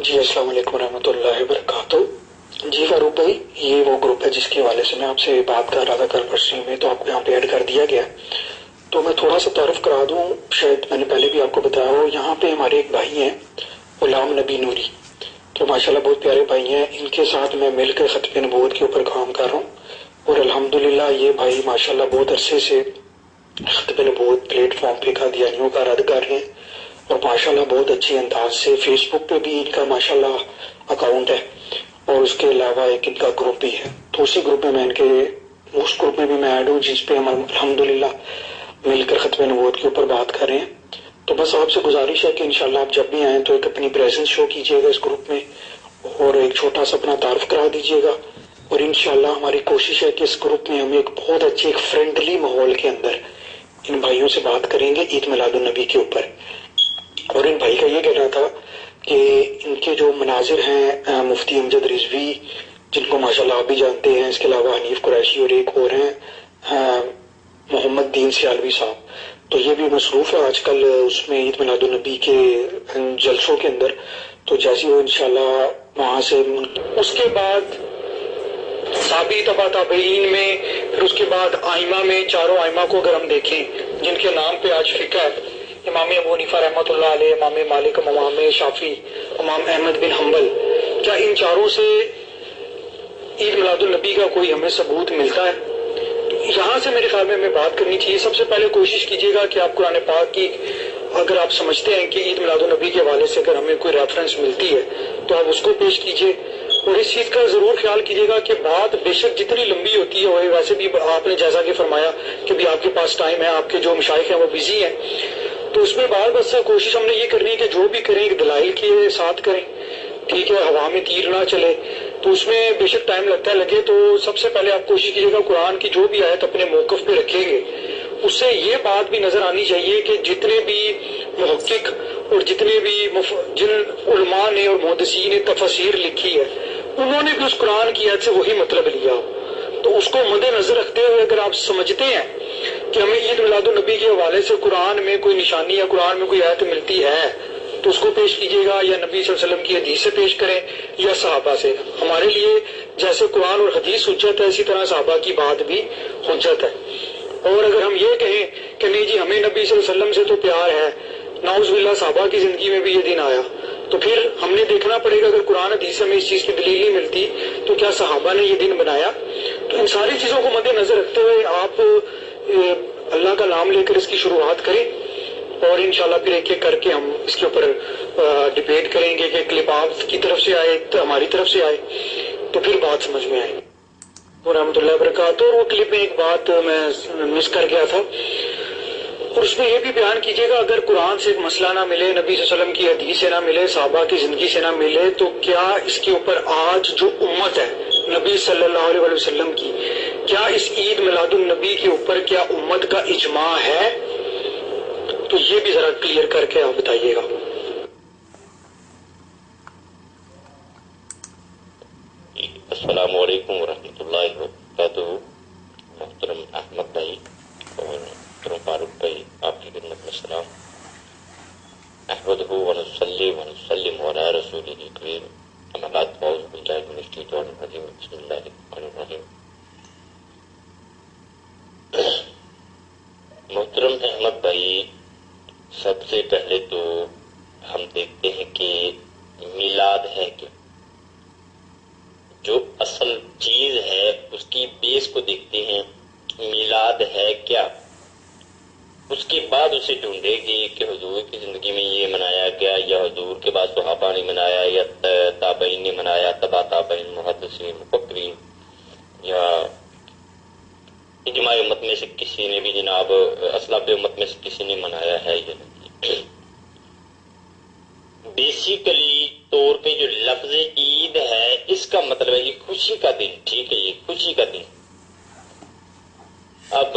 جی السلام علیکم ورحمۃ اللہ وبرکاتہ۔ جی فاروق بھائی، یہ وہ گروپ ہے جس کے حوالے سے میں آپ سے بات کر رہا تھا کل پرسوں میں، تو آپ کو یہاں پہ ایڈ کر دیا گیا۔ تو میں تھوڑا سا تعارف کرا دوں، شاید میں نے پہلے بھی آپ کو بتایا ہو، یہاں پہ ہمارے ایک بھائی ہیں غلام نبی نوری، تو ماشاءاللہ بہت پیارے بھائی ہیں، ان کے ساتھ میں مل کر ختم نبوت کے اوپر کام کر رہا ہوں، اور الحمدللہ یہ بھائی ماشاءاللہ بہت عرصے سے ختم نبوت پلیٹ فارم پہ قادیانیوں کا رد کر رہے ہیں، اور ماشاءاللہ بہت اچھے انداز سے فیس بک پہ بھی ان کا ماشاءاللہ اکاؤنٹ ہے، اور اس کے علاوہ ایک ان کا گروپ بھی ہے، تو اسی گروپ میں اس گروپ میں بھی میں ایڈ ہوں، جس پہ ہم الحمدللہ مل کر ختم نبوت کے اوپر بات کر رہے ہیں۔ تو بس آپ سے گزارش ہے کہ انشاءاللہ آپ جب بھی آئیں تو ایک اپنی پریزنس شو کیجیے گا اس گروپ میں، اور ایک چھوٹا سا اپنا تعارف کرا دیجیے گا، اور انشاءاللہ ہماری کوشش ہے کہ اس گروپ میں ہم ایک بہت اچھے ایک فرینڈلی ماحول کے اندر ان بھائیوں سے بات کریں گے عید میلاد النبی کے اوپر۔ اور ان بھائی کا یہ کہنا تھا کہ ان کے جو مناظر ہیں مفتی امجد رضوی، جن کو ماشاءاللہ آپ بھی جانتے ہیں، اس کے علاوہ حنیف قریشی اور ایک اور ہیں محمد دین سیالوی صاحب، تو یہ بھی مصروف ہے آج کل اس میں عید میلاد النبی کے جلسوں کے اندر، تو جیسے وہ انشاءاللہ وہاں سے اس کے بعد صحابی تبع تابعین میں، پھر اس کے بعد آئمہ میں، چاروں آئمہ کو اگر ہم دیکھیں جن کے نام پہ آج فقہ ہے، امام ابو حنیفہ رحمۃ اللہ علیہ، امام مالک، امام شافعی، امام احمد بن حنبل، کیا ان چاروں سے عید میلاد النبی کا کوئی ہمیں ثبوت ملتا ہے؟ یہاں سے میرے خیال میں ہمیں بات کرنی چاہیے۔ سب سے پہلے کوشش کیجیے گا کہ آپ قرآن پاک کی، اگر آپ سمجھتے ہیں کہ عید میلاد النبی کے حوالے سے اگر ہمیں کوئی ریفرنس ملتی ہے تو آپ اس کو پیش کیجیے، اور اس چیز کا ضرور خیال کیجیے گا کہ بات بے شک جتنی لمبی ہوتی ہے، ویسے بھی آپ نے جیسا کہ فرمایا کہ بھی آپ کے پاس ٹائم ہے، آپ کے جو مشائخ ہیں وہ بزی ہیں، تو اس میں بار بس کوشش ہم نے یہ کرنی ہے کہ جو بھی کریں ایک دلائل کے ساتھ کریں، ٹھیک ہے، ہوا میں تیر نہ چلے، تو اس میں بے شک ٹائم لگے، تو سب سے پہلے آپ کوشش کیجیے گا قرآن کی جو بھی آیت اپنے موقف پہ رکھیں گے، اس سے یہ بات بھی نظر آنی چاہیے کہ جتنے بھی محقق اور جتنے بھی جن علماء نے اور محدثین نے تفسیر لکھی ہے، انہوں نے بھی اس قرآن کی آیت سے وہی مطلب لیا، تو اس کو مد نظر رکھتے ہوئے اگر آپ سمجھتے ہیں کہ ہمیں عید میلاد النبی کے حوالے سے قرآن میں کوئی نشانی یا قرآن میں کوئی آیت ملتی ہے تو اس کو پیش کیجیے گا، یا نبی صلی اللہ علیہ وسلم کی حدیث سے پیش کریں یا صحابہ سے۔ ہمارے لیے جیسے قرآن اور حدیث حجت ہے، اسی طرح صحابہ کی بات بھی حجت ہے۔ اور اگر ہم یہ کہیں کہ نہیں جی ہمیں نبی صلی اللہ علیہ وسلم سے تو پیار ہے، نعوذ باللہ صحابہ کی زندگی میں بھی یہ دن آیا، تو پھر ہم نے دیکھنا پڑے گا اگر قرآن حدیث سے ہمیں اس چیز کی دلیل نہیں ملتی تو کیا صحابہ نے یہ دن بنایا؟ تو ان ساری چیزوں کو مد نظر رکھتے ہوئے آپ اللہ کا نام لے کر اس کی شروعات کریں، اور انشاءاللہ پھر ایک ایک کر کے ہم اس کے اوپر ڈیبیٹ کریں گے کہ کلپ آپ کی طرف سے آئے تو ہماری طرف سے آئے، تو پھر بات سمجھ میں آئے۔ ورحمۃ اللہ وبرکاتہ۔ اور وہ کلپ میں ایک بات میں مس کر گیا تھا، اور اس میں یہ بھی بیان کیجیے گا اگر قرآن سے ایک مسئلہ نہ ملے، نبی صلی اللہ علیہ وسلم کی حدیث سے نہ ملے، صحابہ کی زندگی سے نہ ملے، تو کیا اس کے اوپر آج جو امت ہے نبی صلی اللہ علیہ وسلم کی، کیا اس عید میلاد النبی کے اوپر کیا امت کا اجماع ہے؟ تو یہ بھی ذرا کلیئر کر کے آپ بتائیے گا۔ السلام علیکم ورحمۃ اللہ وبرکاتہ۔ محترم احمد بھائی اور محترم فاروق بھائی، آپ کی خدمت میں سلام۔ احمدہ ونصلی ونسلم علی رسولہ الکریم، اما بعد فاعوذ باللہ من الشیطان الرجیم، بسم اللہ الرحمن الرحیم۔ محترم احمد بھائی، سب سے پہلے تو ہم دیکھتے ہیں کہ میلاد ہے کیا، جو اصل چیز ہے اس کی بیس کو دیکھتے ہیں، میلاد ہے کیا، اس کے بعد اسے ڈھونڈے گی کہ حضور کی زندگی میں یہ منایا گیا، یا حضور کے بعد صحابہ نے منایا، یا تابعین نے منایا، تبع تابعین، محدثین، مفکرین، یا اجماع امت میں سے کسی نے بھی، جناب اسلاف امت میں سے کسی نے منایا ہے یا نہیں۔ بیسیکلی طور پہ جو لفظ عید ہے اس کا مطلب ہے یہ خوشی کا دن، ٹھیک ہے، یہ خوشی کا دن۔ اب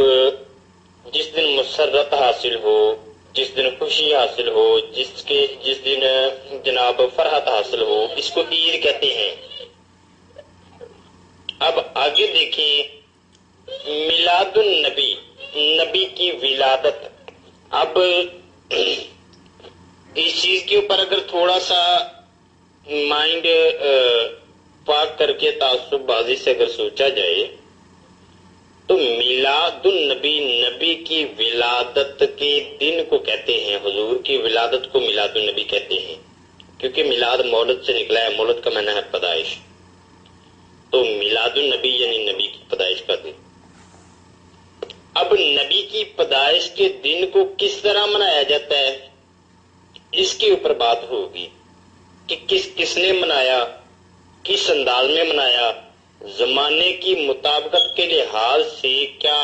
جس دن مسرت حاصل ہو، جس دن خوشی حاصل ہو، جس دن جناب فرحت حاصل ہو، اس کو عید کہتے ہیں۔ اب آگے دیکھیں میلاد النبی، نبی کی ولادت۔ اب اس چیز کے اوپر اگر تھوڑا سا مائنڈ پاک کر کے تعصب بازی سے اگر سوچا جائے تو میلاد النبی، نبی کی ولادت کے دن کو کہتے ہیں، حضور کی ولادت کو میلاد النبی کہتے ہیں، کیونکہ میلاد مولد سے نکلا ہے، مولد کا معنی ہے پیدائش، تو میلاد النبی یعنی نبی کی پیدائش کا دن۔ اب نبی کی پیدائش کے دن کو کس طرح منایا جاتا ہے، اس کے اوپر بات ہوگی کہ کس نے منایا، کس انداز میں منایا، زمانے کی مطابقت کے لحاظ سے کیا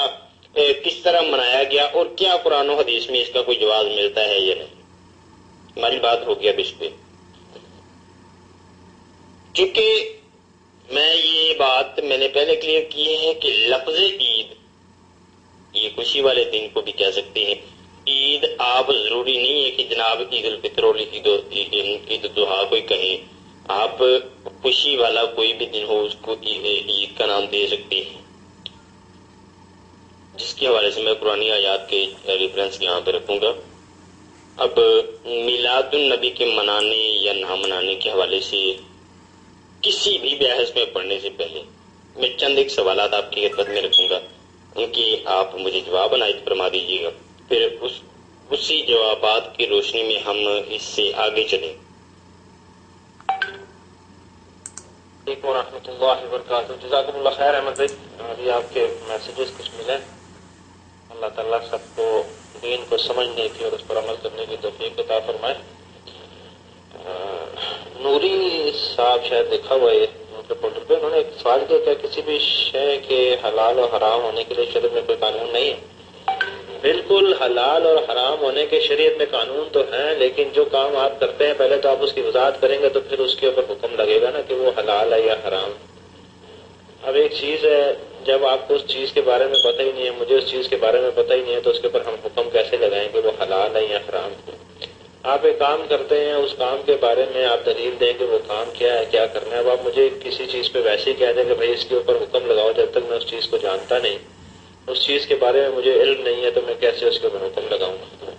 کس طرح منایا گیا، اور کیا قرآن و حدیث میں اس کا کوئی جواز ملتا ہے یا نہیں، ہماری بات ہوگی اب اس پہ۔ چونکہ میں نے پہلے کلیئر کی ہے کہ لفظ عید یہ خوشی والے دن کو بھی کہہ سکتے ہیں، عید آپ ضروری نہیں ہے کہ جناب عید الفطر اور عید الضحیٰ کوئی کہیں، آپ خوشی والا کوئی بھی دن ہو اس کو عید کا نام دے سکتے ہیں، جس کے حوالے سے میں قرآنی آیات کے ریفرنس یہاں پہ رکھوں گا۔ اب میلاد النبی کے منانے یا نہ منانے کے حوالے سے کسی بھی بحث میں پڑھنے سے پہلے میں چند ایک سوالات آپ کی خدمت میں رکھوں گا، ان کی آپ مجھے جواب عنایت فرما دیجیے گا، پھر اسی جوابات کی روشنی میں ہم اس سے آگے چلیں۔ علیکم ورحمۃ اللہ وبرکاتہ۔ جزاکم اللہ خیر احمد بھائی، ابھی آپ کے میسیجز کچھ ملے، اللہ تعالیٰ سب کو دین کو سمجھنے کی اور اس پر عمل کرنے کی توفیق عطا فرمائے۔ نوری صاحب شاید لکھا ہوا ہے رپورٹر پہ، انہوں نے ایک سوال کیا، کیا کسی بھی شے کے حلال اور حرام ہونے کے لیے شریعت میں کوئی قانون نہیں ہے؟ بالکل، حلال اور حرام ہونے کے شریعت میں قانون تو ہیں، لیکن جو کام آپ کرتے ہیں پہلے تو آپ اس کی وضاحت کریں گے تو پھر اس کے اوپر حکم لگے گا نا کہ وہ حلال ہے یا حرام۔ اب ایک چیز ہے، جب آپ کو اس چیز کے بارے میں پتہ ہی نہیں ہے، مجھے اس چیز کے بارے میں پتہ ہی نہیں ہے، تو اس کے اوپر ہم حکم کیسے لگائیں گے وہ حلال ہے یا حرام؟ آپ ایک کام کرتے ہیں، اس کام کے بارے میں آپ دلیل دیں کہ وہ کام کیا ہے، کیا کرنا ہے۔ اب آپ مجھے کسی چیز پہ ویسے ہی کہہ دیں کہ بھائی اس کے اوپر حکم لگاؤ، جب تک میں اس چیز کو جانتا نہیں، اس چیز کے بارے میں مجھے علم نہیں ہے، تو میں کیسے اس کے اوپر حکم لگاؤں گا؟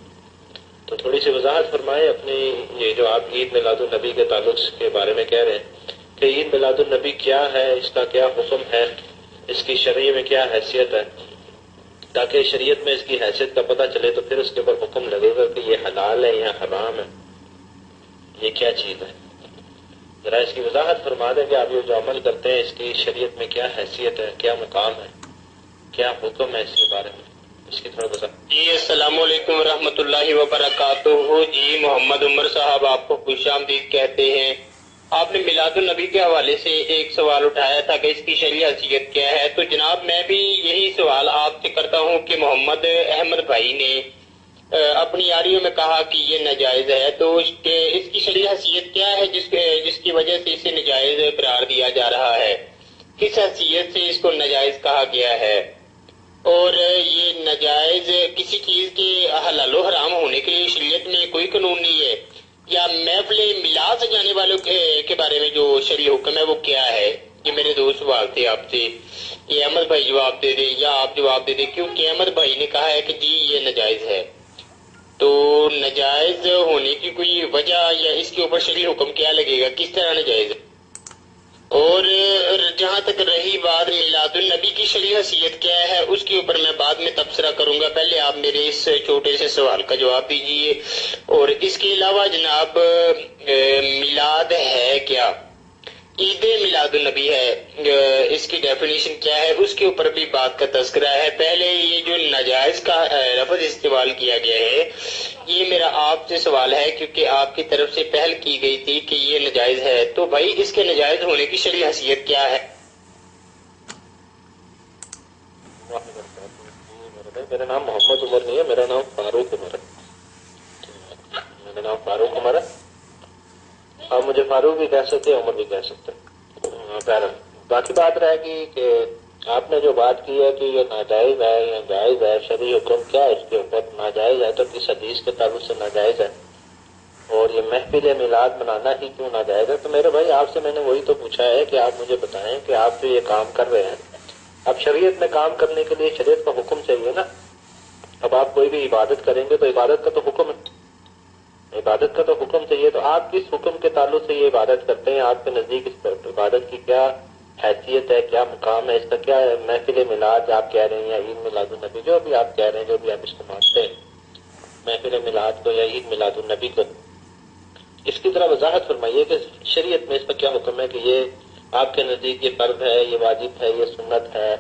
تو تھوڑی سی وضاحت فرمائیں اپنی، یہ جو آپ عید میلاد النبی کے تعلق کے بارے میں کہہ رہے ہیں کہ عید میلاد النبی کیا ہے، اس کا کیا حکم ہے، اس کی شرعی میں کیا حیثیت ہے، تاکہ شریعت میں اس کی حیثیت کا پتہ چلے تو پھر اس کے اوپر حکم لگے گا کہ یہ حلال ہے یا حرام ہے، یہ کیا چیز ہے۔ ذرا اس کی وضاحت فرما دیں کہ آپ یہ جو عمل کرتے ہیں اس کی شریعت میں کیا حیثیت ہے، کیا مقام ہے، کیا حکم ہے اس کے بارے میں، اس کی تھوڑا وضاحت۔ جی السلام علیکم ورحمۃ اللہ وبرکاتہ۔ جی محمد عمر صاحب آپ کو خوش آمدید کہتے ہیں۔ آپ نے میلاد النبی کے حوالے سے ایک سوال اٹھایا تھا کہ اس کی شرعی حیثیت کیا ہے، تو جناب میں بھی یہی سوال آپ سے کرتا ہوں کہ محمد احمد بھائی نے اپنی یاریوں میں کہا کہ یہ ناجائز ہے، تو اس کی شرعی حیثیت کیا ہے جس کی وجہ سے اسے ناجائز قرار دیا جا رہا ہے، کس حیثیت سے اس کو ناجائز کہا گیا ہے، اور یہ ناجائز کسی چیز کے حلال و حرام ہونے کے لیے شریعت میں کوئی قانون نہیں ہے، یا محفل میلاد سجانے والوں کے بارے میں جو شرعی حکم ہے وہ کیا ہے؟ یہ میرے دو سوال تھے آپ سے، یہ احمد بھائی جواب دے دیں یا آپ جواب دے دیں، کیونکہ احمد بھائی نے کہا ہے کہ جی یہ ناجائز ہے، تو ناجائز ہونے کی کوئی وجہ یا اس کے اوپر شرعی حکم کیا لگے گا، کس طرح ناجائز ہے؟ اور جہاں تک رہی بات میلاد النبی کی شرعی حیثیت کیا ہے، اس کے اوپر میں بعد میں تبصرہ کروں گا، پہلے آپ میرے اس چھوٹے سے سوال کا جواب دیجئے۔ اور اس کے علاوہ جناب میلاد ہے کیا، عید میلاد النبی ہے، اس کی ڈیفینیشن کیا ہے، اس کے اوپر بھی بات کا تذکرہ ہے۔ پہلے یہ جو ناجائز کا لفظ استعمال کیا گیا ہے، یہ میرا آپ سے سوال ہے کیونکہ آپ کی طرف سے پہل کی گئی تھی کہ یہ ناجائز ہے، تو بھائی اس کے ناجائز ہونے کی شرعی حیثیت کیا ہے؟ میرا نام محمد عمر نہیں ہے، میرا نام فاروق عمر ہے، میرا نام فاروق عمر ہے، آپ مجھے فاروق بھی کہہ سکتے ہیں، عمر بھی کہہ سکتے ہیں۔ باقی بات رہے گی کہ آپ نے جو بات کی ہے کہ یہ ناجائز ہے یا جائز ہے، شرعی حکم کیا ہے اس کے اوپر؟ ناجائز ہے تو کس حدیث کے تعلق سے ناجائز ہے، اور یہ محفل میلاد منانا ہی کیوں ناجائز ہے؟ تو میرے بھائی آپ سے میں نے وہی تو پوچھا ہے کہ آپ مجھے بتائیں کہ آپ جو یہ کام کر رہے ہیں، اب شریعت میں کام کرنے کے لیے شریعت کا حکم چاہیے نا، اب آپ کوئی بھی عبادت کریں گے تو عبادت کا تو حکم ہے، عبادت کا تو حکم چاہیے، تو آپ کس حکم کے تعلق سے یہ عبادت کرتے ہیں؟ آپ کے نزدیک اس عبادت کی کیا حیثیت ہے، کیا مقام ہے، اس کا کیا ہے؟ محفل میلاد آپ کہہ رہے ہیں یا عید میلاد النبی، جو بھی آپ کہہ رہے ہیں، جو بھی آپ اس کو مانتے ہیں، محفل میلاد کو یا عید میلاد النبی کو، اس کی طرح وضاحت فرمائیے کہ شریعت میں اس کا کیا حکم ہے، کہ یہ آپ کے نزدیک یہ فرض ہے، یہ واجب ہے، یہ سنت ہے،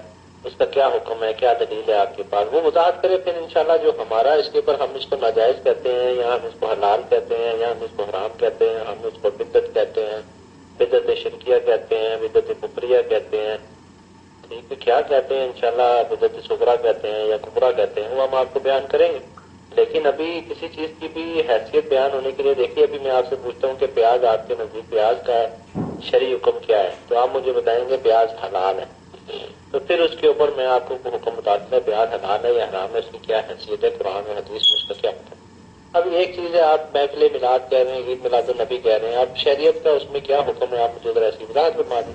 اس کا کیا حکم ہے، کیا دلیل ہے آپ کے پاس؟ وہ وضاحت کرے، پھر انشاءاللہ جو ہمارا اس کے اوپر، ہم اس کو ناجائز کہتے ہیں یا ہم اس کو حلال کہتے ہیں یا ہم اس کو حرام کہتے ہیں، ہم اس کو بدعت کہتے ہیں، بدعت شرکیہ کہتے ہیں، بدعت کفریہ کہتے ہیں، ٹھیک ہے، کیا کہتے ہیں انشاءاللہ، بدعت صغریٰ کہتے ہیں یا کبریٰ کہتے ہیں، وہ ہم آپ کو بیان کریں گے۔ لیکن ابھی کسی چیز کی بھی حیثیت بیان ہونے کے لیے دیکھیے، ابھی میں آپ سے پوچھتا ہوں کہ پیاز آپ کے نزدیک پیاز کا شرعی حکم کیا ہے، تو آپ مجھے بتائیں گے پیاز حلال ہے، تو پھر اس کے اوپر میں آپ کو حکم بتاتا ہے پیاز حلال ہے یا حرام ہے، اس کی کیا حیثیت ہے قرآن اور حدیث میں، اس کا کیا حکم ہے۔ اب ایک چیز ہے آپ محفل میلاد کہہ رہے ہیں، عید میلاد النبی کہہ رہے ہیں، آپ شریعت کا اس میں کیا حکم ہے، آپ مجھے ذرا ایسی وضاحت فرما دیں۔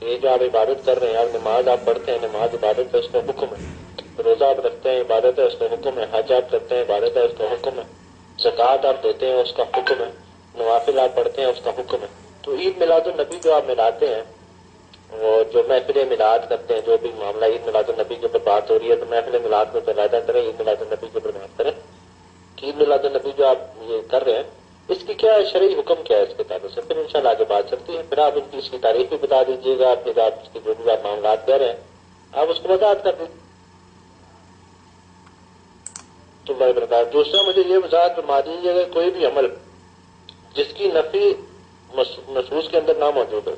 یہ جو آپ عبادت کر رہے ہیں، آپ نماز آپ پڑھتے ہیں، نماز عبادت ہے، اس کا حکم ہے، روزہ آپ رکھتے ہیں عبادت ہے، اس کا حکم ہے، حج آپ کرتے ہیں عبادت ہے، اس کا حکم ہے، زکوٰۃ آپ دیتے ہیں، اس کا حکم ہے، نوافل آپ پڑھتے ہیں، اس کا حکم ہے۔ تو عید میلاد النبی جو آپ مناتے ہیں، اور جو محفل میلاد کرتے ہیں، جو بھی معاملہ عید میلاد النبی کے اوپر بات ہو رہی ہے، تو محفل میلاد میں پیدا کریں، عید میلاد النبی کے اوپر بات کریں کہ عید میلاد النبی جو آپ یہ کر رہے ہیں، اس کی کیا شرعی حکم کیا ہے اس کے تعلق سے، پھر انشاءاللہ آگے بات چلتی ہے۔ پھر آپ ان کی اس کی تاریخ بھی بتا دیجیے گا، پھر آپ اس کے جو بھی آپ معاملات کہہ رہے ہیں آپ اس کو وضاحت کر دیجیے۔ تو اللہ وبرکاتہ۔ دوسرا مجھے یہ وضاحت فرما دیجیے کہ کوئی بھی عمل جس کی نفی نصوص کے اندر نہ موجود ہے،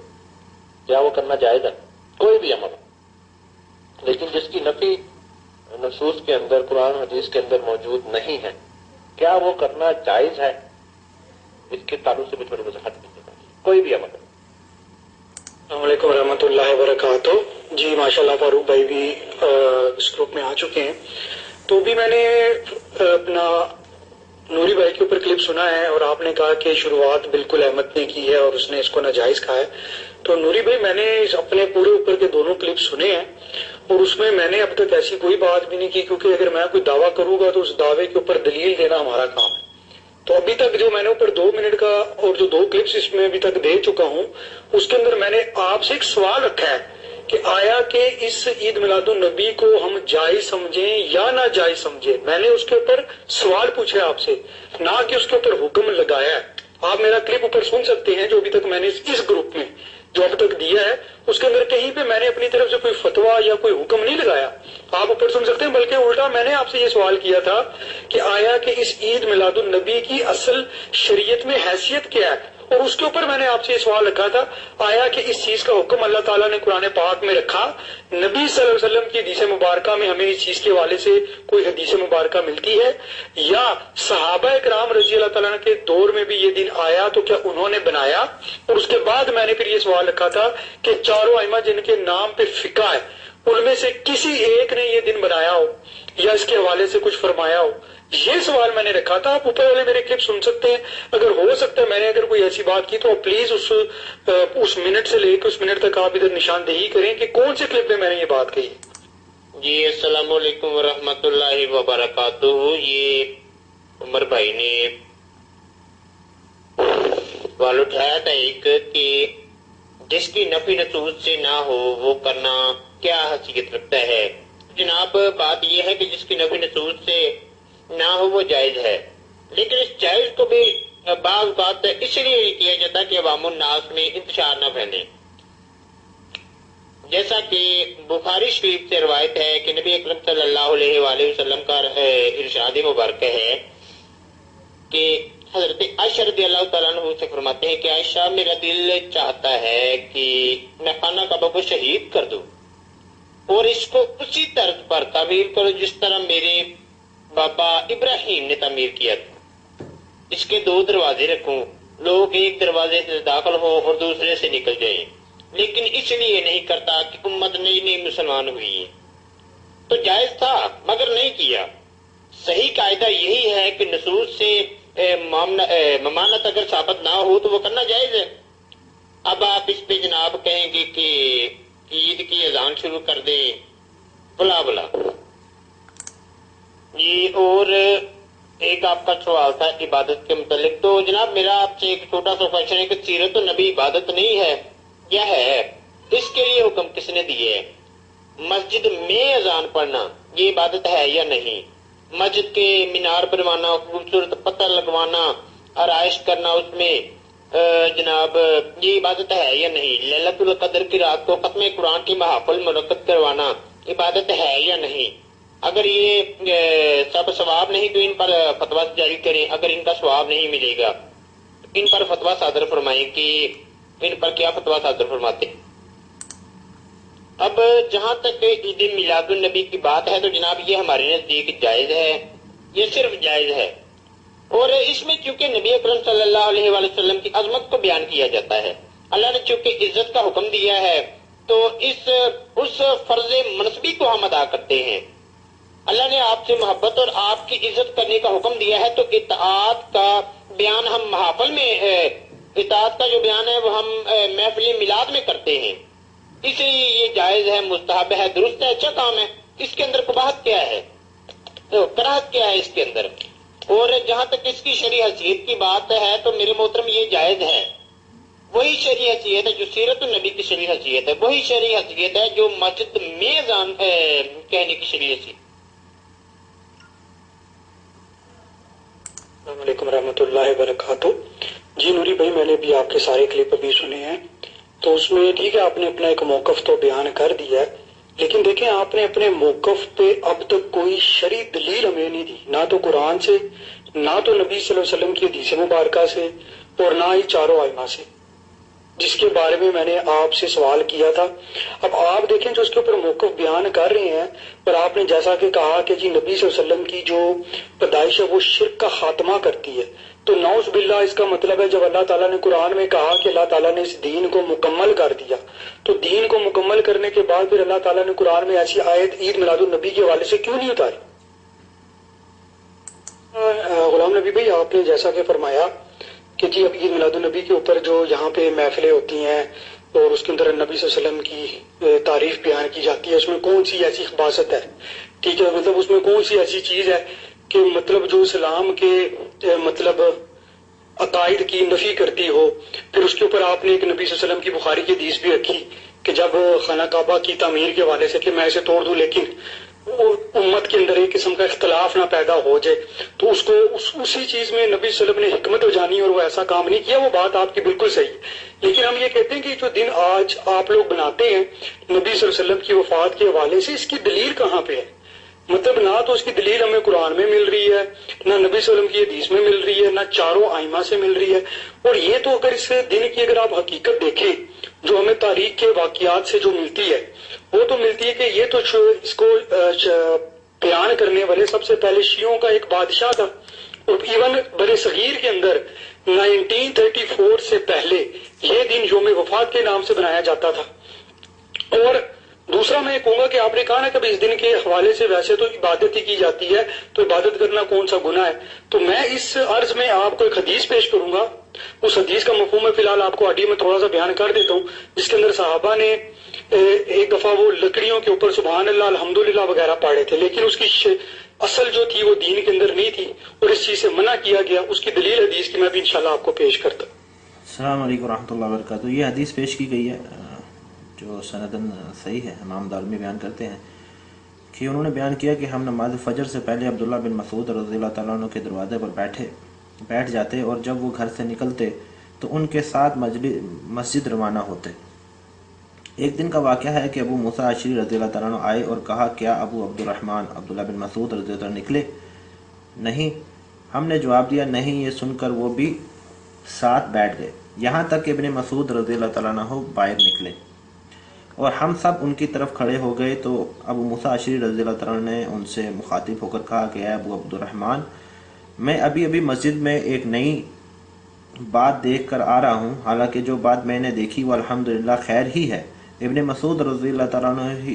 کیا وہ کرنا جائز ہے؟ کوئی بھی عمل لیکن جس کی نفی نصوص کے اندر، قرآن حدیث کے اندر موجود نہیں ہے، کیا وہ کرنا جائز ہے؟ اس کے تعلق سے بھی تھوڑی وضاحت دیجیے گا۔ کوئی بھی عمل۔ السلام علیکم ورحمۃ اللہ وبرکاتہ۔ جی ماشاءاللہ فاروق بھائی بھی اس گروپ میں آ چکے ہیں، تو بھی میں نے اپنا نوری بھائی کے اوپر کلپ سنا ہے، اور آپ نے کہا کہ شروعات بالکل احمد نے کی ہے اور اس نے اس کو ناجائز کہا ہے۔ تو نوری بھائی میں نے اپنے پورے اوپر کے دونوں کلپ سنے ہیں، اور اس میں نے اب تک ایسی کوئی بات بھی نہیں کی، کیونکہ اگر میں کوئی دعویٰ کروں گا تو اس دعوے کے اوپر دلیل دینا ہمارا کام ہے۔ تو ابھی تک جو میں نے اوپر 2 منٹ کا اور جو 2 کلپس اس میں ابھی تک دے چکا ہوں، اس کے اندر میں نے آپ سے ایک سوال رکھا ہے کہ آیا کہ اس عید میلاد النبی کو ہم جائز سمجھیں یا نہ جائز سمجھیں۔ میں نے اس کے اوپر سوال پوچھا ہے آپ سے، نہ کہ اس کے اوپر حکم لگایا ہے۔ آپ میرا کلپ اوپر سن سکتے ہیں جو ابھی تک میں نے اس گروپ میں جو اب تک دیا ہے، اس کے اندر کہیں پہ میں نے اپنی طرف سے کوئی فتویٰ یا کوئی حکم نہیں لگایا، آپ اوپر سن سکتے ہیں۔ بلکہ الٹا میں نے آپ سے یہ سوال کیا تھا کہ آیا کہ اس عید میلاد النبی کی اصل شریعت میں حیثیت کیا ہے، اور اس کے اوپر میں نے آپ سے یہ سوال رکھا تھا، آیا کہ اس چیز کا حکم اللہ تعالیٰ نے قرآن پاک میں رکھا، نبی صلی اللہ علیہ وسلم کی حدیث مبارکہ میں ہمیں اس چیز کے حوالے سے کوئی حدیث مبارکہ ملتی ہے، یا صحابہ کرام رضی اللہ تعالیٰ کے دور میں بھی یہ دن آیا تو کیا انہوں نے بنایا؟ اور اس کے بعد میں نے پھر یہ سوال رکھا تھا کہ چاروں ائمہ جن کے نام پہ فقہ ہے، ان میں سے کسی ایک نے یہ دن بنایا ہو یا اس کے حوالے سے کچھ فرمایا ہو؟ یہ سوال میں نے رکھا تھا۔ آپ اوپر والے میرے کلپ سن سکتے ہیں، اگر ہو سکتا ہے میں نے اگر کوئی ایسی بات کی تو پلیز اس منٹ سے لے کے اس منٹ تک آپ ادھر نشاندہی کریں کہ کون سے کلپ میں نے یہ بات کہی۔ جی السلام علیکم ورحمۃ اللہ وبرکاتہ۔ یہ عمر بھائی نے سوال اٹھایا تھا ایک کہ جس کی نفی نصوص سے نہ ہو وہ کرنا کیا حیثیت رکھتا ہے۔ جناب بات یہ ہے کہ جس کی نفی نصوص سے نہ ہو وہ جائز ہے، لیکن اس جائز کو بھی بعض بات اس لیے کیا جاتا ہے کہ عوام الناس میں انتشار نہ پھیلے۔ جیسا کہ بخاری شریف سے روایت ہے کہ نبی اکرم صلی اللہ علیہ وآلہ وسلم کا ارشاد مبارک ہے کہ حضرت عائشہ رضی اللہ تعالیٰ عنہ سے فرماتے ہیں کہ عائشہ میرا دل چاہتا ہے کہ میں خانہ کعبہ کو شہید کر دوں اور اس کو اسی طرز پر تعمیر کرو جس طرح میرے بابا ابراہیم نے تعمیر کیا تھا۔ اس کے 2 دروازے رکھوں، لوگ ایک دروازے سے داخل ہوں اور دوسرے سے نکل جائیں، لیکن اس لیے نہیں کرتا کہ امت نئی نئی مسلمان ہوئی ہے۔ تو جائز تھا مگر نہیں کیا۔ صحیح قاعدہ یہی ہے کہ نصوص سے ممانعت اگر ثابت نہ ہو تو وہ کرنا جائز ہے۔ اب آپ اس پہ جناب کہیں گے کہ عید کی اذان شروع کر دیں، بلا بلا یہ، اور ایک آپ کا سوال تھا عبادت کے متعلق. تو جناب میرا آپ سے ایک چھوٹا سا کوشچن ہے کہ سیرت النبی عبادت نہیں ہے کیا ہے؟ اس کے لیے حکم کس نے دیے؟ مسجد میں اذان پڑھنا یہ عبادت ہے یا نہیں؟ مسجد کے مینار بنوانا، خوبصورت پتھر لگوانا، آرائش کرنا اس میں جناب یہ عبادت ہے یا نہیں؟ لیلۃ القدر کی رات کو ختم قرآن کی محافل منعقد کروانا عبادت ہے یا نہیں؟ اگر یہ سب ثواب نہیں تو ان پر فتویٰ جاری کریں. اگر ان کا ثواب نہیں ملے گا ان پر فتویٰ صادر فرمائیں کہ ان پر کیا فتویٰ صادر فرماتے ہیں. اب جہاں تک عید میلاد النبی کی بات ہے تو جناب یہ ہمارے نزدیک جائز ہے، یہ صرف جائز ہے. اور اس میں چونکہ نبی اکرم صلی اللہ علیہ وآلہ وسلم کی عظمت کو بیان کیا جاتا ہے، اللہ نے چونکہ عزت کا حکم دیا ہے تو اس فرض منصبی کو ہم ادا کرتے ہیں. اللہ نے آپ سے محبت اور آپ کی عزت کرنے کا حکم دیا ہے تو اطاعت کا بیان ہم محافل میں اطاعت کا جو بیان ہے وہ ہم محفل میلاد میں کرتے ہیں. اس لیے یہ جائز ہے، مستحب ہے، درست ہے، اچھا کام ہے. اس کے اندر قباحت کیا ہے، کراہت کیا ہے اس کے اندر؟ اور جہاں تک اس کی شرعی حیثیت کی بات ہے تو میرے محترم یہ جائز ہے. وہی شرعی حیثیت ہے جو سیرت النبی کی شرعی حیثیت ہے، وہی شرعی حیثیت ہے جو مسجد میں اذان کہنے کی شرعی حیثیت. السلام علیکم ورحمۃ اللہ وبرکاتہ. جی نوری بھائی، میں نے بھی آپ کے سارے کلپ ابھی سنے ہیں، تو اس میں ٹھیک ہے آپ نے اپنا ایک موقف تو بیان کر دیا ہے، لیکن دیکھیں آپ نے اپنے موقف پہ اب تک کوئی شرعی دلیل ہمیں نہیں دی، نہ تو قرآن سے، نہ تو نبی صلی اللہ علیہ وسلم کی حدیث مبارکہ سے، اور نہ ہی چاروں ائمہ سے، جس کے بارے میں میں نے آپ سے سوال کیا تھا. اب آپ دیکھیں جو اس کے اوپر موقف بیان کر رہے ہیں، پر آپ نے جیسا کہ کہا کہ جی نبی صلی اللہ علیہ وسلم کی جو پیدائش ہے وہ شرک کا خاتمہ کرتی ہے، تو نعوذ باللہ اس کا مطلب ہے جب اللہ تعالیٰ نے قرآن میں کہا کہ اللہ تعالیٰ نے اس دین کو مکمل کر دیا، تو دین کو مکمل کرنے کے بعد پھر اللہ تعالیٰ نے قرآن میں ایسی آیت عید میلاد النبی کے حوالے سے کیوں نہیں اتاری؟ غلام نبی بھائی، آپ نے جیسا کہ فرمایا کہ جی اب عید میلاد النبی کے اوپر جو یہاں پہ محفلیں ہوتی ہیں اور اس کے اندر نبی صلی اللہ علیہ وسلم کی تعریف بیان کی جاتی ہے، اس میں کون سی ایسی خباثت ہے؟ ٹھیک ہے، مطلب اس میں کون سی ایسی چیز ہے کہ مطلب جو اسلام کے مطلب عقائد کی نفی کرتی ہو؟ پھر اس کے اوپر آپ نے ایک نبی صلی اللہ علیہ وسلم کی بخاری کی حدیث بھی رکھی کہ جب خانہ کعبہ کی تعمیر کے حوالے سے کہ میں اسے توڑ دوں لیکن امت کے اندر ایک قسم کا اختلاف نہ پیدا ہو جائے، تو اس کو اسی چیز میں نبی صلی اللہ علیہ وسلم نے حکمت جانی اور وہ ایسا کام نہیں کیا. وہ بات آپ کی بالکل صحیح، لیکن ہم یہ کہتے ہیں کہ جو دن آج آپ لوگ بناتے ہیں نبی صلی اللہ علیہ وسلم کی وفات کے حوالے سے، اس کی دلیل کہاں پہ ہے؟ مطلب نہ تو اس کی دلیل ہمیں قرآن میں مل رہی ہے، نہ نبی صلی اللہ علیہ وسلم کی حدیث میں مل رہی ہے، نہ چاروں ائمہ سے مل رہی ہے. اور یہ تو اگر اس دن کی اگر آپ حقیقت دیکھیں جو ہمیں تاریخ کے واقعات سے جو ملتی ہے، وہ تو ملتی ہے کہ یہ تو اس کو بیان کرنے والے سب سے پہلے شیعوں کا ایک بادشاہ تھا، اور ایون بر صغیر کے اندر 1934 سے پہلے یہ دن یوم وفات کے نام سے بنایا جاتا تھا. اور دوسرا میں کہوں گا کہ آپ نے کہا نا کہ اس دن کے حوالے سے ویسے تو عبادت ہی کی جاتی ہے، تو عبادت کرنا کون سا گناہ ہے؟ تو میں اس عرض میں آپ کو ایک حدیث پیش کروں گا. اس حدیث کا مفہوم میں فی الحال آپ کو آڈیو میں تھوڑا سا بیان کر دیتا ہوں، جس کے اندر صحابہ نے ایک دفعہ وہ لکڑیوں کے اوپر سبحان اللہ الحمدللہ وغیرہ پڑھے تھے، لیکن اس کی اصل جو تھی وہ دین کے اندر نہیں تھی اور اس چیز سے منع کیا گیا. اس کی دلیل حدیث کی میں بھی انشاءاللہ آپ کو پیش کرتا ہوں. السلام علیکم ورحمۃ اللہ وبرکاتہ. یہ حدیث پیش کی گئی ہے جو سندن صحیح ہے، امام دارمی بیان کرتے ہیں کہ انہوں نے بیان کیا کہ ہم نماز فجر سے پہلے عبداللہ بن مسعود رضی اللہ تعالیٰ عنہ کے دروازے پر بیٹھ جاتے اور جب وہ گھر سے نکلتے تو ان کے ساتھ مسجد روانہ ہوتے. ایک دن کا واقعہ ہے کہ ابو موسیٰ اشعری رضی اللہ تعالیٰ عنہ آئے اور کہا کیا ابو عبد الرحمن عبداللہ بن مسعود رضی اللہ عنہ نکلے؟ نہیں. ہم نے جواب دیا نہیں. یہ سن کر وہ بھی ساتھ بیٹھ گئے یہاں تک کہ ابن مسعود رضی اللہ تعالیٰ عنہ باہر نکلے اور ہم سب ان کی طرف کھڑے ہو گئے. تو ابو موسیٰ اشعری رضی اللہ تعالیٰ عنہ نے ان سے مخاطب ہو کر کہا کہ اے ابو عبد الرحمن، میں ابھی مسجد میں ایک نئی بات دیکھ کر آ رہا ہوں، حالانکہ جو بات میں نے دیکھی وہ الحمدللہ خیر ہی ہے. ابن مسعود رضی اللہ تعالیٰ عنہ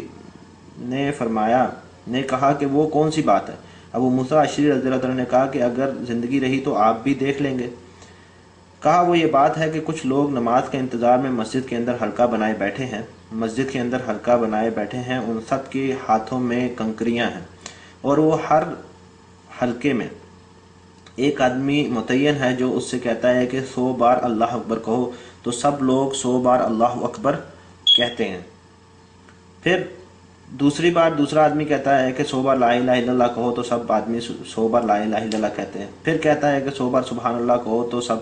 نے کہا کہ وہ کون سی بات ہے؟ ابو موسیٰ اشعری رضی اللہ تعالیٰ نے کہا کہ اگر زندگی رہی تو آپ بھی دیکھ لیں گے. کہا وہ یہ بات ہے کہ کچھ لوگ نماز کے انتظار میں مسجد کے اندر حلقہ بنائے بیٹھے ہیں. ان سب کے ہاتھوں میں کنکریاں ہیں اور وہ ہر حلقے میں ایک آدمی متعین ہے جو اس سے کہتا ہے کہ 100 بار اللہ اکبر کہو، تو سب لوگ 100 بار اللہ اکبر کہتے ہیں۔ پھر دوسری بار دوسرا آدمی کہتا ہے کہ 100 بار لا الہ الا اللہ کہو، تو سب آدمی 100 بار لا الہ الا اللہ کہتے ہیں۔ پھر کہتا ہے کہ 100 بار سبحان اللہ کہو، تو سب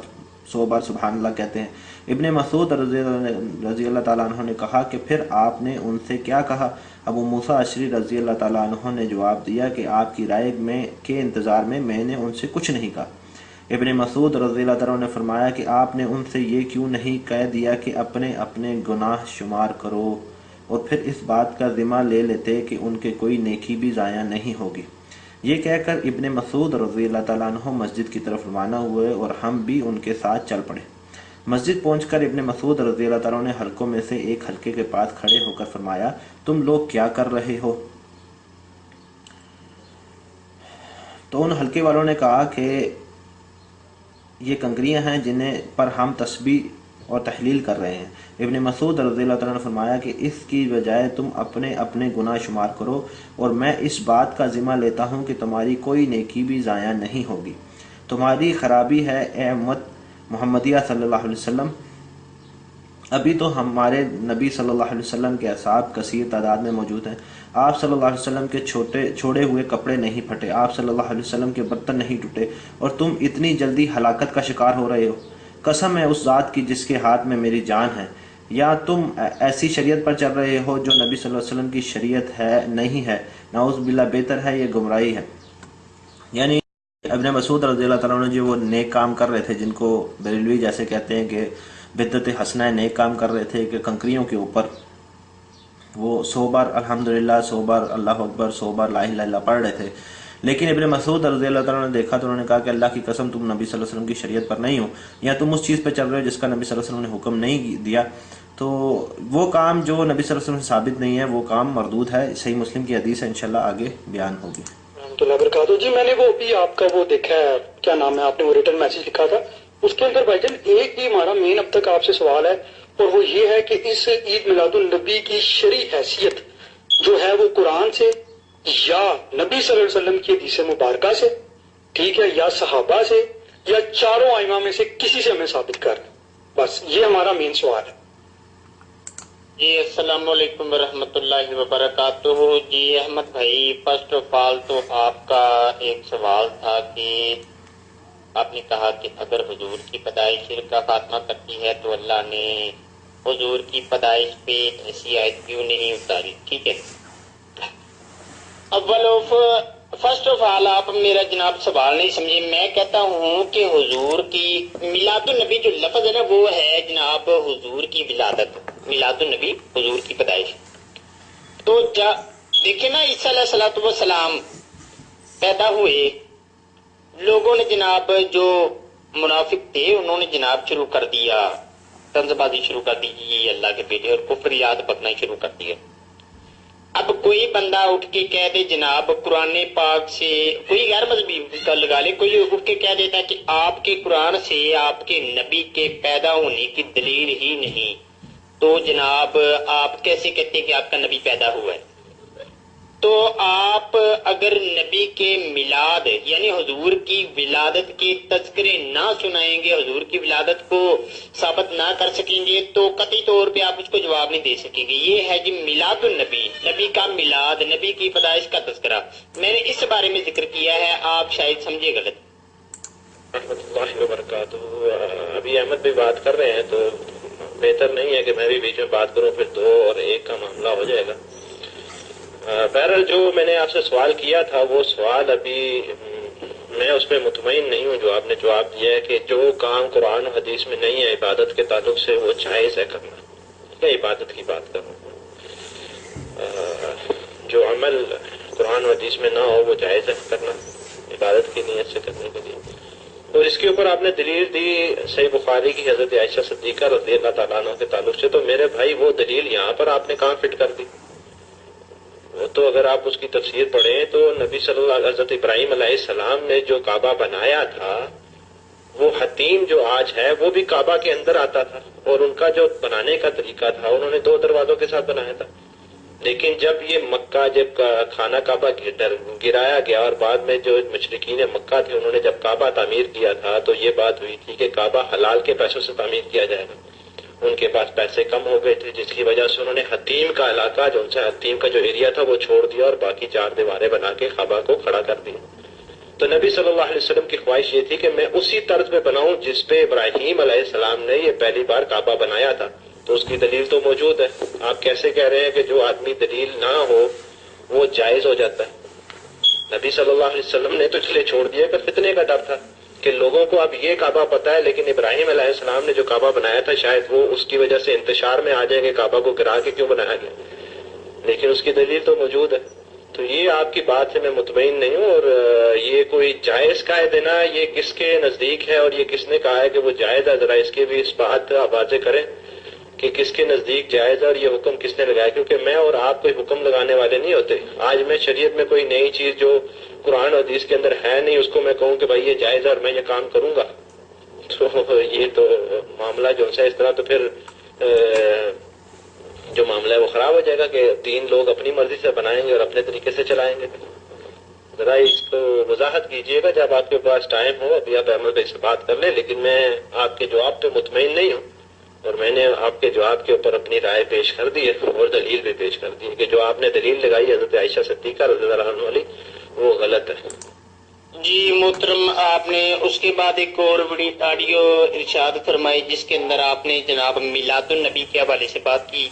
100 بار سبحان اللہ کہتے ہیں۔ ابن مسعود رضی اللہ تعالیٰ عنہ نے کہا کہ پھر آپ نے ان سے کیا کہا؟ ابو موسیٰ اشعری رضی اللہ تعالیٰ عنہ نے جواب دیا کہ آپ کی رائے کے انتظار میں نے ان سے کچھ نہیں کہا۔ ابن مسعود رضی اللہ تعالیٰ عنہ نے فرمایا کہ آپ نے ان سے یہ کیوں نہیں کہہ دیا کہ اپنے اپنے گناہ شمار کرو، اور پھر اس بات کا ذمہ لے لیتے کہ ان کے کوئی نیکی بھی ضائع نہیں ہوگی۔ یہ کہہ کر ابن مسعود رضی اللہ تعالیٰ عنہ مسجد کی طرف روانہ ہوئے اور ہم بھی ان کے ساتھ چل پڑے۔ مسجد پہنچ کر ابن مسعود رضی اللہ تعالیٰ عنہ نے حلقوں میں سے ایک حلقے کے پاس کھڑے ہو کر فرمایا، تم لوگ کیا کر رہے ہو؟ تو ان حلقے والوں نے کہا کہ یہ کنکریاں ہیں جنہیں پر ہم تسبیح اور تحلیل کر رہے ہیں۔ ابن مسعود رضی اللہ تعالیٰ نے فرمایا کہ اس کی بجائے تم اپنے اپنے گناہ شمار کرو، اور میں اس بات کا ذمہ لیتا ہوں کہ تمہاری کوئی نیکی بھی ضائع نہیں ہوگی۔ تمہاری خرابی ہے اے امت محمدیہ صلی اللہ علیہ وسلم۔ ابھی تو ہمارے نبی صلی اللہ علیہ وسلم کے اصحاب کثیر تعداد میں موجود ہیں۔ آپ صلی اللہ علیہ وسلم کے چھوڑے ہوئے کپڑے نہیں پھٹے، آپ صلی اللہ علیہ وسلم کے برتن نہیں ٹوٹے، اور تم اتنی جلدی ہلاکت کا شکار ہو رہے ہو۔ قسم ہے اس ذات کی جس کے ہاتھ میں میری جان ہے، یا تم ایسی شریعت پر چل رہے ہو جو نبی صلی اللہ علیہ وسلم کی شریعت ہے نہیں ہے، نعوذ باللہ، بہتر ہے یہ گمراہی ہے۔ یعنی ابن مسعود رضی اللہ تعالیٰ عنہ جو وہ نیک کام کر رہے تھے، جن کو بریلوی جیسے کہتے ہیں کہ بدعت حسنہ نیک کام کر رہے تھے، کہ کنکریوں کے اوپر وہ 100 بار الحمدللہ، 100 بار اللہ اکبر، 100 بار لا الہ الا اللہ پڑھ رہے تھے۔ لیکن ابن مسعود رضی اللہ تعالیٰ نے دیکھا تو انہوں نے کہا کہ اللہ کی قسم تم نبی صلی اللہ علیہ وسلم کی شریعت پر نہیں ہو، یا تم اس چیز پہ چل رہے ہو جس کا نبی صلی اللہ علیہ وسلم نے حکم نہیں دیا، تو وہ کام جو نبی صلی اللہ علیہ وسلم سے ثابت نہیں ہے وہ کام مردود ہے۔ صحیح مسلم کی حدیث ہے، انشاءاللہ آگے بیان ہوگی۔ رحمۃ اللہ وبرکاتہ۔ جی میں نے وہ بھی آپ کا وہ دیکھا ہے، کیا نام ہے، آپ نے وہ ریٹرن میسج لکھا تھا، اس کے اندر بھائی جان ایک ہی ہمارا مین اب تک آپ سے سوال ہے، اور وہ یہ ہے کہ اس عید میلاد النبی کی شرعی حیثیت جو ہے وہ قرآن سے یا نبی صلی اللہ علیہ وسلم کی حدیث مبارکہ سے، ٹھیک ہے، یا صحابہ سے، یا چاروں ائمہ میں سے کسی سے ہمیں ثابت کر، بس یہ ہمارا مین سوال ہے۔ جی السلام علیکم ورحمۃ اللہ وبرکاتہ۔ جی احمد بھائی، فرسٹ آف آل تو آپ کا ایک سوال تھا کہ آپ نے کہا کہ اگر حضور کی پیدائش شرک کا خاتمہ کرتی ہے تو اللہ نے حضور کی پیدائش پہ ایسی آیت کیوں نہیں اتاری؟ ٹھیک ہے، فرسٹ آف آل آپ میرا جناب سوال نہیں سمجھے۔ میں کہتا ہوں کہ حضور کی میلاد النبی جو لفظ ہے نا، وہ ہے جناب حضور کی ولادت، میلاد النبی حضور کی پیدائش۔ تو دیکھیں نا، عیسیٰ علیہ الصلوۃ والسلام پیدا ہوئے، لوگوں نے جناب جو منافق تھے انہوں نے جناب شروع کر دیا طنز بازی شروع کر دی، یہ اللہ کے بیٹے، اور کفریات بکنا شروع کر دیا۔ اب کوئی بندہ اٹھ کے کہہ دے جناب قرآن پاک سے، کوئی غیر مذہبی کا لگا لے، کوئی اٹھ کے کہہ دیتا ہے کہ آپ کے قرآن سے آپ کے نبی کے پیدا ہونے کی دلیل ہی نہیں، تو جناب آپ کیسے کہتے ہیں کہ آپ کا نبی پیدا ہوا ہے؟ تو آپ اگر نبی کے میلاد یعنی حضور کی ولادت کے تذکرے نہ سنائیں گے، حضور کی ولادت کو ثابت نہ کر سکیں گے، تو قطعی طور پہ آپ اس کو جواب نہیں دے سکیں گے۔ یہ ہے جی میلاد النبی، نبی کا میلاد، نبی کی پیدائش کا تذکرہ۔ میں نے اس بارے میں ذکر کیا ہے، آپ شاید سمجھے غلط۔ رحمۃ اللہ وبرکاتہ۔ ابھی احمد بھی بات کر رہے ہیں تو بہتر نہیں ہے کہ میں بھی بیچ میں بات کروں، پھر دو اور ایک کا معاملہ ہو جائے گا۔ بہرحال جو میں نے آپ سے سوال کیا تھا وہ سوال ابھی میں اس پہ مطمئن نہیں ہوں جو آپ نے جواب دیا ہے کہ جو کام قرآن و حدیث میں نہیں ہے عبادت کے تعلق سے وہ جائز ہے کرنا، کیا عبادت کی بات کروں؟ جو عمل قرآن و حدیث میں نہ ہو وہ جائز ہے کرنا عبادت کی نیت سے کرنے کے لیے۔ اور اس کے اوپر آپ نے دلیل دی صحیح بخاری کی حضرت عائشہ صدیقہ رضی اللہ تعالیٰ عنہ کے تعلق سے، تو میرے بھائی وہ دلیل یہاں پر آپ نے کہاں فٹ کر دی؟ تو اگر آپ اس کی تفسیر پڑھیں تو نبی صلی اللہ علیہ حضرت ابراہیم علیہ السلام نے جو کعبہ بنایا تھا، وہ حتیم جو آج ہے وہ بھی کعبہ کے اندر آتا تھا، اور ان کا جو بنانے کا طریقہ تھا انہوں نے 2 دروازوں کے ساتھ بنایا تھا۔ لیکن جب یہ مکہ جب خانہ کعبہ گرایا گیا اور بعد میں جو مشرکین مکہ تھے انہوں نے جب کعبہ تعمیر کیا تھا تو یہ بات ہوئی تھی کہ کعبہ حلال کے پیسوں سے تعمیر کیا جائے گا. ان کے پاس پیسے کم ہو گئے تھے جس کی وجہ سے انہوں نے حتیم کا علاقہ جو ان سے حتیم کا جو ایریا تھا وہ چھوڑ دیا اور باقی 4 دیواریں بنا کے کعبہ کو کھڑا کر دیا. تو نبی صلی اللہ علیہ وسلم کی خواہش یہ تھی کہ میں اسی طرز پہ بناؤں جس پہ ابراہیم علیہ السلام نے یہ پہلی بار کعبہ بنایا تھا. تو اس کی دلیل تو موجود ہے. آپ کیسے کہہ رہے ہیں کہ جو آدمی دلیل نہ ہو وہ جائز ہو جاتا ہے؟ نبی صلی اللہ علیہ وسلم نے تو اس لیے چھوڑ دیا کہ فتنے کا ڈر تھا کہ لوگوں کو اب یہ کعبہ پتہ ہے لیکن ابراہیم علیہ السلام نے جو کعبہ بنایا تھا شاید وہ اس کی وجہ سے انتشار میں آ جائے کہ کعبہ کو گرا کے کیوں بنایا گیا. لیکن اس کی دلیل تو موجود ہے. تو یہ آپ کی بات سے میں مطمئن نہیں ہوں. اور یہ کوئی جائز کا ہے دینا یہ کس کے نزدیک ہے اور یہ کس نے کہا ہے کہ وہ جائز ہے؟ ذرا اس کے بھی اس بات واضح کریں کہ کس کے نزدیک جائز ہے اور یہ حکم کس نے لگایا. کیونکہ میں اور آپ کوئی حکم لگانے والے نہیں ہوتے. آج میں شریعت میں کوئی نئی چیز جو قرآن و حدیث کے اندر ہے نہیں اس کو میں کہوں کہ بھائی یہ جائز ہے اور میں یہ کام کروں گا تو یہ تو معاملہ جو ہے اس طرح تو پھر جو معاملہ ہے وہ خراب ہو جائے گا کہ 3 لوگ اپنی مرضی سے بنائیں گے اور اپنے طریقے سے چلائیں گے. ذرا اس کو وضاحت کیجئے گا جب آپ کے پاس ٹائم ہو. ابھی آپ احمد بھائی سے بات کر لیں لیکن میں آپ کے جواب پہ مطمئن نہیں ہوں اور میں نے آپ کے جواب کے اوپر اپنی رائے پیش کر دی ہے اور دلیل بھی پیش کر دی ہے کہ جو آپ نے دلیل لگائی حضرت عائشہ صدیقہ رضی اللہ عنہا والی وہ غلط ہے. جی محترم، آپ نے اس کے بعد ایک اور بڑی آڈیو ارشاد فرمائی جس کے اندر آپ نے جناب میلاد النبی کے حوالے سے بات کی.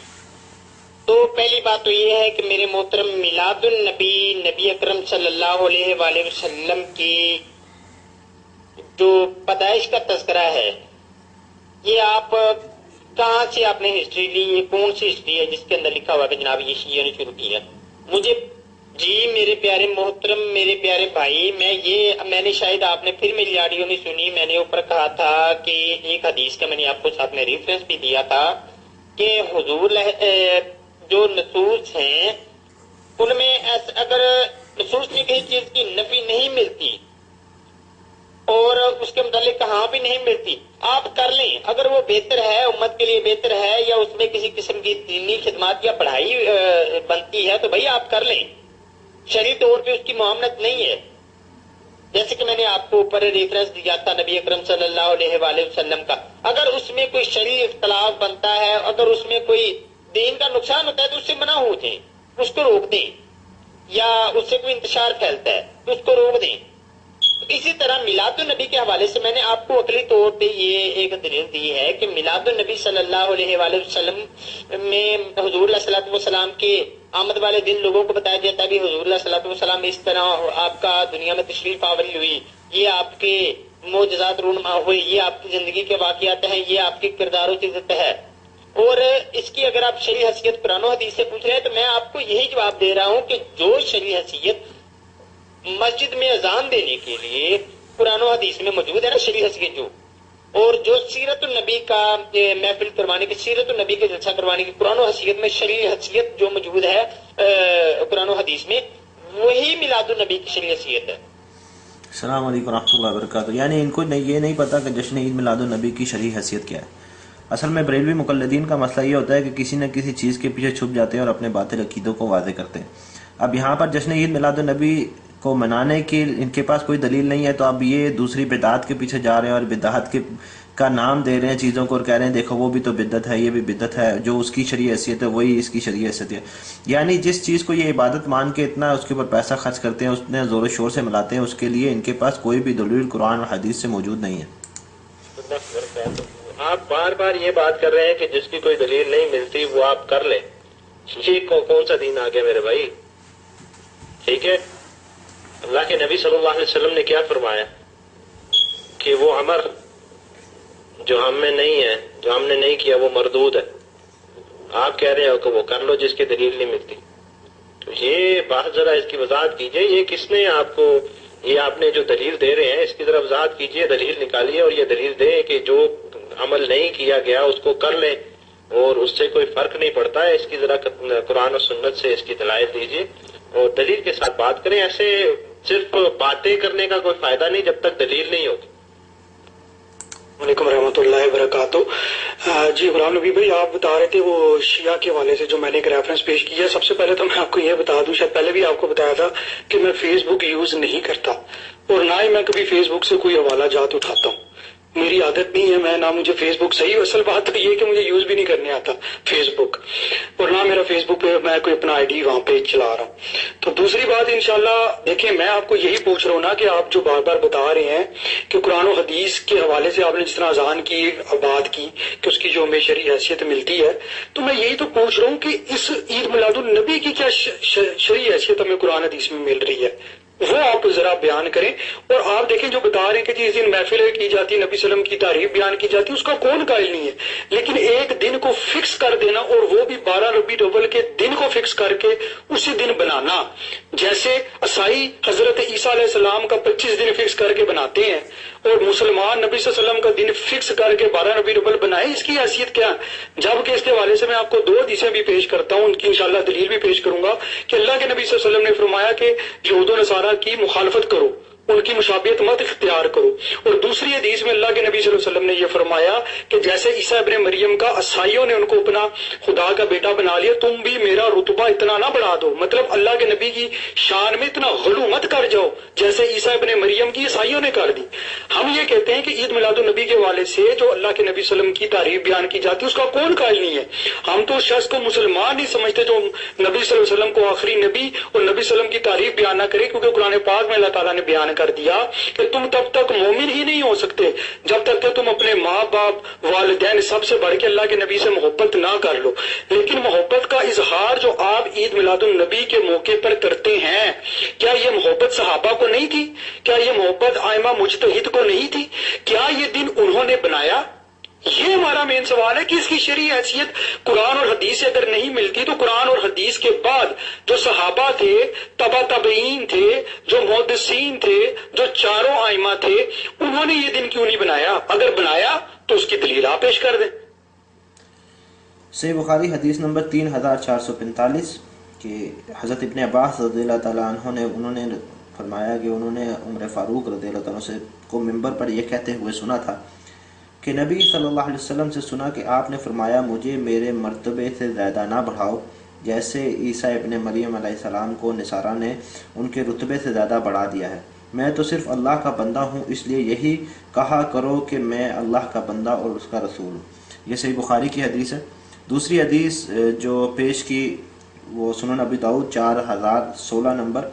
تو پہلی بات تو یہ ہے کہ میرے محترم میلاد النبی نبی اکرم صلی اللہ علیہ وآلہ وسلم کی جو پیدائش کا تذکرہ ہے یہ آپ کہاں سے آپ نے ہسٹری لی؟ یہ کون سی ہسٹری ہے جس کے اندر لکھا ہوا کہ جناب یہ شیعہ نے شروع کیا؟ مجھے جی میرے پیارے محترم میرے پیارے بھائی میں نے شاید آپ نے پھر میری آڈیو نہیں سنی. میں نے اوپر کہا تھا کہ ایک حدیث کا میں نے آپ کو ساتھ میں ریفرنس بھی دیا تھا کہ حضور جو نصوص ہیں ان میں اگر نصوص میں کسی چیز کی نفی نہیں ملتی اور اس کے متعلق کہاں بھی نہیں ملتی آپ کر لیں. اگر وہ بہتر ہے امت کے لیے بہتر ہے یا اس میں کسی قسم کی دینی خدمات یا پڑھائی بنتی ہے تو بھائی آپ کر لیں. شرعی طور پہ اس کی معاملت نہیں ہے. جیسے کہ میں نے آپ کو اوپر ریفرنس دیا تھا نبی اکرم صلی اللہ علیہ وآلہ وسلم کا. اگر اس میں کوئی شرعی اختلاف بنتا ہے اگر اس میں کوئی دین کا نقصان ہوتا ہے تو اس سے منع ہو جائیں، اس کو روک دیں. یا اس سے کوئی انتشار پھیلتا ہے تو اس کو روک دیں. اسی طرح میلاد النبی کے حوالے سے میں نے آپ کو عقلی طور پہ یہ ایک دلیل دی ہے کہ میلاد النبی صلی اللہ علیہ وآلہ وسلم میں حضور علیہ الصلوۃ والسلام کے آمد والے دن لوگوں کو بتایا جاتا ہے کہ حضور علیہ الصلوۃ والسلام اس طرح آپ کا دنیا میں تشریف آوری ہوئی، یہ آپ کے معجزات رونما ہوئے، یہ آپ کی زندگی کے واقعات ہیں، یہ آپ کے کردار و عزت ہے. اور اس کی اگر آپ شرعی حیثیت قرآن و حدیث سے پوچھ رہے ہیں تو میں آپ کو یہی جواب دے رہا ہوں کہ جو شرعی حیثیت مسجد میں اذان دینے کے لیے قرآن و حدیث میں موجود ہے نا شرعی حیثیت جو، اور جو سیرت النبی کا محفل کروانے کی سیرت النبی کے جلسہ کروانے کی قرآن و حیثیت میں شرعی حیثیت جو موجود ہے قرآن و حدیث میں وہی میلاد النبی کی شرعی حیثیت ہے. السلام علیکم ورحمۃ اللہ وبرکاتہ. یعنی ان کو یہ نہیں پتا کہ جشن عید میلاد النبی کی شرعی حیثیت کیا ہے. اصل میں بریلوی مقلدین کا مسئلہ یہ ہوتا ہے کہ کسی نہ کسی چیز کے پیچھے چھپ جاتے ہیں اور اپنے باطل عقیدوں کو واضح کرتے ہیں. اب یہاں پر جشن عید میلاد النبی کو منانے کی ان کے پاس کوئی دلیل نہیں ہے تو اب یہ دوسری بدعت کے پیچھے جا رہے ہیں اور بدعت کا نام دے رہے ہیں چیزوں کو اور کہہ رہے ہیں دیکھو وہ بھی تو بدعت ہے، یہ بھی بدعت ہے، جو اس کی شرعی حیثیت ہے وہی اس کی شرعی حیثیت ہے. یعنی جس چیز کو یہ عبادت مان کے اتنا اس کے اوپر پیسہ خرچ کرتے ہیں اتنے زور و شور سے ملاتے ہیں اس کے لیے ان کے پاس کوئی بھی دلیل قرآن اور حدیث سے موجود نہیں ہے. آپ بار بار یہ بات کر رہے ہیں کہ جس کی کوئی دلیل نہیں ملتی وہ آپ کر لیں. یہ کون سا دین آ گیا میرے بھائی؟ ٹھیک ہے، اللہ کے نبی صلی اللہ علیہ وسلم نے کیا فرمایا کہ وہ امر جو ہم میں نہیں ہے، جو ہم نے نہیں کیا وہ مردود ہے. آپ کہہ رہے ہو کہ وہ کر لو جس کی دلیل نہیں ملتی. تو یہ بات ذرا اس کی وضاحت کیجئے. یہ کس نے آپ کو یہ آپ نے جو دلیل دے رہے ہیں اس کی ذرا وضاحت کیجئے، دلیل نکالیے اور یہ دلیل دیں کہ جو عمل نہیں کیا گیا اس کو کر لیں اور اس سے کوئی فرق نہیں پڑتا ہے. اس کی ذرا قرآن و سنت سے اس کی دلائل دیجیے اور دلیل کے ساتھ بات کریں. ایسے صرف باتیں کرنے کا کوئی فائدہ نہیں جب تک دلیل نہیں ہوگی. وعلیکم رحمۃ اللہ وبرکاتہ۔ جی غلام نبی بھائی، آپ بتا رہے تھے وہ شیعہ کے حوالے سے جو میں نے ایک ریفرنس پیش کیا۔ سب سے پہلے تو میں آپ کو یہ بتا دوں، شاید پہلے بھی آپ کو بتایا تھا کہ میں فیس بک یوز نہیں کرتا، اور نہ ہی میں کبھی فیس بک سے کوئی حوالہ جات اٹھاتا ہوں، میری عادت نہیں ہے، میں نہ مجھے فیس بک صحیح، اصل بات تو یہ ہے کہ مجھے یوز بھی نہیں کرنے آتا فیس بک، اور نہ میرا فیس بک پہ میں کوئی اپنا آئی ڈی وہاں پہ چلا رہا ہوں۔ تو دوسری بات انشاءاللہ دیکھیں، میں آپ کو یہی پوچھ رہا ہوں نا کہ آپ جو بار بار بتا رہے ہیں کہ قرآن و حدیث کے حوالے سے آپ نے جس طرح اذان کی بات کی کہ اس کی جو ہمیں شرعی حیثیت ملتی ہے، تو میں یہی تو پوچھ رہا ہوں کہ اس عید میلاد النبی کی کیا شرعی حیثیت ہمیں قرآن حدیث میں مل رہی ہے، وہ آپ ذرا بیان کریں۔ اور آپ دیکھیں جو بتا رہے ہیں کہ جی اس دن محفلیں کی جاتی، نبی صلی اللہ علیہ وسلم کی تعریف بیان کی جاتی، اس کا کون قائل نہیں ہے، لیکن ایک دن کو فکس کر دینا، اور وہ بھی 12 ربیع الاول کے دن کو فکس کر کے اسی دن بنانا، جیسے عیسائی حضرت عیسیٰ علیہ السلام کا 25 دن فکس کر کے بناتے ہیں، اور مسلمان نبی صلی اللہ علیہ وسلم کا دن فکس کر کے 12 ربیع الاول بنائے، اس کی حیثیت کیا؟ جبکہ اس کے حوالے سے میں آپ کو 2 حدیثیں بھی پیش کرتا ہوں، ان کی انشاءاللہ دلیل بھی پیش کروں گا کہ اللہ کے نبی صلی اللہ علیہ وسلم نے فرمایا کہ یہود و نصارہ کی مخالفت کرو، ان کی مشابہت مت اختیار کرو، اور دوسری حدیث میں اللہ کے نبی صلی اللہ علیہ وسلم نے یہ فرمایا کہ جیسے عیسیٰ ابن مریم کا عیسائیوں نے ان کو اپنا خدا کا بیٹا بنا لیا، تم بھی میرا رتبہ اتنا نہ بڑھا دو، مطلب اللہ کے نبی کی شان میں اتنا غلو مت کر جاؤ جیسے عیسیٰ ابن مریم کی عیسائیوں نے کر دی۔ ہم یہ کہتے ہیں کہ عید میلاد النبی کے حوالے سے جو اللہ کے نبی صلی اللہ علیہ وسلم کی تعریف بیان کی جاتی ہے اس کا کون قائل نہیں ہے؟ ہم تو اس شخص کو مسلمان نہیں سمجھتے جو نبی صلی اللہ علیہ وسلم کو آخری نبی اور نبی صلی اللہ علیہ وسلم کی تعریف بیان نہ کرے، کیونکہ قرآن پاک میں اللہ تعالیٰ نے بیان کر دیا کہ تم تب تک مومن ہی نہیں ہو سکتے جب تک کہ تم اپنے ماں باپ والدین سب سے بڑھ کے اللہ کے نبی سے محبت نہ کر لو۔ لیکن محبت کا اظہار جو آپ عید میلاد النبی کے موقع پر کرتے ہیں، کیا یہ محبت صحابہ کو نہیں تھی؟ کیا یہ محبت ائمہ مجتہد کو نہیں تھی؟ کیا یہ دن انہوں نے بنایا؟ یہ ہمارا مین سوال ہے کہ اس کی شرعی حیثیت قرآن اور حدیث سے اگر نہیں ملتی تو قرآن اور حدیث کے بعد جو صحابہ تھے، تبع تابعین تھے، جو محدثین تھے، جو چاروں ائمہ تھے، انہوں نے یہ دن کیوں نہیں بنایا؟ اگر بنایا تو اس کی دلیل آپ پیش کر دیں۔ صحیح بخاری حدیث نمبر 3445 کہ حضرت ابن عباس رضی اللہ تعالیٰ عنہ انہوں نے فرمایا کہ انہوں نے عمر فاروق رضی اللہ تعالیٰ سے کو منبر پر یہ کہتے ہوئے سنا تھا کہ نبی صلی اللہ علیہ وسلم سے سنا کہ آپ نے فرمایا مجھے میرے مرتبے سے زیادہ نہ بڑھاؤ، جیسے عیسیٰ ابن مریم علیہ السلام کو نصارہ نے ان کے رتبے سے زیادہ بڑھا دیا ہے۔ میں تو صرف اللہ کا بندہ ہوں، اس لیے یہی کہا کرو کہ میں اللہ کا بندہ اور اس کا رسول ہوں۔ یہ صحیح بخاری کی حدیث ہے۔ دوسری حدیث جو پیش کی وہ سنن ابی داؤد 4016 نمبر،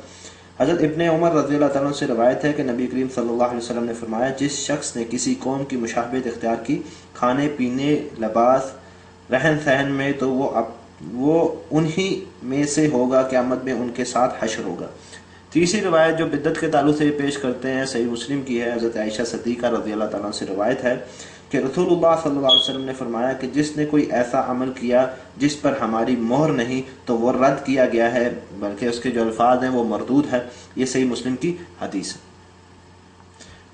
حضرت ابن عمر رضی اللہ تعالیٰ سے روایت ہے کہ نبی کریم صلی اللہ علیہ وسلم نے فرمایا جس شخص نے کسی قوم کی مشابہت اختیار کی کھانے پینے، لباس، رہن سہن میں، تو وہ انہی میں سے ہوگا، قیامت میں ان کے ساتھ حشر ہوگا۔ تیسری روایت جو بدعت کے تعلق سے پیش کرتے ہیں صحیح مسلم کی ہے، حضرت عائشہ صدیقہ رضی اللہ تعالیٰ سے روایت ہے کہ رسول اللہ صلی اللہ علیہ وسلم نے فرمایا کہ جس نے کوئی ایسا عمل کیا جس پر ہماری مہر نہیں تو وہ رد کیا گیا ہے، بلکہ اس کے جو الفاظ ہیں وہ مردود ہے۔ یہ صحیح مسلم کی حدیث ہے۔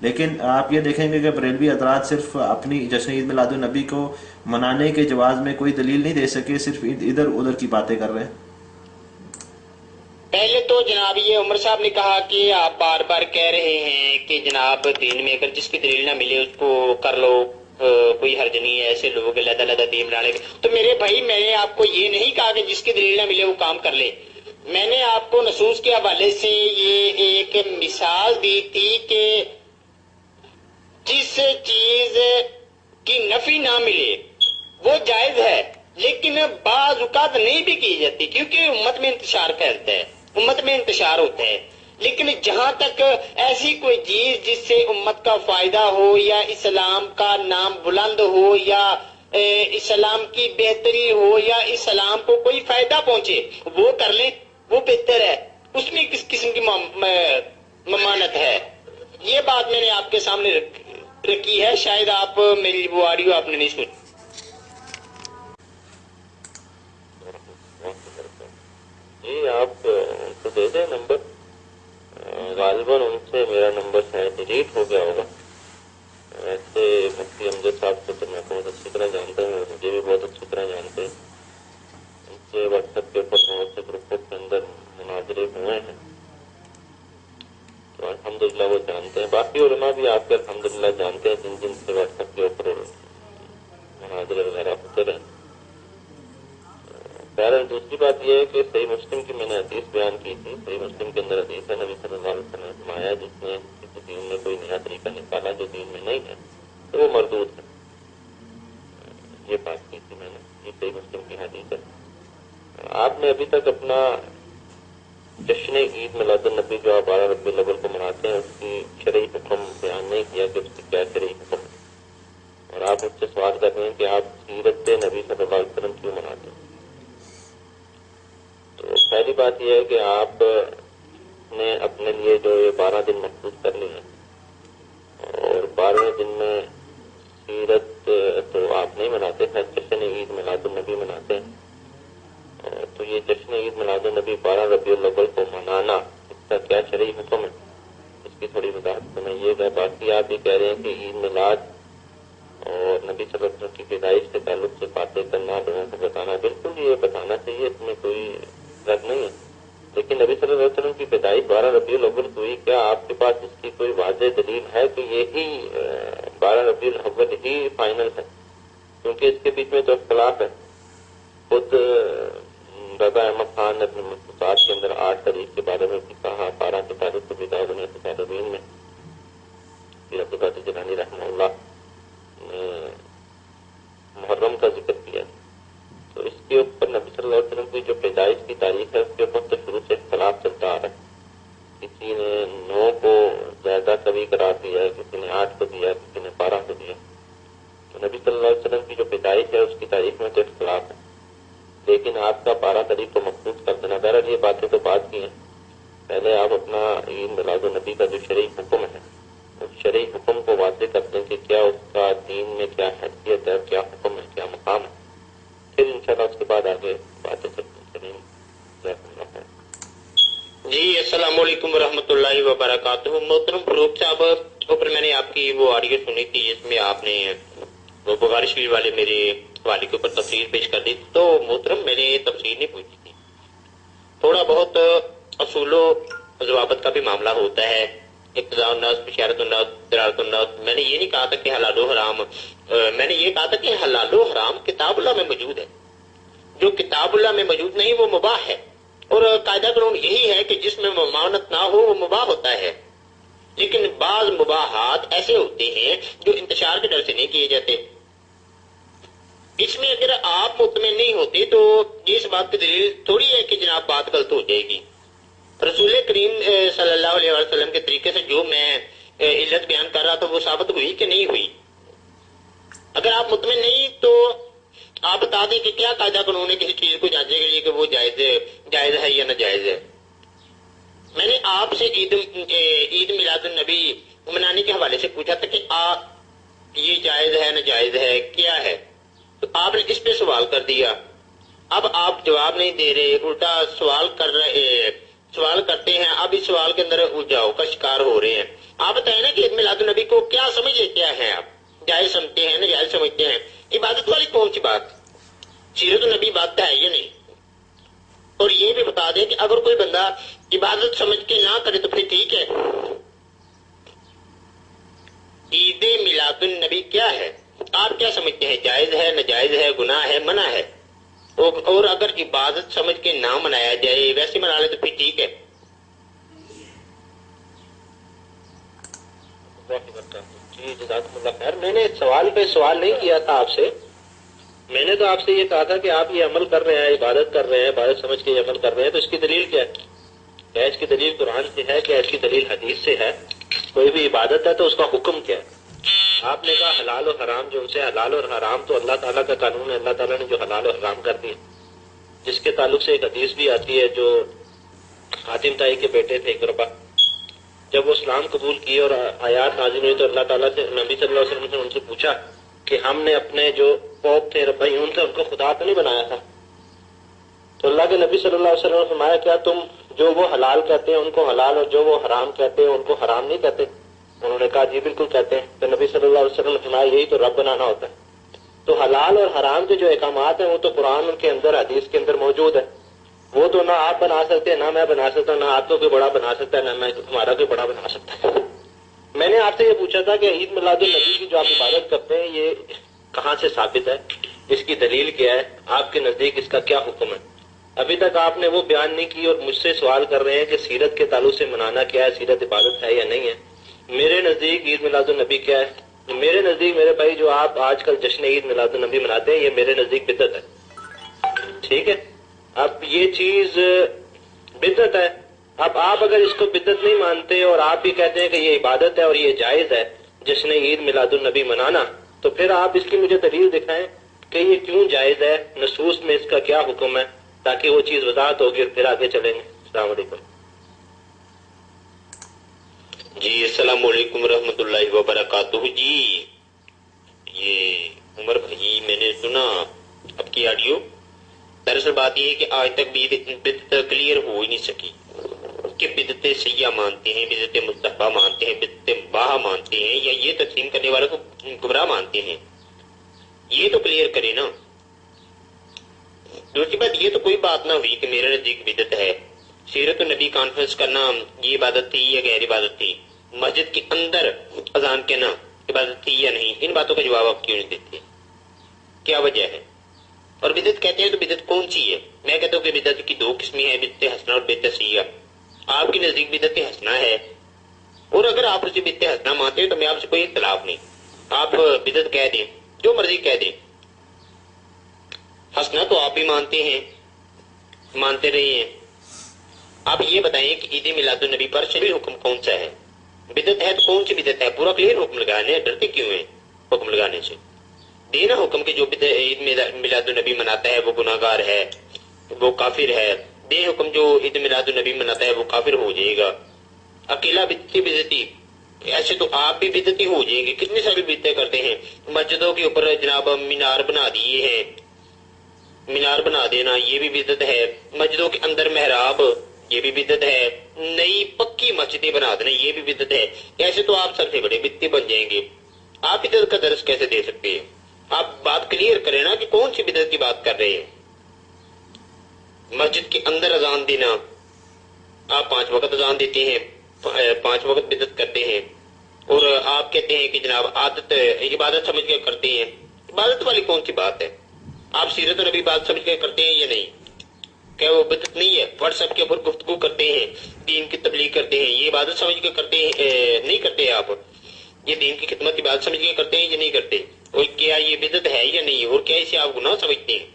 لیکن آپ یہ دیکھیں گے کہ بریلوی حضرات صرف اپنی جشن عید میلاد النبی کو منانے کے جواز میں کوئی دلیل نہیں دے سکے، صرف ادھر ادھر کی باتیں کر رہے ہیں۔ پہلے تو جناب یہ عمر صاحب نے کہا کہ آپ بار بار کہہ رہے ہیں کہ جناب دین میں اگر جس کی دلیل نہ ملے اس کو کر لو، کوئی حرج نہیں ہے، ایسے لوگ علیحدہ دین بنانے کے۔ تو میرے بھائی میں نے آپ کو یہ نہیں کہا کہ جس کی دلیل نہ ملے وہ کام کر لے، میں نے آپ کو نصوص کے حوالے سے یہ ایک مثال دی تھی کہ جس چیز کی نفی نہ ملے وہ جائز ہے، لیکن بعض اوقات نہیں بھی کی جاتی کیونکہ امت میں انتشار پھیلتا ہے، امت میں انتشار ہوتا ہے۔ لیکن جہاں تک ایسی کوئی چیز جس سے امت کا فائدہ ہو یا اسلام کا نام بلند ہو یا اسلام کی بہتری ہو یا اسلام کو کوئی فائدہ پہنچے وہ کر لیں، وہ بہتر ہے، اس میں کس قسم کی ممانت ہے؟ یہ بات میں نے آپ کے سامنے رکھی ہے، شاید آپ میری وہ آڈیو آپ نے نہیں سنی۔ جی آپ ان کو دے دیں نمبر، غالباً ان سے میرا نمبر شاید ڈیلیٹ ہو گیا ہوگا۔ ایسے مفتی امجد صاحب کو تو میں بہت اچھی طرح جانتا ہوں، مجھے بھی بہت اچھی طرح جانتے ہیں، ان سے واٹس ایپ کے اوپر بہت سے گروپوں کے اندر مناظرے ہوئے ہیں، تو الحمدللہ وہ جانتے ہیں، باقی علماء بھی آپ کے الحمدللہ جانتے ہیں جن جن سے واٹس ایپ کے مسلم کی میں نے حدیث بیان کی تھی. صحیح مسلم کے اندر حدیث ہے، نبی صلی اللہ علیہ وسلم نے فرمایا جس نے کسی دین میں کوئی نیا طریقہ نکالا جو دین میں نہیں ہے تو وہ مردود ہے. یہ بات کی تھی میں نے، یہ صحیح مسلم کی حدیث ہے. آپ نے ابھی تک اپنا جشن عید میلاد النبی جو آپ 12 ربیع الاول کو مناتے ہیں اس کی شرعی حکم بیان نہیں کیا کہ اس کی کیا شرعی حکم ہے، اور آپ مجھ سے سوال کر رہے ہیں کہ آپ سیرت نبی صلی اللہ علیہ وسلم کیوں مناتے ہیں. تو پہلی بات یہ ہے کہ آپ نے اپنے لیے جو یہ 12 دن مخصوص کر لیے ہیں اور 12ویں دن میں سیرت تو آپ نہیں مناتے، جشن عید میلاد النبی مناتے ہیں. تو یہ جشن عید میلاد النبی 12 ربیع الاول کو منانا اس کا کیا شرعی حکم ہے، اس کی تھوڑی وضاحت سمجھیے گا. باقی آپ یہ کہہ رہے ہیں کہ عید میلاد اور نبی صلی اللہ علیہ وسلم کی پیدائش کے تعلق سے باتیں کرنا، لوگوں کو بتانا، بالکل یہ بتانا چاہیے، اس میں کوئی رد نہیں ہے. لیکن نبی صلی اللہ علیہ وسلم کی پیدائش 12 ربیع الاول ہوئی، کیا آپ کے پاس اس کی کوئی واضح دلیل ہے کہ یہی 12 ربیع الاول ہی فائنل ہے؟ کیونکہ اس کے بیچ میں تو اختلاف ہے. خود رضا احمد خان نے اپنے مختصات کے اندر 8 تاریخ کے بارے میں بھی کہا. 12 کے تعلق سے بدایت المتقربین میں عبد القادر جیلانی رحمہ اللہ نے محرم کا ذکر کیا. تو اس کے اوپر نبی صلی اللہ علیہ وسلم کی جو پیدائش کی تاریخ ہے اس کے اوپر تو شروع سے اختلاف چلتا آ رہا ہے. کسی نے 9 کو زیادہ کبھی قرار دیا ہے، کسی نے 8 کو دیا، کسی نے 12 کو دیا. تو نبی صلی اللہ علیہ وسلم کی جو پیدائش ہے اس کی تاریخ میں تو اختلاف ہے، لیکن آپ کا 12 تاریخ کو مخصوص کر دینا. بہرحال یہ باتیں تو بات کی ہیں. پہلے آپ اپنا عید میلاد النبی کا جو شرعی حکم ہے اس شرعی حکم کو واضح کر دیں کہ کیا اس کا دین میں کیا حیثیت ہے، کیا حکم ہے، کیا مقام ہے. پھر انشاءاللہ اس کے بعد آگے باتیں کرتے ہیں. جی السلام علیکم ورحمۃ اللہ وبرکاتہ. محترم فروخ صاحب، اوپر میں نے آپ کی وہ آڈیو سنی تھی جس میں آپ نے وہ بخاری شریف والے میرے حوالے کے اوپر تفسیر پیش کر دی. تو محترم میں نے تفسیر نہیں پوچھی تھی، تھوڑا بہت اصول و ضوابط کا بھی معاملہ ہوتا ہے. اقتضاء النص، بشارت النص، دلالت النص. میں نے یہ نہیں کہا تھا کہ حلال و حرام، میں نے یہ کہا تھا کہ حلال و حرام کتاب اللہ میں موجود ہے، جو کتاب اللہ میں موجود نہیں وہ مباح ہے. اور قاعدہ قانون یہی ہے کہ جس میں ممانعت نہ ہو وہ مباح ہوتا ہے. لیکن بعض مباحات ایسے ہوتے ہیں جو انتشار کے ڈر سے نہیں کیے جاتے. اس میں اگر آپ مطمئن نہیں ہوتے تو اس بات کی دلیل تھوڑی ہے کہ جناب بات غلط ہو جائے گی. رسول کریم صلی اللہ علیہ وسلم کے طریقے سے جو میں علت بیان کر رہا تھا وہ ثابت ہوئی کہ نہیں ہوئی. اگر آپ مطمئن نہیں تو آپ بتا دیں کہ کیا قاعدہ قانون ہے کسی چیز کو جانچنے کے لیے کہ وہ جائز ہے یا ناجائز ہے. میں نے آپ سے عید میلاد النبی منانے کے حوالے سے پوچھا تھا کہ یہ جائز ہے ناجائز ہے کیا ہے، تو آپ نے اس پہ سوال کر دیا. اب آپ جواب نہیں دے رہے، الٹا سوال کرتے ہیں. اب اس سوال کے اندر الجھاؤ کا شکار ہو رہے ہیں. آپ بتائیں نا کہ عید میلاد النبی کو کیا سمجھے، کیا ہے آپ جائز سمجھتے ہیں ناجائز سمجھتے ہیں؟ عبادت والی کون سی بات، سیرت النبی بات ہے یا نہیں؟ اور یہ بھی بتا دیں کہ اگر کوئی بندہ عبادت سمجھ کے نہ کرے تو پھر ٹھیک ہے. عید میلاد النبی کیا ہے، آپ کیا سمجھتے ہیں؟ جائز ہے ناجائز ہے، گناہ ہے منع ہے؟ اور اگر عبادت سمجھ کے نہ منایا جائے ویسے منا لے تو پھر ٹھیک ہے. جی جزاکم اللہ خیر. میں نے سوال پہ سوال نہیں کیا تھا آپ سے. میں نے تو آپ سے یہ کہا تھا کہ آپ یہ عمل کر رہے ہیں، عبادت کر رہے ہیں، عبادت سمجھ کے یہ عمل کر رہے ہیں، تو اس کی دلیل کیا ہے؟ کیا اس کی دلیل قرآن سے ہے، کیا اس کی دلیل حدیث سے ہے؟ کوئی بھی عبادت ہے تو اس کا حکم کیا ہے؟ آپ نے کہا حلال و حرام، جو ان سے حلال اور حرام تو اللہ تعالیٰ کا قانون ہے. اللہ تعالیٰ نے جو حلال و حرام کر دی، جس کے تعلق سے ایک حدیث بھی آتی ہے جو حاتم طائی کے بیٹے تھے اقربا، جب وہ اسلام قبول کیے اور آیات نازل ہوئی تو اللہ تعالیٰ سے نبی صلی اللہ علیہ وسلم نے ان سے پوچھا کہ ہم نے اپنے جو پوپ تھے ربیون تھے ان کو خدا تو نہیں بنایا تھا؟ تو اللہ کے نبی صلی اللہ علیہ وسلم نے فرمایا کیا تم جو وہ حلال کہتے ہیں ان کو حلال اور جو وہ حرام کہتے ہیں ان کو حرام نہیں کہتے؟ انہوں نے کہا جی بالکل کہتے ہیں. تو نبی صلی اللہ علیہ وسلم نے فرمایا یہی تو رب بنانا ہوتا ہے. تو حلال اور حرام کے جو احکامات ہیں وہ تو قرآن کے اندر حدیث کے اندر موجود ہے. وہ تو نہ آپ بنا سکتے، نہ میں بنا سکتا، نہ آپ کو کوئی بڑا بنا سکتا ہے، نہ میں ہمارا کوئی بڑا بنا سکتا ہے. میں نے آپ سے یہ پوچھا تھا کہ عید میلاد النبی کی جو آپ عبادت کرتے ہیں یہ کہاں سے ثابت ہے، اس کی دلیل کیا ہے، آپ کے نزدیک اس کا کیا حکم ہے؟ ابھی تک آپ نے وہ بیان نہیں کی اور مجھ سے سوال کر رہے ہیں کہ سیرت کے تعلق سے منانا کیا ہے، سیرت عبادت ہے یا نہیں ہے۔ میرے نزدیک عید میلاد النبی کیا ہے؟ میرے نزدیک میرے بھائی جو آپ آج کل جشن عید میلاد النبی مناتے ہیں، یہ میرے نزدیک بدعت ہے، ٹھیک ہے؟ اب یہ چیز بدعت ہے۔ اب آپ اگر اس کو بدعت نہیں مانتے اور آپ بھی کہتے ہیں کہ یہ عبادت ہے اور یہ جائز ہے جشن عید میلاد النبی منانا، تو پھر آپ اس کی مجھے دلیل دکھائیں کہ یہ کیوں جائز ہے، نصوص میں اس کا کیا حکم ہے، تاکہ وہ چیز وضاحت ہوگی اور پھر آگے چلیں گے۔ السلام علیکم۔ جی السلام علیکم ورحمۃ اللہ وبرکاتہ۔ جی یہ عمر بھائی میں نے سنا اب کی آڈیو، دراصل بات یہ ہے کہ آج تک بدعت کلیئر ہو ہی نہیں سکی کہ بدعت سیاح مانتے ہیں، بدعت مصطفیٰ مانتے ہیں، بدعت باہ مانتے ہیں، یا یہ تقسیم کرنے والوں کو گمراہ مانتے ہیں، یہ تو کلیئر کرے نا۔ دوسری بات یہ تو کوئی بات نہ ہوئی کہ میرے نزدیک بدعت ہے، سیرت النبی کانفرنس کرنا یہ عبادت تھی یا غیر عبادت تھی، مسجد کے اندر اذان کہنا عبادت تھی یا نہیں، ان باتوں کا جواب آپ کیوں نہیں دیتے؟ کیا وجہ ہے؟ اور بدعت کہتے ہیں تو بدعت کون سی ہے؟ میں کہتا ہوں کہ بدعت کی دو قسمیں ہیں، بدعت حسنہ اور بدعت سیئہ۔ آپ کی نزدیک بدعت حسنہ ہے، اور اگر آپ اسے بدعت حسنہ مانتے ہیں تو میں آپ سے کوئی اختلاف نہیں، آپ بدعت کہہ دیں، جو مرضی کہہ دیں۔ حسنہ تو آپ بھی مانتے ہیں، مانتے رہے ہیں۔ آپ یہ بتائیں کہ عید میلاد النبی پر شرعی حکم کون سا ہے؟ بدعت ہے تو کون سی بدعت ہے؟ پورا کلیئر حکم لگانے، ڈرتے کیوں ہیں حکم لگانے سے؟ دینا حکم کہ جو عید میلاد النبی مناتا ہے وہ گناہگار ہے، وہ کافر ہے۔ دے حکم جو عید میلاد النبی مناتا ہے وہ کافر ہو جائے گا۔ اکیلا بدعتی، ایسے تو آپ بھی بدعتی ہو جائیں گے۔ کتنی ساری بدعتیں کرتے ہیں، مسجدوں کے اوپر جناب مینار بنا دیے ہیں، مینار بنا دینا یہ بھی بدعت ہے، مسجدوں کے اندر محراب یہ بھی بدعت ہے، نئی پکی مسجدیں بنا دینا یہ بھی بدعت ہے۔ ایسے تو آپ سب سے بڑے بدعتی بن جائیں گے۔ آپ بدعت کا درس کیسے دے سکتے ہیں؟ آپ بات کلیئر کریں نا کہ کون سی بدعت کی بات کر رہے ہیں۔ مسجد کے اندر اذان دینا، آپ 5 وقت اذان دیتے ہیں، 5 وقت بدعت کرتے ہیں، اور آپ کہتے ہیں کہ جناب عادت عبادت سمجھ کے کرتے ہیں۔ عبادت والی کون سی بات ہے؟ آپ سیرت النبی بات سمجھ کے کرتے ہیں یا نہیں؟ کیا وہ بدعت نہیں ہے؟ واٹس ایپ کے اوپر گفتگو کرتے ہیں، دین کی تبلیغ کرتے ہیں، یہ عبادت سمجھ کے کرتے ہیں نہیں کرتے؟ آپ یہ دین کی خدمت کی بات سمجھ کے کرتے ہیں یا نہیں کرتے؟ اور کیا یہ بدعت ہے یا نہیں؟ اور کیا اسے آپ گناہ سمجھتے ہیں؟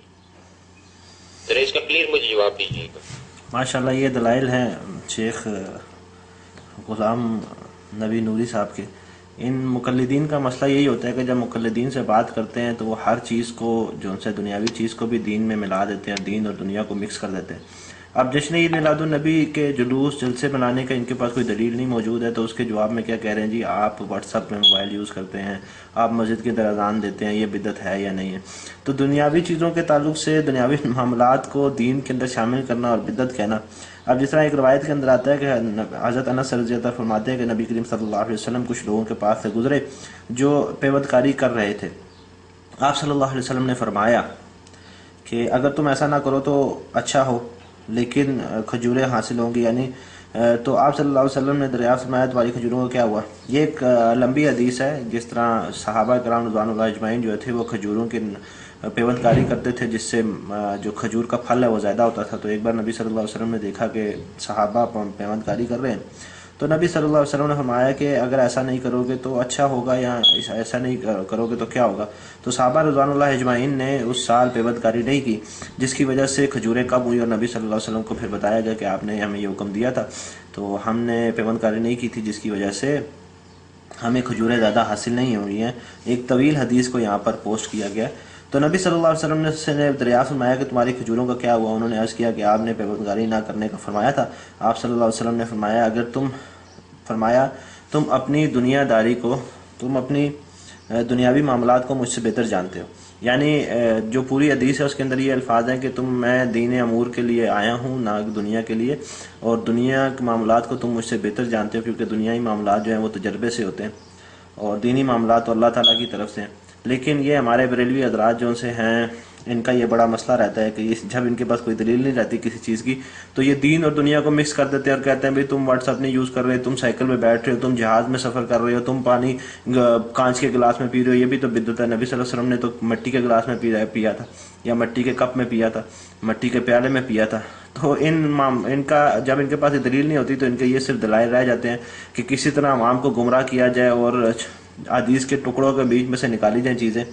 ذرا اس کا کلیئر مجھے جواب دیجیے گا۔ ماشاءاللہ یہ دلائل ہیں شیخ غلام نبی نوری صاحب کے۔ ان مقلدین کا مسئلہ یہی ہوتا ہے کہ جب مقلدین سے بات کرتے ہیں تو وہ ہر چیز کو جو ان سے دنیاوی چیز کو بھی دین میں ملا دیتے ہیں، دین اور دنیا کو مکس کر دیتے ہیں۔ اب جشن عید میلاد النبی کے جلوس جلسے بنانے کا ان کے پاس کوئی دلیل نہیں موجود ہے، تو اس کے جواب میں کیا کہہ رہے ہیں؟ جی آپ واٹس ایپ میں موبائل یوز کرتے ہیں، آپ مسجد کے اندر اذان دیتے ہیں، یہ بدعت ہے یا نہیں ہے؟ تو دنیاوی چیزوں کے تعلق سے دنیاوی معاملات کو دین کے اندر شامل کرنا اور بدعت کہنا، اب جس طرح ایک روایت کے اندر آتا ہے کہ حضرت انس رضی اللہ فرماتے ہیں کہ نبی کریم صلی اللہ علیہ وسلم کچھ لوگوں کے پاس سے گزرے جو پیوند کاری کر رہے تھے۔ آپ صلی اللہ علیہ وسلم نے فرمایا کہ اگر تم ایسا نہ کرو تو اچھا ہو، لیکن کھجوریں حاصل ہوں گی، یعنی تو آپ صلی اللہ علیہ وسلم نے دریافت فرمایا تمہاری کھجوروں کا کیا ہوا؟ یہ ایک لمبی حدیث ہے، جس طرح صحابہ کرام رضوان اللہ اجمعین جو تھے وہ کھجوروں کی پیوند کاری کرتے تھے، جس سے جو کھجور کا پھل ہے وہ زیادہ ہوتا تھا۔ تو ایک بار نبی صلی اللہ علیہ وسلم نے دیکھا کہ صحابہ پیوند کاری کر رہے ہیں، تو نبی صلی اللہ علیہ وسلم نے فرمایا کہ اگر ایسا نہیں کرو گے تو اچھا ہوگا، یا ایسا نہیں کرو گے تو کیا ہوگا؟ تو صحابہ رضوان اللہ اجمعین نے اس سال پیوند کاری نہیں کی، جس کی وجہ سے کھجوریں کم ہوئی، اور نبی صلی اللہ علیہ وسلم کو پھر بتایا گیا کہ آپ نے ہمیں یہ حکم دیا تھا، تو ہم نے پیوند کاری نہیں کی تھی، جس کی وجہ سے ہمیں کھجوریں زیادہ حاصل نہیں ہوئی ہیں۔ ایک طویل حدیث کو یہاں پر پوسٹ کیا گیا۔ تو نبی صلی اللہ علیہ وسلم نے دریافت فرمایا کہ تمہاری کھجوروں کا کیا ہوا؟ انہوں نے عرض کیا کہ آپ نے پیوند کاری نہ کرنے کا فرمایا تھا۔ آپ صلی اللہ علیہ وسلم نے فرمایا تم اپنی دنیا داری کو، تم اپنی دنیاوی معاملات کو مجھ سے بہتر جانتے ہو، یعنی جو پوری حدیث ہے اس کے اندر یہ الفاظ ہیں کہ میں دین امور کے لیے آیا ہوں، نہ دنیا کے لیے، اور دنیا کے معاملات کو تم مجھ سے بہتر جانتے ہو، کیونکہ دنیاوی معاملات جو ہیں وہ تجربے سے ہوتے ہیں اور دینی معاملات تو اللہ تعالیٰ کی طرف سے ہیں۔ لیکن یہ ہمارے بریلوی حضرات جو سے ہیں، ان کا یہ بڑا مسئلہ رہتا ہے کہ جب ان کے پاس کوئی دلیل نہیں رہتی کسی چیز کی تو یہ دین اور دنیا کو مکس کر دیتے ہیں اور کہتے ہیں بھئی تم واٹس ایپ نہیں یوز کر رہے، تم سائیکل میں بیٹھ رہے ہو، تم جہاز میں سفر کر رہے ہو، تم پانی کانچ کے گلاس میں پی رہے ہو، یہ بھی تو بدعت ہے۔ نبی صلی اللہ علیہ وسلم نے تو مٹی کے گلاس میں پیا تھا۔ یا مٹی کے کپ میں پیا تھا، مٹی کے پیالے میں پیا تھا. تو ان کا جب ان کے پاس دلیل نہیں ہوتی تو ان کے یہ صرف دلائل رہ جاتے ہیں کہ کسی طرح عوام کو گمراہ کیا جائے اور حدیث کے ٹکڑوں کے بیچ میں سے نکالی جائیں چیزیں.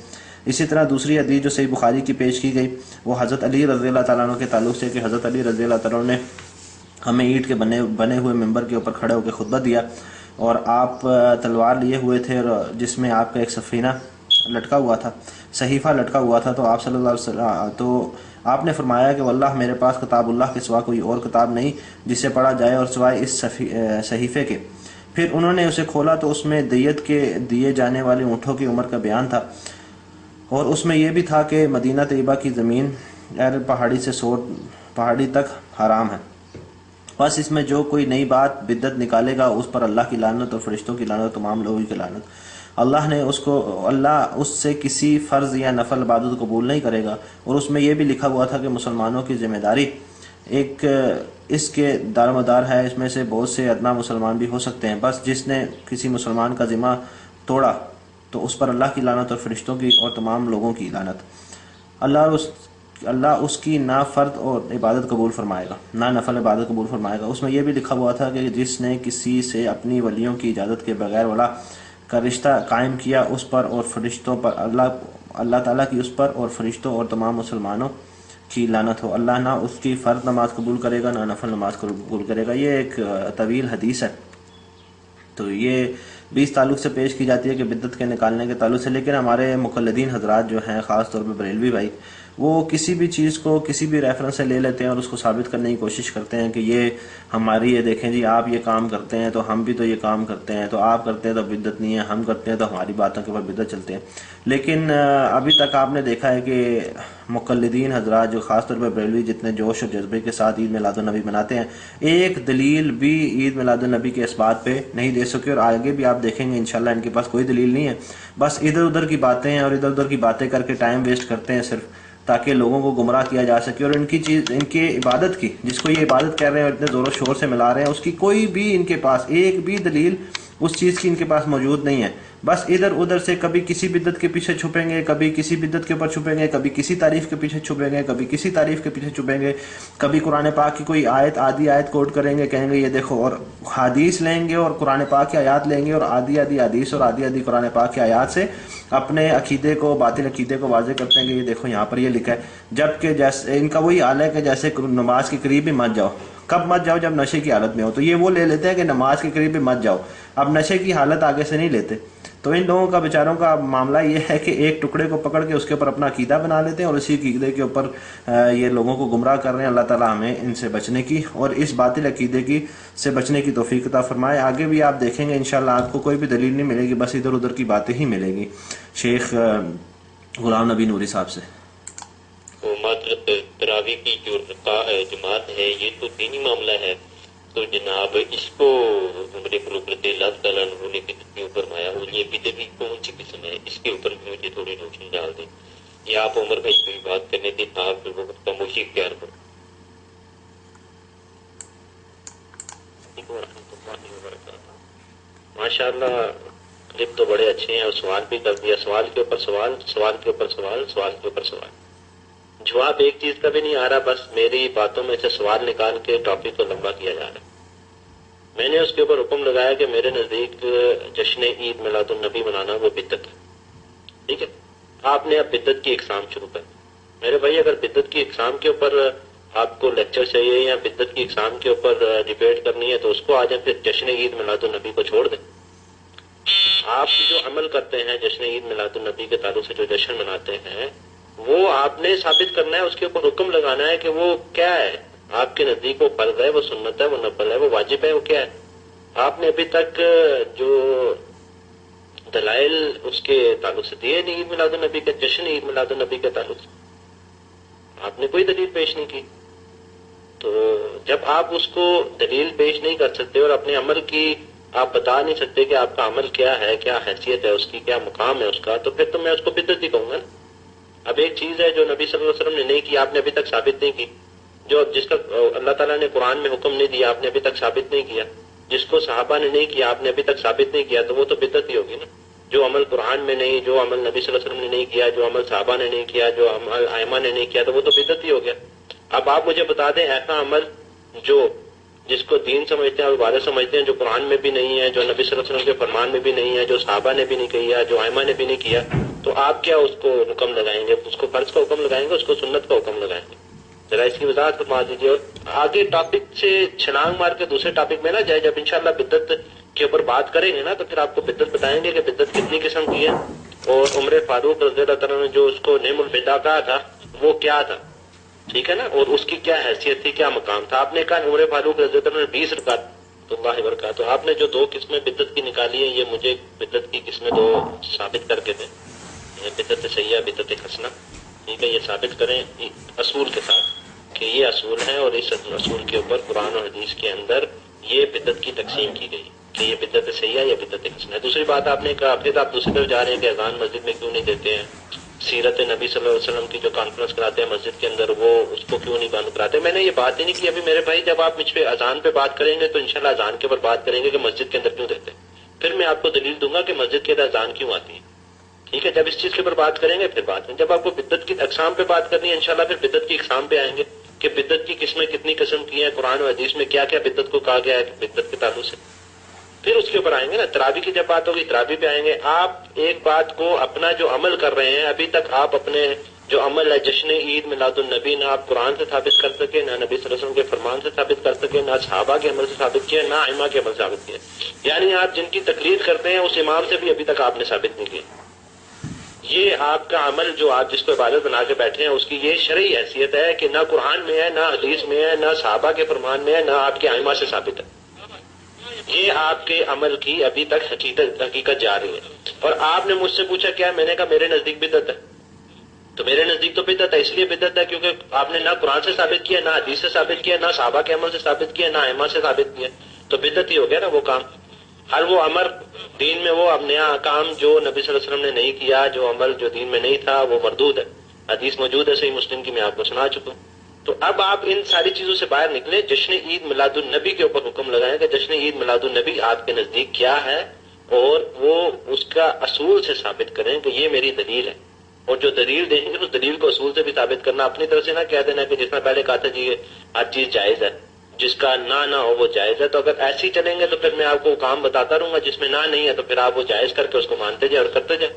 اسی طرح دوسری حدیث جو صحیح بخاری کی پیش کی گئی وہ حضرت علی رضی اللہ تعالیٰ عنہ کے تعلق سے کہ حضرت علی رضی اللہ تعالیٰ عنہ نے ہمیں اینٹ کے بنے ہوئے ممبر کے اوپر کھڑے ہو کے خطبہ دیا اور آپ تلوار لیے ہوئے تھے اور جس میں آپ کا ایک سفینہ لٹکا ہوا تھا، صحیفہ لٹکا ہوا تھا. تو آپ صلی اللہ علیہ وسلم تو آپ نے فرمایا کہ واللہ میرے پاس کتاب اللہ کے سوا کوئی اور کتاب نہیں جسے پڑھا جائے اور سوائے اس صحیفے کے. پھر انہوں نے اسے کھولا تو اس میں دیت کے دیے جانے والے اونٹوں کی عمر کا بیان تھا اور اس میں یہ بھی تھا کہ مدینہ طیبہ کی زمین پہاڑی سے سور پہاڑی تک حرام ہے. بس اس میں جو کوئی نئی بات بدعت نکالے گا اس پر اللہ کی لعنت اور فرشتوں کی لعنت اور تمام لوگوں کی لعنت. اللہ اس سے کسی فرض یا نفل عبادت قبول نہیں کرے گا. اور اس میں یہ بھی لکھا ہوا تھا کہ مسلمانوں کی ذمہ داری ایک اس کے دارمدار ہے، اس میں سے بہت سے ادنا مسلمان بھی ہو سکتے ہیں. بس جس نے کسی مسلمان کا ذمہ توڑا تو اس پر اللہ کی لعنت اور فرشتوں کی اور تمام لوگوں کی لعنت. اللہ اس کی نہ فرد اور عبادت قبول فرمائے گا نہ نفل عبادت قبول فرمائے گا. اس میں یہ بھی لکھا ہوا تھا کہ جس نے کسی سے اپنی ولیوں کی اجازت کے بغیر ولا کا رشتہ قائم کیا اس پر اور فرشتوں پر اللہ تعالیٰ کی اس پر اور فرشتوں اور تمام مسلمانوں کی لعنت ہو. اللہ نہ اس کی فرد نماز قبول کرے گا نہ نفل نماز قبول کرے گا. یہ ایک طویل حدیث ہے تو یہ بھی اس تعلق سے پیش کی جاتی ہے کہ بدعت کے نکالنے کے تعلق سے. لیکن ہمارے مقلدین حضرات جو ہیں خاص طور پہ بریلوی بھائی وہ کسی بھی چیز کو کسی بھی ریفرنس سے لے لیتے ہیں اور اس کو ثابت کرنے کی کوشش کرتے ہیں کہ یہ ہماری یہ دیکھیں جی آپ یہ کام کرتے ہیں تو ہم بھی تو یہ کام کرتے ہیں، تو آپ کرتے ہیں تو بدعت نہیں ہے، ہم کرتے ہیں تو ہماری باتوں کے اوپر بدعت چلتے ہیں. لیکن ابھی تک آپ نے دیکھا ہے کہ مقلدین حضرات جو خاص طور پہ بریلوی جتنے جوش اور جذبے کے ساتھ عید میلاد النبی مناتے ہیں ایک دلیل بھی عید میلاد النبی کے اس بات پہ نہیں دے سکے. اور آگے بھی آپ دیکھیں گے انشاءاللہ ان کے پاس کوئی دلیل نہیں ہے، بس ادھر ادھر کی باتیں ہیں اور ادھر ادھر کی باتیں کر کے ٹائم ویسٹ کرتے ہیں صرف تاکہ لوگوں کو گمراہ کیا جا سکے. اور ان کی عبادت کی جس کو یہ عبادت کر رہے ہیں اور اتنے زور و شور سے ملا رہے ہیں اس کی کوئی بھی ان کے پاس ایک بھی دلیل اس چیز کی ان کے پاس موجود نہیں ہے. بس ادھر ادھر سے کبھی کسی بدعت کے پیچھے چھپیں گے، کبھی کسی بدعت کے اوپر چھپیں گے، کبھی کسی تعریف کے پیچھے چھپیں گے، کبھی کسی تعریف کے پیچھے چھپیں گے، کبھی قرآن پاک کی کوئی آدھی آیت کوٹ کریں گے، کہیں گے یہ دیکھو، اور حدیث لیں گے اور قرآن پاک کی آیات لیں گے اور آدھی حدیث اور آدھی قرآن پاک کی آیات سے اپنے عقیدے کو باطل عقیدے کو واضح کرتے ہیں کہ یہ دیکھو یہاں پر یہ لکھا ہے. جبکہ جیسے ان کا وہی حال ہے کہ جیسے نماز کے قریب بھی مت جاؤ. کب مت جاؤ؟ جب نشے کی حالت میں ہو. تو یہ وہ لے لیتے ہیں کہ نماز کے قریب بھی مت جاؤ، اب نشے کی حالت آگے سے نہیں لیتے. تو ان لوگوں کا بیچاروں کا معاملہ یہ ہے کہ ایک ٹکڑے کو پکڑ کے اس کے اوپر اپنا عقیدہ بنا لیتے ہیں اور اسی عقیدے کے اوپر یہ لوگوں کو گمراہ کر رہے ہیں. اللہ تعالیٰ ہمیں ان سے بچنے کی اور اس باطل عقیدے کی سے بچنے کی توفیق عطا فرمائے. آگے بھی آپ دیکھیں گے انشاءاللہ آپ کو کوئی بھی دلیل نہیں ملے گی، بس ادھر ادھر کی باتیں ہی ملیں گی شیخ غلام نبی نوری صاحب سے. تراویح کی جو جماعت ہے یہ تو دینی معاملہ ہے، تو جناب اس کو عمر فاروق رضی اللہ تعالیٰ عنہ نے کتنی فرمایا اور یہ بدعت بھی کون سی قسم ہے اس کے اوپر بھی مجھے تھوڑی روشنی ڈال دیں. یا آپ عمر بھائی کوئی بات کرنے تھی آپ وقت خاموشی اختیار کرو. ماشاء اللہ کلپ تو بڑے اچھے ہیں اور سوال بھی کر دیا، سوال کے اوپر سوال، سوال کے اوپر سوال، سوال کے اوپر سوال. جواب ایک چیز کا بھی نہیں آ رہا، بس میری باتوں میں سے سوال نکال کے ٹاپک کو لمبا کیا جا رہا ہے. میں نے اس کے اوپر حکم لگایا کہ میرے نزدیک جشن عید میلاد النبی منانا وہ بدعت ہے. ٹھیک ہے، آپ نے اب بدعت کی اقسام شروع کر دی. میرے بھائی اگر بدعت کی اقسام کے اوپر آپ کو لیکچر چاہیے یا بدعت کی اقسام کے اوپر ڈیبیٹ کرنی ہے تو اس کو آ جائیں، پھر جشن عید میلاد النبی کو چھوڑ دیں. آپ جو عمل کرتے ہیں جشن عید میلاد النبی کے تعلق سے جو جشن مناتے ہیں وہ آپ نے ثابت کرنا ہے، اس کے اوپر حکم لگانا ہے کہ وہ کیا ہے. آپ کے نزدیک وہ فرض ہے، وہ سنت ہے، وہ نفل ہے، وہ واجب ہے، وہ کیا ہے. آپ نے ابھی تک جو دلائل اس کے تعلق سے دیے نہیں عید میلاد النبی کے جشن عید میلاد النبی کے تعلق سے آپ نے کوئی دلیل پیش نہیں کی. تو جب آپ اس کو دلیل پیش نہیں کر سکتے اور اپنے عمل کی آپ بتا نہیں سکتے کہ آپ کا عمل کیا ہے، کیا حیثیت ہے اس کی، کیا مقام ہے اس کا، تو پھر تو میں اس کو بدعت ہی کہوں گا. اب ایک چیز ہے جو نبی صلی اللہ علیہ وسلم نے نہیں کی، آپ نے ابھی تک ثابت نہیں کی. جو جس کا اللہ تعالیٰ نے قرآن میں حکم نہیں دیا آپ نے ابھی تک ثابت نہیں کیا. جس کو صحابہ نے نہیں کیا آپ نے ابھی تک ثابت نہیں کیا، تو وہ تو بدعت ہی ہوگی نا. جو عمل قرآن میں نہیں، جو عمل نبی صلی اللہ علیہ وسلم نے نہیں کیا، جو عمل صحابہ نے نہیں کیا، جو عمل ائمہ نے نہیں کیا، تو وہ تو بدعت ہی ہو گیا۔ اب آپ مجھے بتا دیں ایسا عمل جو جس کو دین سمجھتے ہیں اور عبادت سمجھتے ہیں، جو قرآن میں بھی نہیں ہے، جو نبی صلی اللہ علیہ وسلم کے فرمان میں بھی نہیں ہے، جو صحابہ نے بھی نہیں کیا، جو ائمہ نے بھی نہیں کیا، تو آپ کیا اس کو حکم لگائیں گے؟ اس کو فرض کا حکم لگائیں گے، اس کو سنت کا حکم لگائیں گے؟ ذرا اس کی وضاحت فرما دیجیے۔ اور آگے ٹاپک سے چھلانگ مار کے دوسرے ٹاپک میں نہ جائے، جب انشاءاللہ بدعت کے اوپر بات کریں گے نا تو پھر آپ کو بدعت بتائیں گے کہ بدعت کتنی قسم کی ہے، اور عمر فاروق رضی اللہ تعالیٰ نے جو اس کو نعم البدع کہا تھا وہ کیا تھا، ٹھیک ہے نا، اور اس کی کیا حیثیت تھی، کیا مقام تھا۔ آپ نے کہا عمر فاروق رضی اللہ تعالیٰ نے 20 رکعت، تو اللہ وبرکاتہ، تو آپ نے جو 2 قسمیں بدعت کی نکالی ہیں، یہ مجھے بدعت کی قسمیں 2 ثابت کر کے دیں، بدعت سیئہ، بدعت حسنہ، ٹھیک ہے، یہ ثابت کریں اصول کے ساتھ کہ یہ اصول ہیں، اور اس اصول کے اوپر قرآن اور حدیث کے اندر یہ بدعت کی تقسیم کی گئی کہ یہ بدعت سیئہ یا بدعت حسنہ ہے۔ دوسری بات آپ نے کہا پھر آپ دوسری طرف جا رہے ہیں کہ اذان مسجد میں کیوں نہیں دیتے ہیں، سیرت نبی صلی اللہ علیہ وسلم کی جو کانفرنس کراتے ہیں مسجد کے اندر وہ اس کو کیوں نہیں بند کراتے۔ میں نے یہ بات ہی نہیں کی ابھی میرے بھائی، جب آپ مجھ پہ اذان پہ بات کریں گے تو انشاءاللہ اذان کے اوپر بات کریں گے کہ مسجد کے اندر کیوں دیتے ہیں، پھر میں آپ کو دلیل دوں گا کہ مسجد کے اندر اذان کیوں آتی ہے، ٹھیک ہے۔ جب اس چیز کے اوپر بات کریں گے پھر بات کریں، جب آپ کو بدعت کی اقسام پہ بات کرنی ہے انشاءاللہ پھر بدعت کی اقسام پہ آئیں گے کہ بدعت کی قسمیں کتنی قسم کی ہیں، قرآن و حدیث میں کیا کیا بدعت کو کہا گیا ہے بدعت کے تعلق سے، پھر اس کے اوپر آئیں گے نا۔ تراویح کی جب بات ہوگی تراویح پہ آئیں گے۔ آپ ایک بات کو اپنا جو عمل کر رہے ہیں ابھی تک آپ اپنے جو عمل ہے جشن عید میلاد النبی نہ آپ قرآن سے ثابت کر سکے، نہ نبی صلی اللہ علیہ وسلم کے فرمان سے ثابت کر سکے، نہ صحابہ کے عمل سے ثابت کیا، نہ ائمہ کے عمل سے ثابت کیا، یعنی آپ جن کی تقلید کرتے ہیں اس امام سے بھی ابھی تک آپ نے ثابت نہیں کیا۔ یہ آپ کا عمل جو آپ جس کو عبادت بنا کے بیٹھے ہیں اس کی یہ شرعی حیثیت ہے کہ نہ قرآن میں ہے، نہ حدیث میں ہے، نہ صحابہ کے فرمان میں ہے، نہ آپ کے ائمہ سے ثابت ہے۔ یہ آپ کے عمل کی ابھی تک حقیقت جا رہی ہے۔ اور آپ نے مجھ سے پوچھا کیا، میں نے کہا میرے نزدیک بدعت ہے، تو میرے نزدیک تو بدعت ہے، اس لیے بدعت ہے کیونکہ آپ نے نہ قرآن سے ثابت کیا، نہ حدیث سے ثابت کیا، نہ صحابہ کے عمل سے ثابت کیا، نہ ائمہ سے ثابت کیا، تو بدعت ہی ہو گیا نا وہ کام۔ ہر وہ امر دین میں وہ اب نیا کام جو نبی صلی اللہ علیہ وسلم نے نہیں کیا، جو عمل جو دین میں نہیں تھا وہ مردود ہے۔ حدیث موجود ہے صحیح مسلم کی، میں آپ کو سنا چکا ہوں۔ تو اب آپ ان ساری چیزوں سے باہر نکلیں، جشن عید میلاد النبی کے اوپر حکم لگائیں کہ جشن عید میلاد النبی آپ کے نزدیک کیا ہے، اور وہ اس کا اصول سے ثابت کریں کہ یہ میری دلیل ہے، اور جو دلیل دیں گے اس دلیل کو اصول سے بھی ثابت کرنا، اپنی طرف سے نہ کہہ دینا کہ جس میں پہلے کہا تھا جی ہر چیز جائز ہے، جس کا نہ ہو وہ جائز ہے۔ تو اگر ایسے ہی چلیں گے تو پھر میں آپ کو کام بتاتا رہوں گا جس میں نہ نہیں ہے، تو پھر آپ وہ جائز کر کے اس کو مانتے جائیں اور کرتے جائیں۔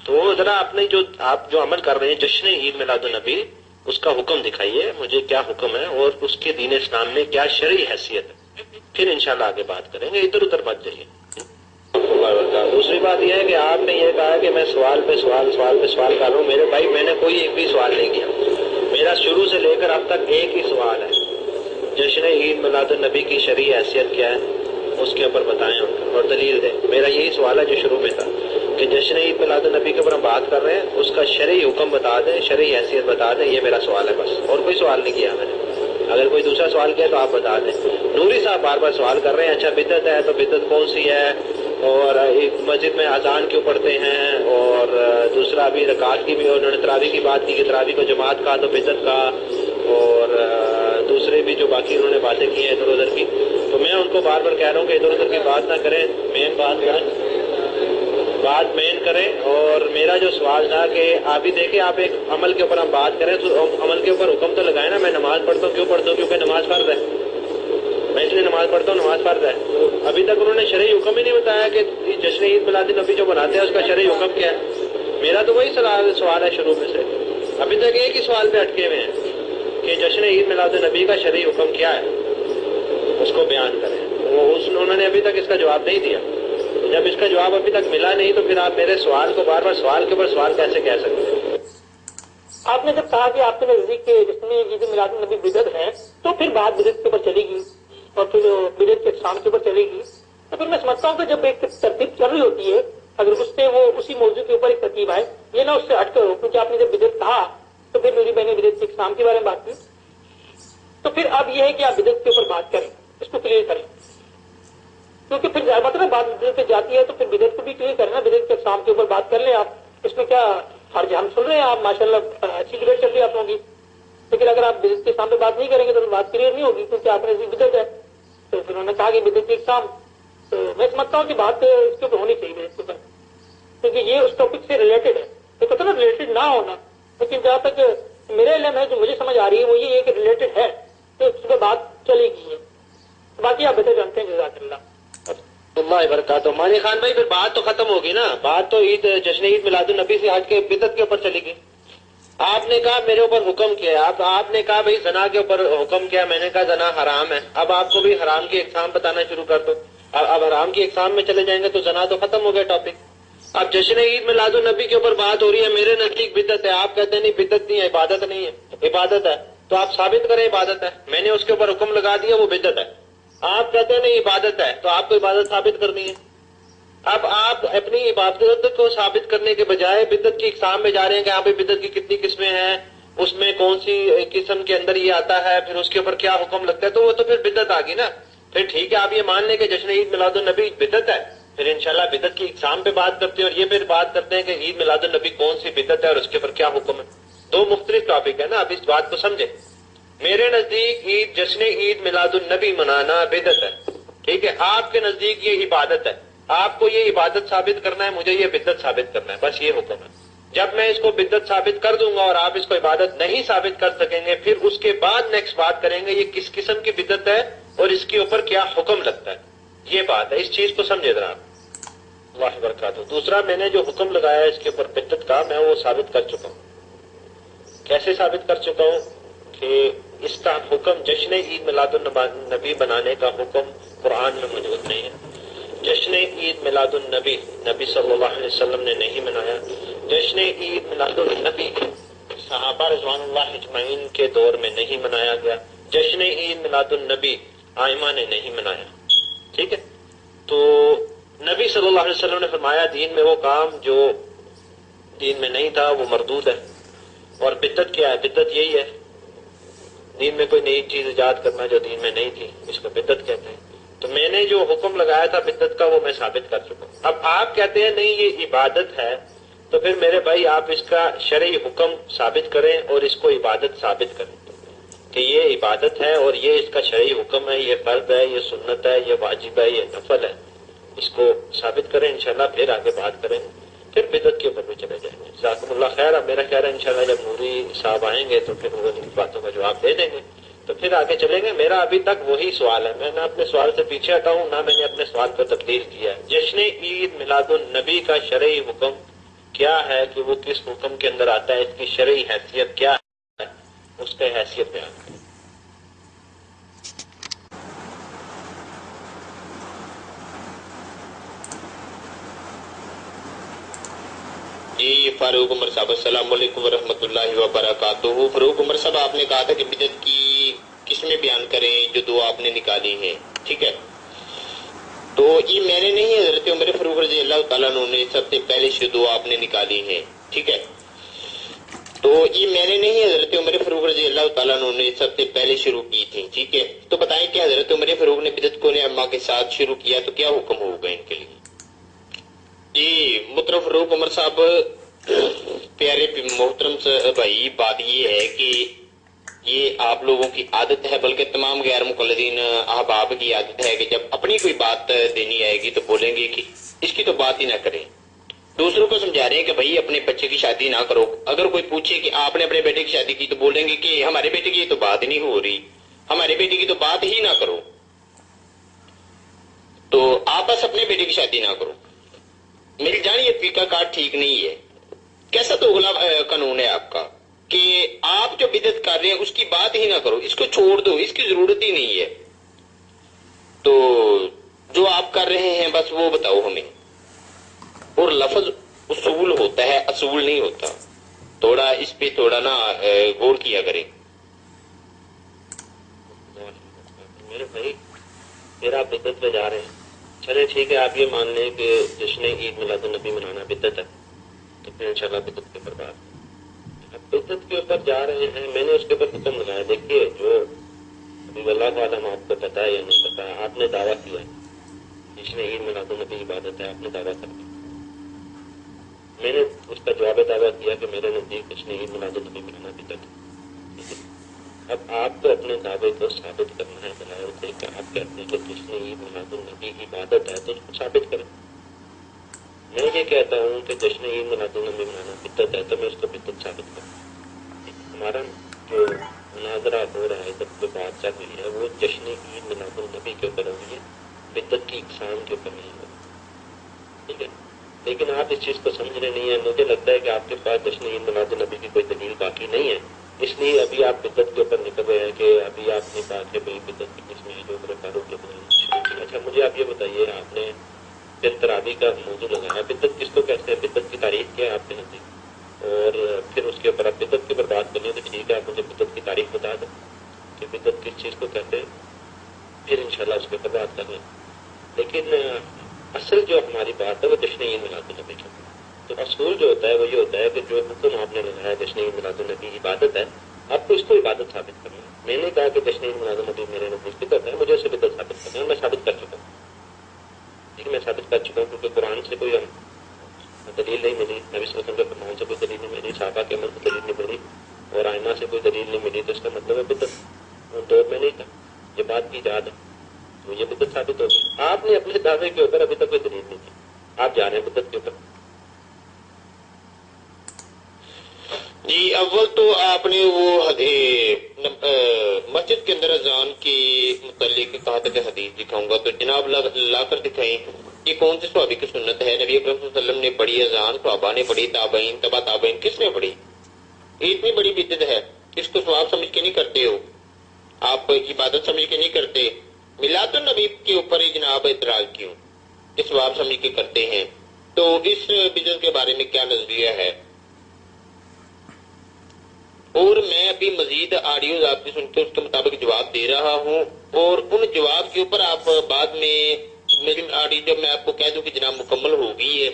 تو ذرا اپنے آپ جو عمل کر رہے ہیں جشن عید میلاد النبی، اس کا حکم دکھائیے مجھے، کیا حکم ہے اور اس کے دین اسلام میں کیا شرعی حیثیت ہے، پھر انشاءاللہ آگے بات کریں گے، ادھر ادھر مت جائیے۔ دوسری بات یہ ہے کہ آپ نے یہ کہا کہ میں سوال پہ سوال کر رہا ہوں۔ میرے بھائی میں نے کوئی ایک بھی سوال نہیں کیا، میرا شروع سے لے کر اب تک ایک ہی سوال ہے، جشن عید میلاد النبی کی شرعی حیثیت کیا ہے اس کے اوپر بتائیں اور دلیل دیں۔ میرا یہی سوال ہے جو شروع میں تھا کہ جشن عید میلاد النبی کے اوپر ہم بات کر رہے ہیں، اس کا شرعی حکم بتا دیں، شرعی حیثیت بتا دیں، یہ میرا سوال ہے بس، اور کوئی سوال نہیں کیا میں نے۔ اگر کوئی دوسرا سوال کیا تو آپ بتا دیں۔ نوری صاحب بار بار سوال کر رہے ہیں اچھا بدعت ہے تو بدعت کون سی ہے، اور ایک مسجد میں اذان کیوں پڑھتے ہیں، اور دوسرا ابھی رکعت کی بھی، انہوں نے تراویح کی بات کی کہ تراویح کو جماعت کا تو بدعت کا، اور دوسرے بھی جو باقی انہوں نے باتیں کی ہیں ادھر ادھر کی، تو میں ان کو بار بار کہہ رہا ہوں کہ ادھر ادھر کی بات نہ کریں، مین بات مین کریں۔ اور میرا جو سوال تھا کہ ابھی دیکھیں آپ ایک عمل کے اوپر ہم بات کریں تو عمل کے اوپر حکم تو لگائیں نا۔ میں نماز پڑھتا ہوں، کیوں پڑھتا ہوں؟ کیونکہ نماز فرض ہے، میں اس لیے نماز پڑھتا ہوں، نماز فرض ہے۔ تو ابھی تک انہوں نے شرعی حکم ہی نہیں بتایا کہ جشن عید میلاد النبی جو مناتے ہیں اس کا شرعی حکم کیا ہے۔ میرا تو وہی سوال ہے شروع میں سے، ابھی تک ایک ہی سوال پہ اٹکے ہوئے ہیں کہ جشن عید میلاد النبی کا شرعی حکم کیا ہے، اس کو بیان کریں۔ انہوں نے ابھی تک اس کا جواب نہیں دیا، جب اس کا جواب ابھی تک ملا نہیں تو پھر آپ میرے سوال کو بار بار سوال کے اوپر سوال کیسے کہہ سکتے ہیں؟ آپ نے جب کہا کہ آپ کے نزدیک جس میں عید میلاد النبی بدعت ہے تو پھر بات بدعت کے اوپر چلے گی اور پھر بدعت کے اقسام کے اوپر چلے گی، تو پھر میں سمجھتا ہوں کہ جب ایک ترتیب چل رہی ہوتی ہے اگر اس سے وہ اسی موضوع کے اوپر ایک ترتیب آئے، یہ نہ اس سے ہٹ کر ہو، کیونکہ آپ نے جب بدعت کہا تو پھر میری بہن نے بدعت کے اقسام کے بارے میں بات کی، تو پھر اب یہ ہے کہ آپ بدعت کے اوپر بات کریں، اس کو کلیئر کریں، کیونکہ پھر مطلب بات بدعت پہ جاتی ہے تو پھر بدعت کو بھی کلیئر کریں نا، بدعت کے اقسام کے اوپر بات کر لیں آپ، اس میں کیا حرج؟ ہم سن رہے ہیں آپ ماشاءاللہ اچھی ڈبیٹ چل رہی ہے آپ لوگوں کی، لیکن اگر آپ بدعت کے سامنے بات نہیں کریں گے تو بات کلیئر نہیں ہوگی، کیونکہ آپ نے بدعت ہے تو پھر انہوں نے کہا کہ بدعت کے اقسام، تو میں سمجھتا ہوں کہ بات اس کے اوپر ہونی چاہیے بدعت کے اوپر، کیونکہ یہ اس ٹاپک سے ریلیٹڈ ہے. تو کہتے نا ریلیٹڈ نہ ہونا، لیکن جہاں تک میرے علم ہے جو مجھے سمجھ آ رہی ہے وہ یہ ہے کہ ریلیٹڈ ہے تو اس پہ بات چلے گی ہے. باقی آپ بہتر جانتے ہیں. جزاک اللہ وبرکاتہ. مانی خان بھائی پھر بات تو ختم ہوگی نا، بات تو جشن عید میلاد النبی سے ہٹ کے بدعت کے اوپر چلے گی. آپ نے کہا میرے اوپر حکم کیا ہے، آپ نے کہا بھائی زنا کے اوپر حکم کیا، میں نے کہا زنا حرام ہے. اب آپ کو بھی حرام کی اقسام بتانا شروع کر دو. اب حرام کی اقسام میں چلے جائیں گے تو زنا تو ختم ہو گیا ٹاپک. اب جشن عید میلاد النبی کے اوپر بات ہو رہی ہے، میرے نزدیک بدعت ہے. آپ کہتے ہیں نہیں بدعت نہیں ہے، عبادت نہیں ہے. عبادت ہے تو آپ ثابت کریں عبادت ہے. میں نے اس کے اوپر حکم لگا دیا وہ بدعت ہے. آپ کہتے ہیں نہیں عبادت ہے تو آپ کو عبادت ثابت کرنی ہے. اب آپ اپنی عبادت کو ثابت کرنے کے بجائے بدعت کی اقسام میں جا رہے ہیں کہ آپ بدعت کی کتنی قسمیں ہیں، اس میں کون سی قسم کے اندر یہ آتا ہے، پھر اس کے اوپر کیا حکم لگتا ہے. تو وہ تو پھر بدعت آ گئی نا. پھر ٹھیک ہے آپ یہ مان لیں کہ جشن عید میلاد النبی بدعت ہے، پھر انشاءاللہ بدعت کی اقسام پہ بات کرتے ہیں اور یہ پھر بات کرتے ہیں کہ عید میلاد النبی کون سی بدعت ہے اور اس کے اوپر کیا حکم ہے. دو مختلف ٹاپک ہے نا. اب اس بات کو سمجھیں. میرے نزدیک جشن عید میلاد النبی منانا بدعت ہے، ٹھیک ہے. آپ کے نزدیک یہ عبادت ہے. آپ کو یہ عبادت ثابت کرنا ہے، مجھے یہ بدعت ثابت کرنا ہے، بس یہ حکم ہے. جب میں اس کو بدعت ثابت کر دوں گا اور آپ اس کو عبادت نہیں ثابت کر سکیں گے، پھر اس کے بعد نیکسٹ بات کریں گے یہ کس قسم کی بدعت ہے اور اس کے اوپر کیا حکم لگتا ہے. یہ بات ہے، اس چیز کو سمجھے ذرا. اللہ وبرکاتہ. دوسرا میں نے جو حکم لگایا اس کے اوپر بدعت کا، میں وہ ثابت کر چکا ہوں. کیسے ثابت کر چکا ہوں کہ اس کا حکم جشن عید میلاد النبی بنانے کا حکم قرآن میں موجود نہیں ہے. جشن عید میلاد النبی نبی صلی اللہ علیہ وسلم نے نہیں منایا. جشن عید میلاد النبی صحابہ رضوان اللہ اجمعین کے دور میں نہیں منایا گیا. جشن عید میلاد النبی آئمہ نے نہیں منایا. ٹھیک ہے. تو نبی صلی اللہ علیہ وسلم نے فرمایا دین میں وہ کام جو دین میں نہیں تھا وہ مردود ہے. اور بدعت کیا ہے؟ بدعت یہی ہے دین میں کوئی نئی چیز ایجاد کرنا جو دین میں نہیں تھی، اس کو بدعت کہتے ہیں. تو میں نے جو حکم لگایا تھا بدعت کا وہ میں ثابت کر چکا ہوں. اب آپ کہتے ہیں نہیں یہ عبادت ہے، تو پھر میرے بھائی آپ اس کا شرعی حکم ثابت کریں اور اس کو عبادت ثابت کریں کہ یہ عبادت ہے اور یہ اس کا شرعی حکم ہے، یہ فرض ہے، یہ سنت ہے، یہ واجب ہے، یہ نفل ہے. اس کو ثابت کریں انشاءاللہ، پھر آگے بات کریں، پھر بدعت کے اوپر بھی چلے جائیں گے. جزاکم اللہ خیر. اب میرا خیال ہے انشاءاللہ جب نوری صاحب آئیں گے تو پھر وہ ان باتوں کا جواب دے دیں گے، تو پھر آگے چلیں گے. میرا ابھی تک وہی سوال ہے، میں نہ اپنے سوال سے پیچھے ہٹا ہوں نہ میں نے اپنے سوال کو تبدیل کیا ہے. جشن عید میلاد النبی کا شرعی حکم کیا ہے کہ وہ کس حکم کے اندر آتا ہے، اس کی شرعی حیثیت کیا ہے، اس کا حیثیت بیان کریں. جی فاروق عمر صاحب السلام علیکم ورحمۃ اللہ وبرکاتہ. فاروق عمر صاحب آپ نے کہا تھا کہ بدعت کی قسمیں بیان کریں جو دو آپ نے نکالی ہیں، ٹھیک ہے. تو یہ میں نے نہیں، حضرت عمر فاروق رضی اللہ تعالیٰ عنہ نے سب سے پہلے سے دو آپ نے نکالی ہیں، ٹھیک ہے. تو یہ میں نے نہیں، حضرت عمر فاروق رضی اللہ تعالیٰ عنہ نے سب سے پہلے شروع کی تھی، ٹھیک ہے. تو بتائیں کہ حضرت عمر فاروق نے بدعت کو اماں کے ساتھ شروع کیا تو کیا حکم ہوگا ان کے لیے؟ جی محترم فاروق عمر صاحب، پیارے محترم بھائی، بات یہ ہے کہ یہ آپ لوگوں کی عادت ہے، بلکہ تمام غیر مقلدین احباب کی عادت ہے کہ جب اپنی کوئی بات دینی آئے گی تو بولیں گے کہ اس کی تو بات ہی نہ کریں. دوسروں کو سمجھا رہے ہیں کہ بھائی اپنے بچے کی شادی نہ کرو. اگر کوئی پوچھے کہ آپ نے اپنے بیٹے کی شادی کی تو بولیں گے کہ ہمارے بیٹے کی تو بات ہی نہیں ہو رہی، ہمارے بیٹے کی تو بات ہی نہ کرو. تو آپ بس اپنے بیٹے کی شادی نہ کرو. میری جان یہ طریقہ کار ٹھیک نہیں ہے. کیسا دوغلا قانون ہے آپ کا کہ آپ جو بدعت کر رہے ہیں اس کی بات ہی نہ کرو، اس کو چھوڑ دو، اس کی ضرورت ہی نہیں ہے. تو جو آپ کر رہے ہیں بس وہ بتاؤ ہمیں. اور لفظ اصول ہوتا ہے، اصول نہیں ہوتا. تھوڑا اس پہ تھوڑا نا غور کیا کریں. میرے بھائی پھر آپ بدعت پہ جا رہے ہیں. چلے ٹھیک ہے، آپ یہ مان لیں کہ جشن عید میلاد النبی منانا بدعت ہے، تو پھر انشاءاللہ بدعت کے اوپر بات. اب بدعت کے اوپر جا رہے ہیں، میں نے اس کے اوپر حکم لگایا. دیکھیے جو ابھی اللہ عالم آپ کو پتا ہے یا نہیں پتا ہے، آپ نے دعویٰ کیا ہے جشن عید میلاد النبی عبادت ہے، آپ نے دعویٰ کر دیا. میں نے اس کا جواب دعویٰ کیا کہ میرے نزدیک جشن عید میلاد النبی منانا بدعت ہے. اب آپ کو اپنے دعوے کو ثابت کرنا ہے بنائے ہوتے کہ آپ کہتے ہیں کہ جشن عید میلاد النبی عبادت ہے تو اس کو ثابت کریں. میں یہ کہتا ہوں کہ جشن عید میلاد النبی منانا بدعت ہے تو میں اس کو بدعت ثابت کروں. ہمارا جو مناظرہ ہو رہا ہے جب کوئی بات چل رہی ہے وہ جشن عید میلاد النبی کے اوپر ہوئی ہے, بدعت کی اقسام کے اوپر نہیں ہوئی. ٹھیک ہے, لیکن آپ اس چیز کو سمجھ رہے نہیں ہیں. مجھے لگتا ہے کہ آپ کے پاس جشن عید میلاد النبی کی کوئی دلیل باقی نہیں ہے, اس لیے ابھی آپ بدعت کے اوپر نکل رہے ہیں کہ ابھی آپ نے کہا کہ بھائی بدعت کی قسم ہے جو میرے پیروں کے شروع کی. اچھا مجھے آپ یہ بتائیے, آپ نے پھر تراویح کا موضوع لگایا, بدعت کس کو کہتے ہیں, بدعت کی تعریف کیا ہے آپ کے نزدیک, اور پھر اس کے اوپر آپ بدعت کے اوپر بات کرنی ہے تو ٹھیک ہے, آپ مجھے بدعت کی تعریف بتا دیں کہ بدعت کس چیز کو کہتے ہیں, پھر انشاءاللہ اس کے اوپر بات کر لیں. لیکن اصل جو ہماری بات ہے وہ جشن عید میلاد النبی کی. تو اصول جو ہوتا ہے وہ یہ ہوتا ہے کہ جو حکم آپ نے لگایا جشن عید میلاد النبی عبادت ہے, آپ کو اس کو عبادت ثابت کرنا ہے. میں نے کہا کہ جشن عید میلاد النبی میرے نزدیک بدعت ہے, مجھے اسے بدعت ثابت کرنا ہے, میں ثابت کر چکا ہوں. ٹھیک ہے, میں ثابت کر چکا ہوں کیونکہ قرآن سے کوئی دلیل نہیں ملی, نبی صلی اللہ علیہ وسلم کے فرمان سے کوئی دلیل نہیں ملی, صحابہ کے عمل سے دلیل نہیں ملی, اور آئمہ سے کوئی دلیل نہیں ملی, تو اس کا مطلب ہے بدعت دور میں نہیں تھا, یہ بات کی یاد ہے تو یہ بدعت ثابت ہوگی. آپ نے اپنے دعوے کے اوپر ابھی تک کوئی دلیل نہیں دی, آپ جا رہے ہیں بدعت کے اوپر. جی اول تو آپ نے وہ مسجد کے اندر اذان کے متعلق کہا تھا کہ حدیث دکھاؤں گا, تو جناب لا کر دکھائیں یہ کون سی صحابی کی سنت ہے. نبی اکرم صلی اللہ علیہ وسلم نے پڑھی اذان, صحابہ نے پڑھی, تابعین, تبع تابعین, کس نے پڑھی؟ یہ اتنی بڑی بدعت ہے, اس کو ثواب سمجھ کے نہیں کرتے ہو آپ, عبادت سمجھ کے نہیں کرتے. میلاد النبی کے اوپر ہی جناب اعتراض کیوں, اس ثواب سمجھ کے کرتے ہیں. تو اس بدعت کے بارے میں کیا نظریہ ہے؟ اور میں ابھی مزید آڈیوز آپ کی سن کے اس کے مطابق جواب دے رہا ہوں, اور ان جواب کے اوپر آپ بعد میں میری آڈیو جب میں آپ کو کہہ دوں کہ جناب مکمل ہو گئی ہے,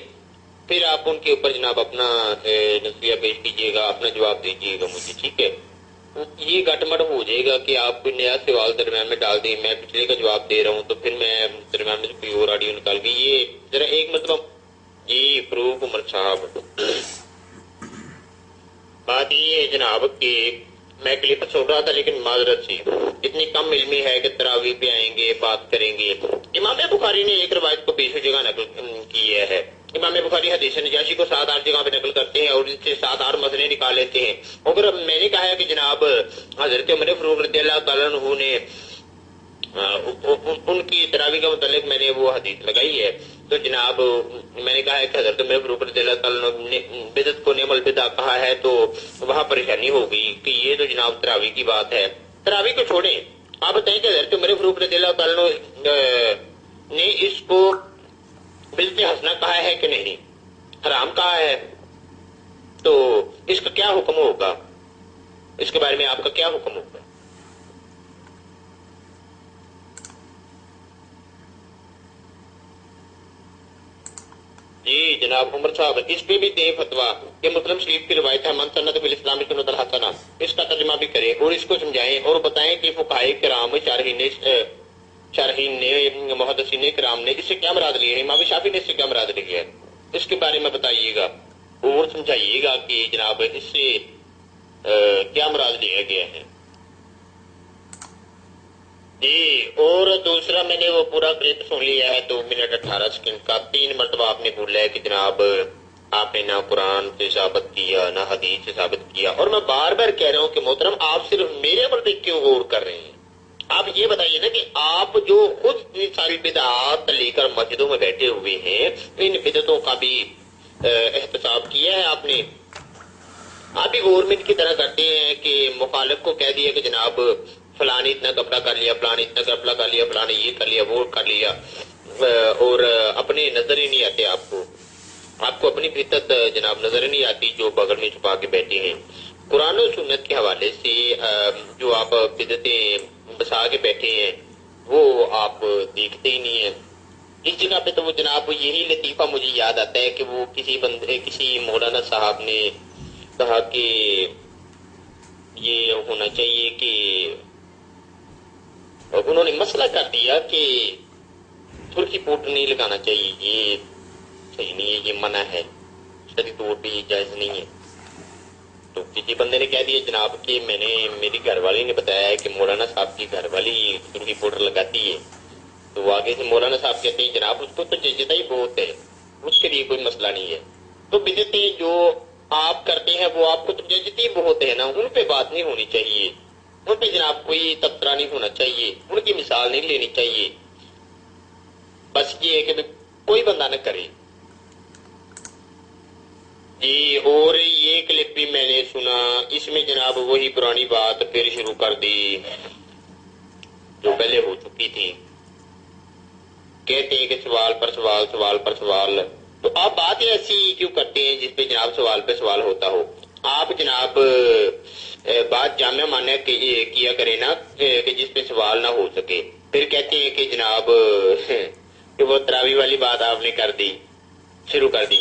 پھر آپ ان کے اوپر جناب اپنا نظریہ پیش کیجیے گا, اپنا جواب دیجیے گا مجھے. ٹھیک ہے, یہ گٹ مٹ ہو جائے گا کہ آپ کوئی نیا سوال درمیان میں ڈال دیں, میں پچھلے کا جواب دے رہا ہوں تو پھر میں درمیان میں سے کوئی اور آڈیو نکال گئی. یہ ذرا ایک مطلب جی فروغ عمر صاحب, بات یہ ہے جناب کہ میں کلپ سن رہا تھا لیکن معذرت سے اتنی کم علمی ہے کہ تراویح پہ آئیں گے, بات کریں گے. امام بخاری نے ایک روایت کو 20 جگہ نقل کیا ہے. امام بخاری حدیث نجاشی کو 7-8 جگہ پہ نقل کرتے ہیں اور ان سے 7-8 مسئلے نکال لیتے ہیں. اور میں نے کہا ہے کہ جناب حضرت عمر فاروق رضی اللہ تعالیٰ عنہ نے ان کی تراویح کے متعلق میں نے وہ حدیث لگائی ہے, تو جناب میں نے کہا ہے کہ حضرت عمر فاروق رضی اللہ تعالیٰ نے بدعت کو نعم البدع کہا ہے, تو وہاں پریشانی ہو گئی کہ یہ تو جناب تراویح کی بات ہے. تراویح کو چھوڑیں, آپ بتائیں کہ حضرت عمر فاروق رضی اللہ تعالیٰ نے اس کو بدعت حسنہ کہا ہے کہ نہیں, حرام کہا ہے, تو اس کا کیا حکم ہوگا, اس کے بارے میں آپ کا کیا حکم ہوگا؟ جی جناب عمر صاحب اس پہ بھی دیں فتویٰ کہ مسلم شریف کی روایت ہے من سنت فی الاسلام سنۃ الحسنہ, اس کا ترجمہ بھی کریں اور اس کو سمجھائیں اور بتائیں کہ فقہاء کرام شارحین محدثین کرام نے اس سے کیا مراد لی ہے, امام شافعی نے اس سے کیا مراد لی ہے, اس کے بارے میں بتائیے گا اور سمجھائیے گا کہ جناب اس سے کیا مراد لیا گیا ہے. جی اور دوسرا میں نے وہ پورا کلپ سن لیا ہے 2 منٹ 18 سیکنڈ کا, 3 مرتبہ آپ نے بولا ہے کہ جناب آپ نے نہ قرآن سے ثابت کیا نہ حدیث سے ثابت کیا, اور میں بار بار کہہ رہا ہوں کہ محترم آپ صرف میرے پر دیکھ کے غور کر رہے ہیں. آپ یہ بتائیے نا کہ آپ جو خود ساری بدعات لے کر مسجدوں میں بیٹھے ہوئے ہیں, ان بدعتوں کا بھی احتساب کیا ہے آپ نے؟ آپ بھی گورنمنٹ کی طرح کرتے ہیں کہ مخالف کو کہہ دیا کہ جناب فلاں نے اتنا کپڑا کر لیا, فلاں نے اتنا کپڑا کر لیا, فلاں نے یہ کر لیا, وہ کر لیا, اور اپنے نظر ہی نہیں آتے آپ کو اپنی بدعت جناب نظر ہی نہیں آتی جو بغل میں چھپا کے بیٹھے ہیں. قرآن و سنت کے حوالے سے جو آپ بدعتیں بسا کے بیٹھے ہیں وہ آپ دیکھتے ہی نہیں ہیں. اس جگہ پہ تو وہ جناب یہی لطیفہ مجھے یاد آتا ہے کہ وہ کسی مولانا صاحب نے کہا کہ یہ ہونا چاہیے کہ انہوں نے مسئلہ کر دیا کہ سرخی پوٹ نہیں لگانا چاہیے, یہ صحیح نہیں ہے, یہ منع ہے, شرعی طور پہ یہ جائز نہیں ہے. تو کسی بندے نے کہہ دیا جناب کہ میری گھر والی نے بتایا ہے کہ مولانا صاحب کی گھر والی سرخی پاؤڈر لگاتی ہے. تو آگے سے مولانا صاحب کہتے ہیں جناب اس کو تو ججتا ہی بہت ہے, اس کے لیے کوئی مسئلہ نہیں ہے. تو بدعتیں جو آپ کرتے ہیں وہ آپ کو تجدید ہوتے ہیں نا، ان پہ بات نہیں ہونی چاہیے، ان پہ جناب کوئی تبصرہ نہیں ہونا چاہیے، ان کی مثال نہیں لینی چاہیے. بس یہ ہے کہ کوئی بندہ نہ کرے. جی اور یہ کلپ بھی میں نے سنا، اس میں جناب وہی پرانی بات پھر شروع کر دی جو پہلے ہو چکی تھی. کہتے ہیں کہ سوال پر سوال، سوال پر سوال. تو آپ بات ایسی کیوں کرتے ہیں جس پہ جناب سوال پہ سوال ہوتا ہو؟ آپ جناب بات جامع معنی کیا کریں نا کہ جس پہ سوال نہ ہو سکے. پھر کہتے ہیں کہ جناب کہ وہ تراویح والی بات آپ نے کر دی، شروع کر دی،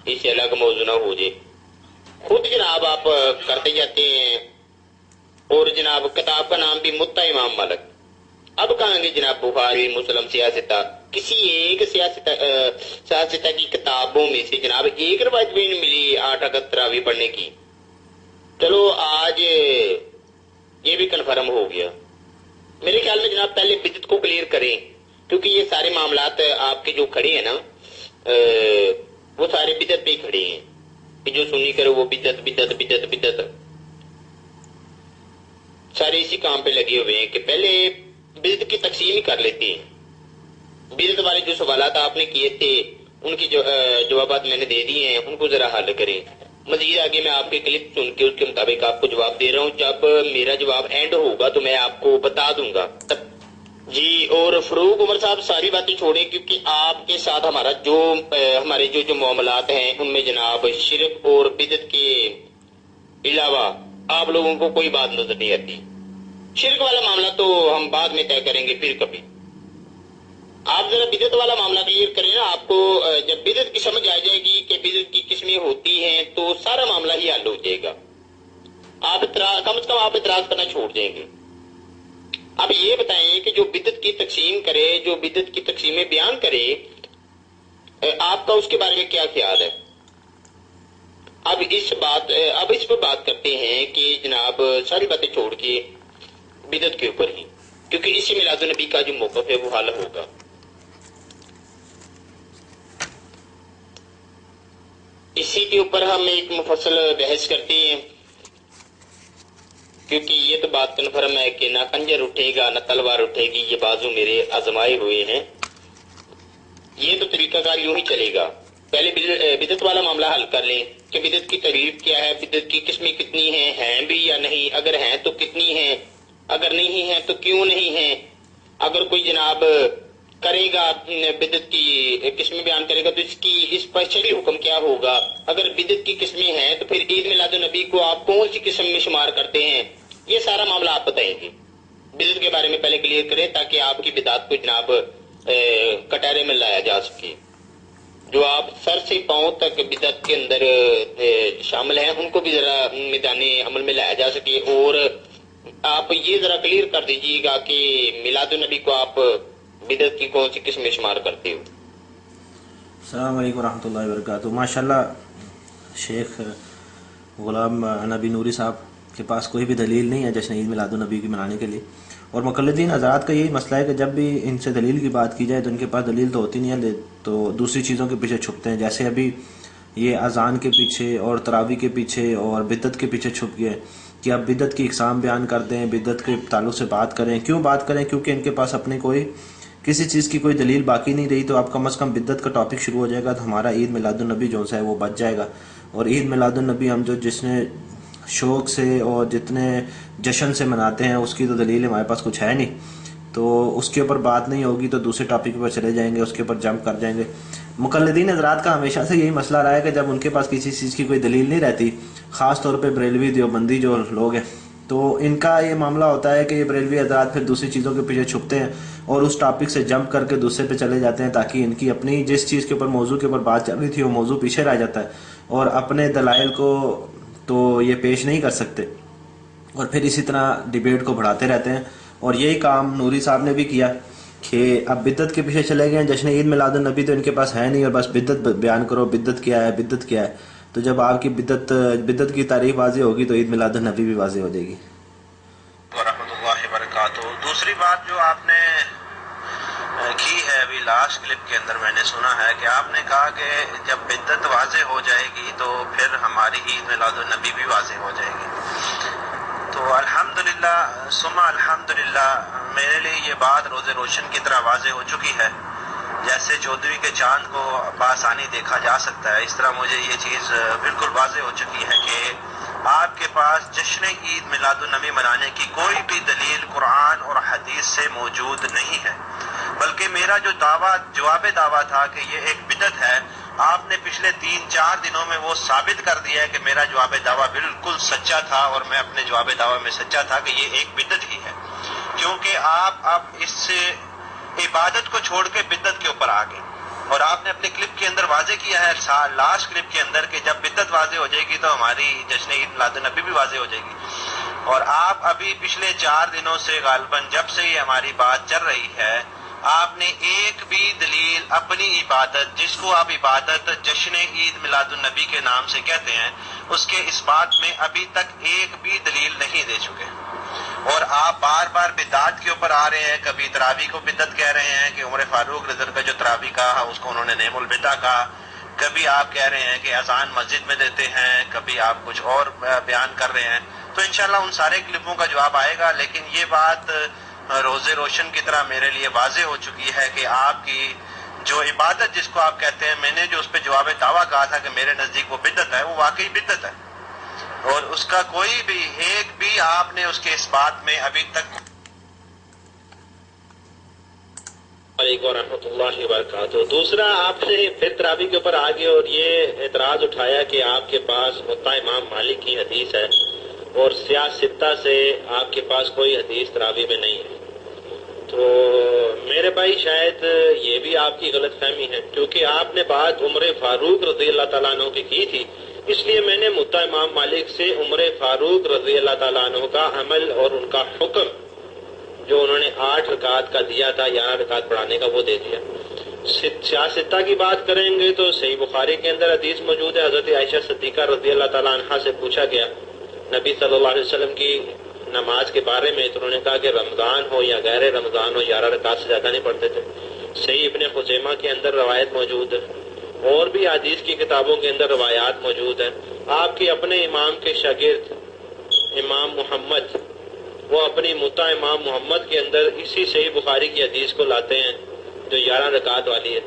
اس سے الگ موضوع نہ ہو جائے. خود جناب آپ کرتے جاتے ہیں. اور جناب کتاب کا نام بھی متا امام مالک. اب کہیں گے جناب بخاری، مسلم، سیاستہ، کسی ایک سیاستہ کی کتابوں میں سے جناب ایک روایت بھی نہیں ملی 8 اگست تراویح پڑھنے کی. چلو آج یہ بھی کنفرم ہو گیا. میرے خیال میں جناب پہلے بدعت کو کلیئر کریں، کیونکہ یہ سارے معاملات آپ کے جو کھڑے ہیں نا وہ سارے بدعت پہ ہی کھڑے ہیں کہ جو سنی کرے وہ بدعت بدعت بدعت بدعت، سارے اسی کام پہ لگے ہوئے ہیں کہ پہلے بدعت کی تقسیم ہی کر لیتے ہیں. بدعت والے جو سوالات آپ نے کیے تھے ان کی جوابات میں نے دے دیے ہیں، ان کو ذرا حل کریں. مزید آگے میں آپ کے کلپ سن کے اس کے مطابق آپ کو جواب دے رہا ہوں. جب میرا جواب اینڈ ہوگا تو میں آپ کو بتا دوں گا. جی اور فروغ عمر صاحب ساری باتیں چھوڑیں، کیونکہ آپ کے ساتھ ہمارے جو معاملات ہیں ان میں جناب شرک اور بدعت کے علاوہ آپ لوگوں کو کوئی بات نظر نہیں آتی. شرک والا معاملہ تو ہم بعد میں طے کریں گے پھر کبھی. آپ ذرا بدعت والا معاملہ کلیئر کریں نا. آپ کو جب بدعت کی سمجھ آ جائے گی کہ بدعت کی قسمیں ہوتی ہیں تو سارا معاملہ ہی حل ہو جائے گا. آپ کم از کم آپ اعتراض کرنا چھوڑ دیں گے. اب یہ بتائیں کہ جو بدعت کی تقسیم کرے، جو بدعت کی تقسیمیں بیان کرے، آپ کا اس کے بارے میں کیا خیال ہے؟ اب اس پہ بات کرتے ہیں کہ جناب ساری باتیں چھوڑ کے بدعت کے اوپر ہی، کیونکہ اسی میلاد النبی کا جو موقف ہے وہ حل ہوگا. اسی کے اوپر ہم ایک مفصل بحث کرتے ہیں، کیونکہ یہ تو بات کنفرم ہے کہ نہ خنجر اٹھے گا نہ تلوار اٹھے گی، یہ بازو میرے آزمائے ہوئے ہیں. یہ تو طریقہ کار یوں ہی چلے گا. پہلے بدعت والا معاملہ حل کر لیں کہ بدعت کی تعریف کیا ہے، بدعت کی قسمیں کتنی ہیں بھی یا نہیں، اگر ہیں تو کتنی ہیں، اگر نہیں ہیں تو کیوں نہیں ہیں. اگر کوئی جناب کرے گا بدعت کی قسمیں بیان کرے گا تو اس پر شرعی حکم کیا ہوگا. اگر بدعت کی قسمیں ہیں تو پھر عید میلاد النبی کو آپ کون سی قسم میں شمار کرتے ہیں، یہ سارا معاملہ آپ بتائیں گے. بدعت کے بارے میں پہلے کلیئر کریں تاکہ آپ کی بدعت کو جناب کٹہرے میں لایا جا سکے. جو آپ سر سے پاؤں تک بدعت کے اندر شامل ہیں ان کو بھی ذرا میدان عمل میں لایا جا سکے. اور آپ یہ ذرا کلیئر کر دیجیے گا کہ میلاد النبی کو آپ بدعت کی کون سی قسم میں شمار کرتے ہو. السلام علیکم ورحمۃ اللہ وبرکاتہ. ماشاءاللہ شیخ غلام نبی نوری صاحب کے پاس کوئی بھی دلیل نہیں ہے جشن عید میلاد النبی کی منانے کے لیے. اور مقلدین حضرات کا یہی مسئلہ ہے کہ جب بھی ان سے دلیل کی بات کی جائے تو ان کے پاس دلیل تو ہوتی نہیں ہے، تو دوسری چیزوں کے پیچھے چھپتے ہیں. جیسے ابھی یہ اذان کے پیچھے اور تراویح کے پیچھے اور بدعت کے پیچھے چھپ گئے کہ اب بدعت کی اقسام بیان کر دیں، بدعت کے تعلق سے بات کریں. کیوں بات کریں؟ کیونکہ ان کے پاس اپنی کسی چیز کی کوئی دلیل باقی نہیں رہی. تو اب کم از کم بدعت کا ٹاپک شروع ہو جائے گا تو ہمارا عید میلاد النبی جو ہے وہ بچ جائے گا. اور عید میلاد النبی ہم جس نے شوق سے اور جتنے جشن سے مناتے ہیں اس کی تو دلیل ہمارے پاس کچھ ہے نہیں. تو اس کے اوپر بات نہیں ہوگی تو دوسرے ٹاپک پر چلے جائیں گے، اس کے اوپر جمپ کر جائیں گے. مقلدین حضرات کا ہمیشہ سے یہی مسئلہ رہا ہے کہ جب ان کے پاس کسی چیز کی کوئی دلیل نہیں رہتی، خاص طور پہ بریلوی دیوبندی جو لوگ ہیں، تو ان کا یہ معاملہ ہوتا ہے کہ یہ بریلوی حضرات پھر دوسری چیزوں کے پیچھے چھپتے ہیں اور اس ٹاپک سے جمپ کر کے دوسرے پہ چلے جاتے ہیں تاکہ ان کی اپنی جس چیز کے اوپر موضوع کے اوپر بات چل رہی تھی وہ موضوع پیچھے رہ جاتا ہے اور اپنے دلائل کو تو یہ پیش نہیں کر سکتے اور پھر اسی طرح ڈیبیٹ کو بڑھاتے رہتے ہیں. اور یہی کام نوری صاحب نے بھی کیا کہ اب بدعت کے پیچھے چلے گئے ہیں. جشن عید میلاد النبی تو ان کے پاس ہے نہیں اور بس بدعت بیان کرو، بدعت کیا ہے بدعت کیا ہے. تو جب آپ کی بدعت کی تعریف واضح ہوگی تو عید میلاد النبی بھی واضح ہو جائے گی. ورحمۃ اللہ وبرکاتہ. دوسری بات جو آپ نے کی ہے ابھی لاسٹ کلپ کے اندر میں نے سنا ہے کہ آپ نے کہا کہ جب بدعت واضح ہو جائے گی تو پھر ہماری عید میلاد النبی بھی واضح ہو جائے گی. تو الحمدللہ ثم الحمدللہ میرے لیے یہ بات روز روشن کی طرح واضح ہو چکی ہے. جیسے چودھویں کے چاند کو بآسانی دیکھا جا سکتا ہے، اس طرح مجھے یہ چیز بالکل واضح ہو چکی ہے کہ آپ کے پاس جشن عید میلاد النبی منانے کی کوئی بھی دلیل قرآن اور حدیث سے موجود نہیں ہے، بلکہ میرا جو جواب دعویٰ تھا کہ یہ ایک بدعت ہے، آپ نے پچھلے 3-4 دنوں میں وہ ثابت کر دیا ہے کہ میرا جواب دعویٰ بالکل سچا تھا، اور میں اپنے جواب دعویٰ میں سچا تھا کہ یہ ایک بدعت ہی ہے، کیونکہ آپ اب اس سے عبادت کو چھوڑ کے بدعت کے اوپر آ گئے. اور آپ نے اپنے کلپ کے اندر واضح کیا ہے، لاسٹ کلپ کے اندر، کہ جب بدعت واضح ہو جائے گی تو ہماری جشن عید میلاد النبی بھی واضح ہو جائے گی. اور آپ ابھی پچھلے 4 دنوں سے غالباً جب سے یہ ہماری بات چل رہی ہے، آپ نے ایک بھی دلیل اپنی عبادت، جس کو آپ عبادت جشن عید میلاد النبی کے نام سے کہتے ہیں، اس کے اس بات میں ابھی تک ایک بھی دلیل نہیں دے چکے. اور آپ بار بار بدعت کے اوپر آ رہے ہیں. کبھی تراویح کو بدعت کہہ رہے ہیں کہ عمر فاروق رضی اللہ کا جو تراویح کہا اس کو انہوں نے نعم البدع کہا. کبھی آپ کہہ رہے ہیں کہ اذان مسجد میں دیتے ہیں، کبھی آپ کچھ اور بیان کر رہے ہیں. تو انشاءاللہ ان سارے کلپوں کا جواب آئے گا، لیکن یہ بات روز روشن کی طرح میرے لیے واضح ہو چکی ہے کہ آپ کی جو عبادت جس کو آپ کہتے ہیں، میں نے جو اس پہ جواب دعویٰ کہا تھا کہ میرے نزدیک وہ بدعت ہے، وہ واقعی بدعت ہے، اور اس کا کوئی بھی ایک بھی آپ نے اس کے اس بات میں ابھی تک. علیکم ورحمۃ اللہ وبرکاتہ. دوسرا، آپ نے پھر تراویح کے اوپر آگے اور یہ اعتراض اٹھایا کہ آپ کے پاس مطلع امام مالک کی حدیث ہے اور سیاستہ سے آپ کے پاس کوئی حدیث تراویح میں نہیں ہے. تو میرے بھائی شاید یہ بھی آپ کی غلط فہمی ہے، کیونکہ آپ نے بات عمر فاروق رضی اللہ تعالیٰ عنہ کی تھی، اس لیے میں نے مطلع امام مالک سے عمر فاروق رضی اللہ تعالیٰ عنہ کا عمل اور ان کا حکم جو انہوں نے 8 رکعت کا دیا تھا، 11 رکعت پڑھانے کا، وہ دے دیا. سیاستہ کی بات کریں گے تو صحیح بخاری کے اندر حدیث موجود ہے. حضرت عائشہ صدیقہ رضی اللہ تعالیٰ عنہا سے پوچھا گیا نبی صلی اللہ علیہ وسلم کی نماز کے بارے میں، تو انہوں نے کہا کہ رمضان ہو یا غیر رمضان ہو 11 رکعت سے زیادہ نہیں پڑھتے تھے. صحیح ابن خزیمہ کے اندر روایت موجود ہے، اور بھی حدیث کی کتابوں کے اندر روایات موجود ہیں. آپ کے اپنے امام کے شاگرد امام محمد، وہ اپنی مطلع امام محمد کے اندر اسی صحیح بخاری کی حدیث کو لاتے ہیں جو 11 رکعت والی ہے.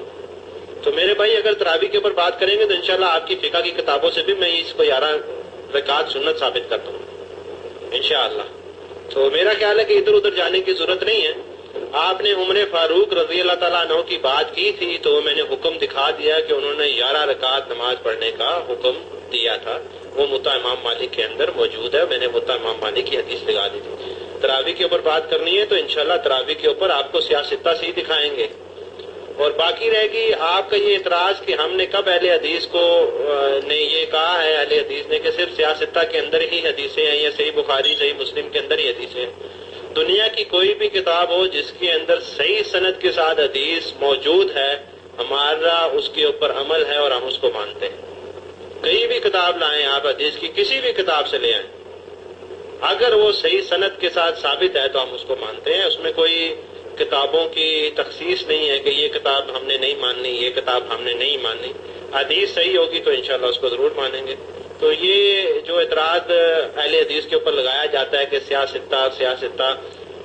تو میرے بھائی اگر تراویح کے اوپر بات کریں گے تو انشاءاللہ آپ کی فقہ کی کتابوں سے بھی میں اس کو 11 رکعت سنت ثابت کرتا ہوں انشاءاللہ. تو میرا خیال ہے کہ ادھر ادھر جانے کی ضرورت نہیں ہے. آپ نے عمر فاروق رضی اللہ تعالیٰ عنہ کی بات کی تھی تو میں نے حکم دکھا دیا کہ انہوں نے 11 رکعت نماز پڑھنے کا حکم دیا تھا، وہ مطلع امام مالک کے اندر موجود ہے. میں نے مطلع امام مالک کی حدیث لگا دی تھی. تراویح کے اوپر بات کرنی ہے تو انشاءاللہ تراویح کے اوپر آپ کو سیاستہ سے ہی دکھائیں گے. اور باقی رہے گی آپ کا یہ اعتراض کہ ہم نے کب اہل حدیث کو نے یہ کہا ہے، اہل حدیث نے کہ صرف سیاستہ کے اندر ہی حدیثیں ہیں یا صحیح بخاری صحیح مسلم کے اندر ہی حدیثیں ہیں. دنیا کی کوئی بھی کتاب ہو جس کے اندر صحیح سند کے ساتھ حدیث موجود ہے، ہمارا اس کے اوپر عمل ہے اور ہم اس کو مانتے ہیں. کہیں بھی کتاب لائیں آپ، حدیث کی کسی بھی کتاب سے لے آئیں، اگر وہ صحیح سند کے ساتھ ثابت ہے تو ہم اس کو مانتے ہیں. اس میں کوئی کتابوں کی تخصیص نہیں ہے کہ یہ کتاب ہم نے نہیں ماننی، یہ کتاب ہم نے نہیں ماننی. حدیث صحیح ہوگی تو انشاءاللہ اس کو ضرور مانیں گے. تو یہ جو اعتراض اہل حدیث کے اوپر لگایا جاتا ہے کہ سیاستہ،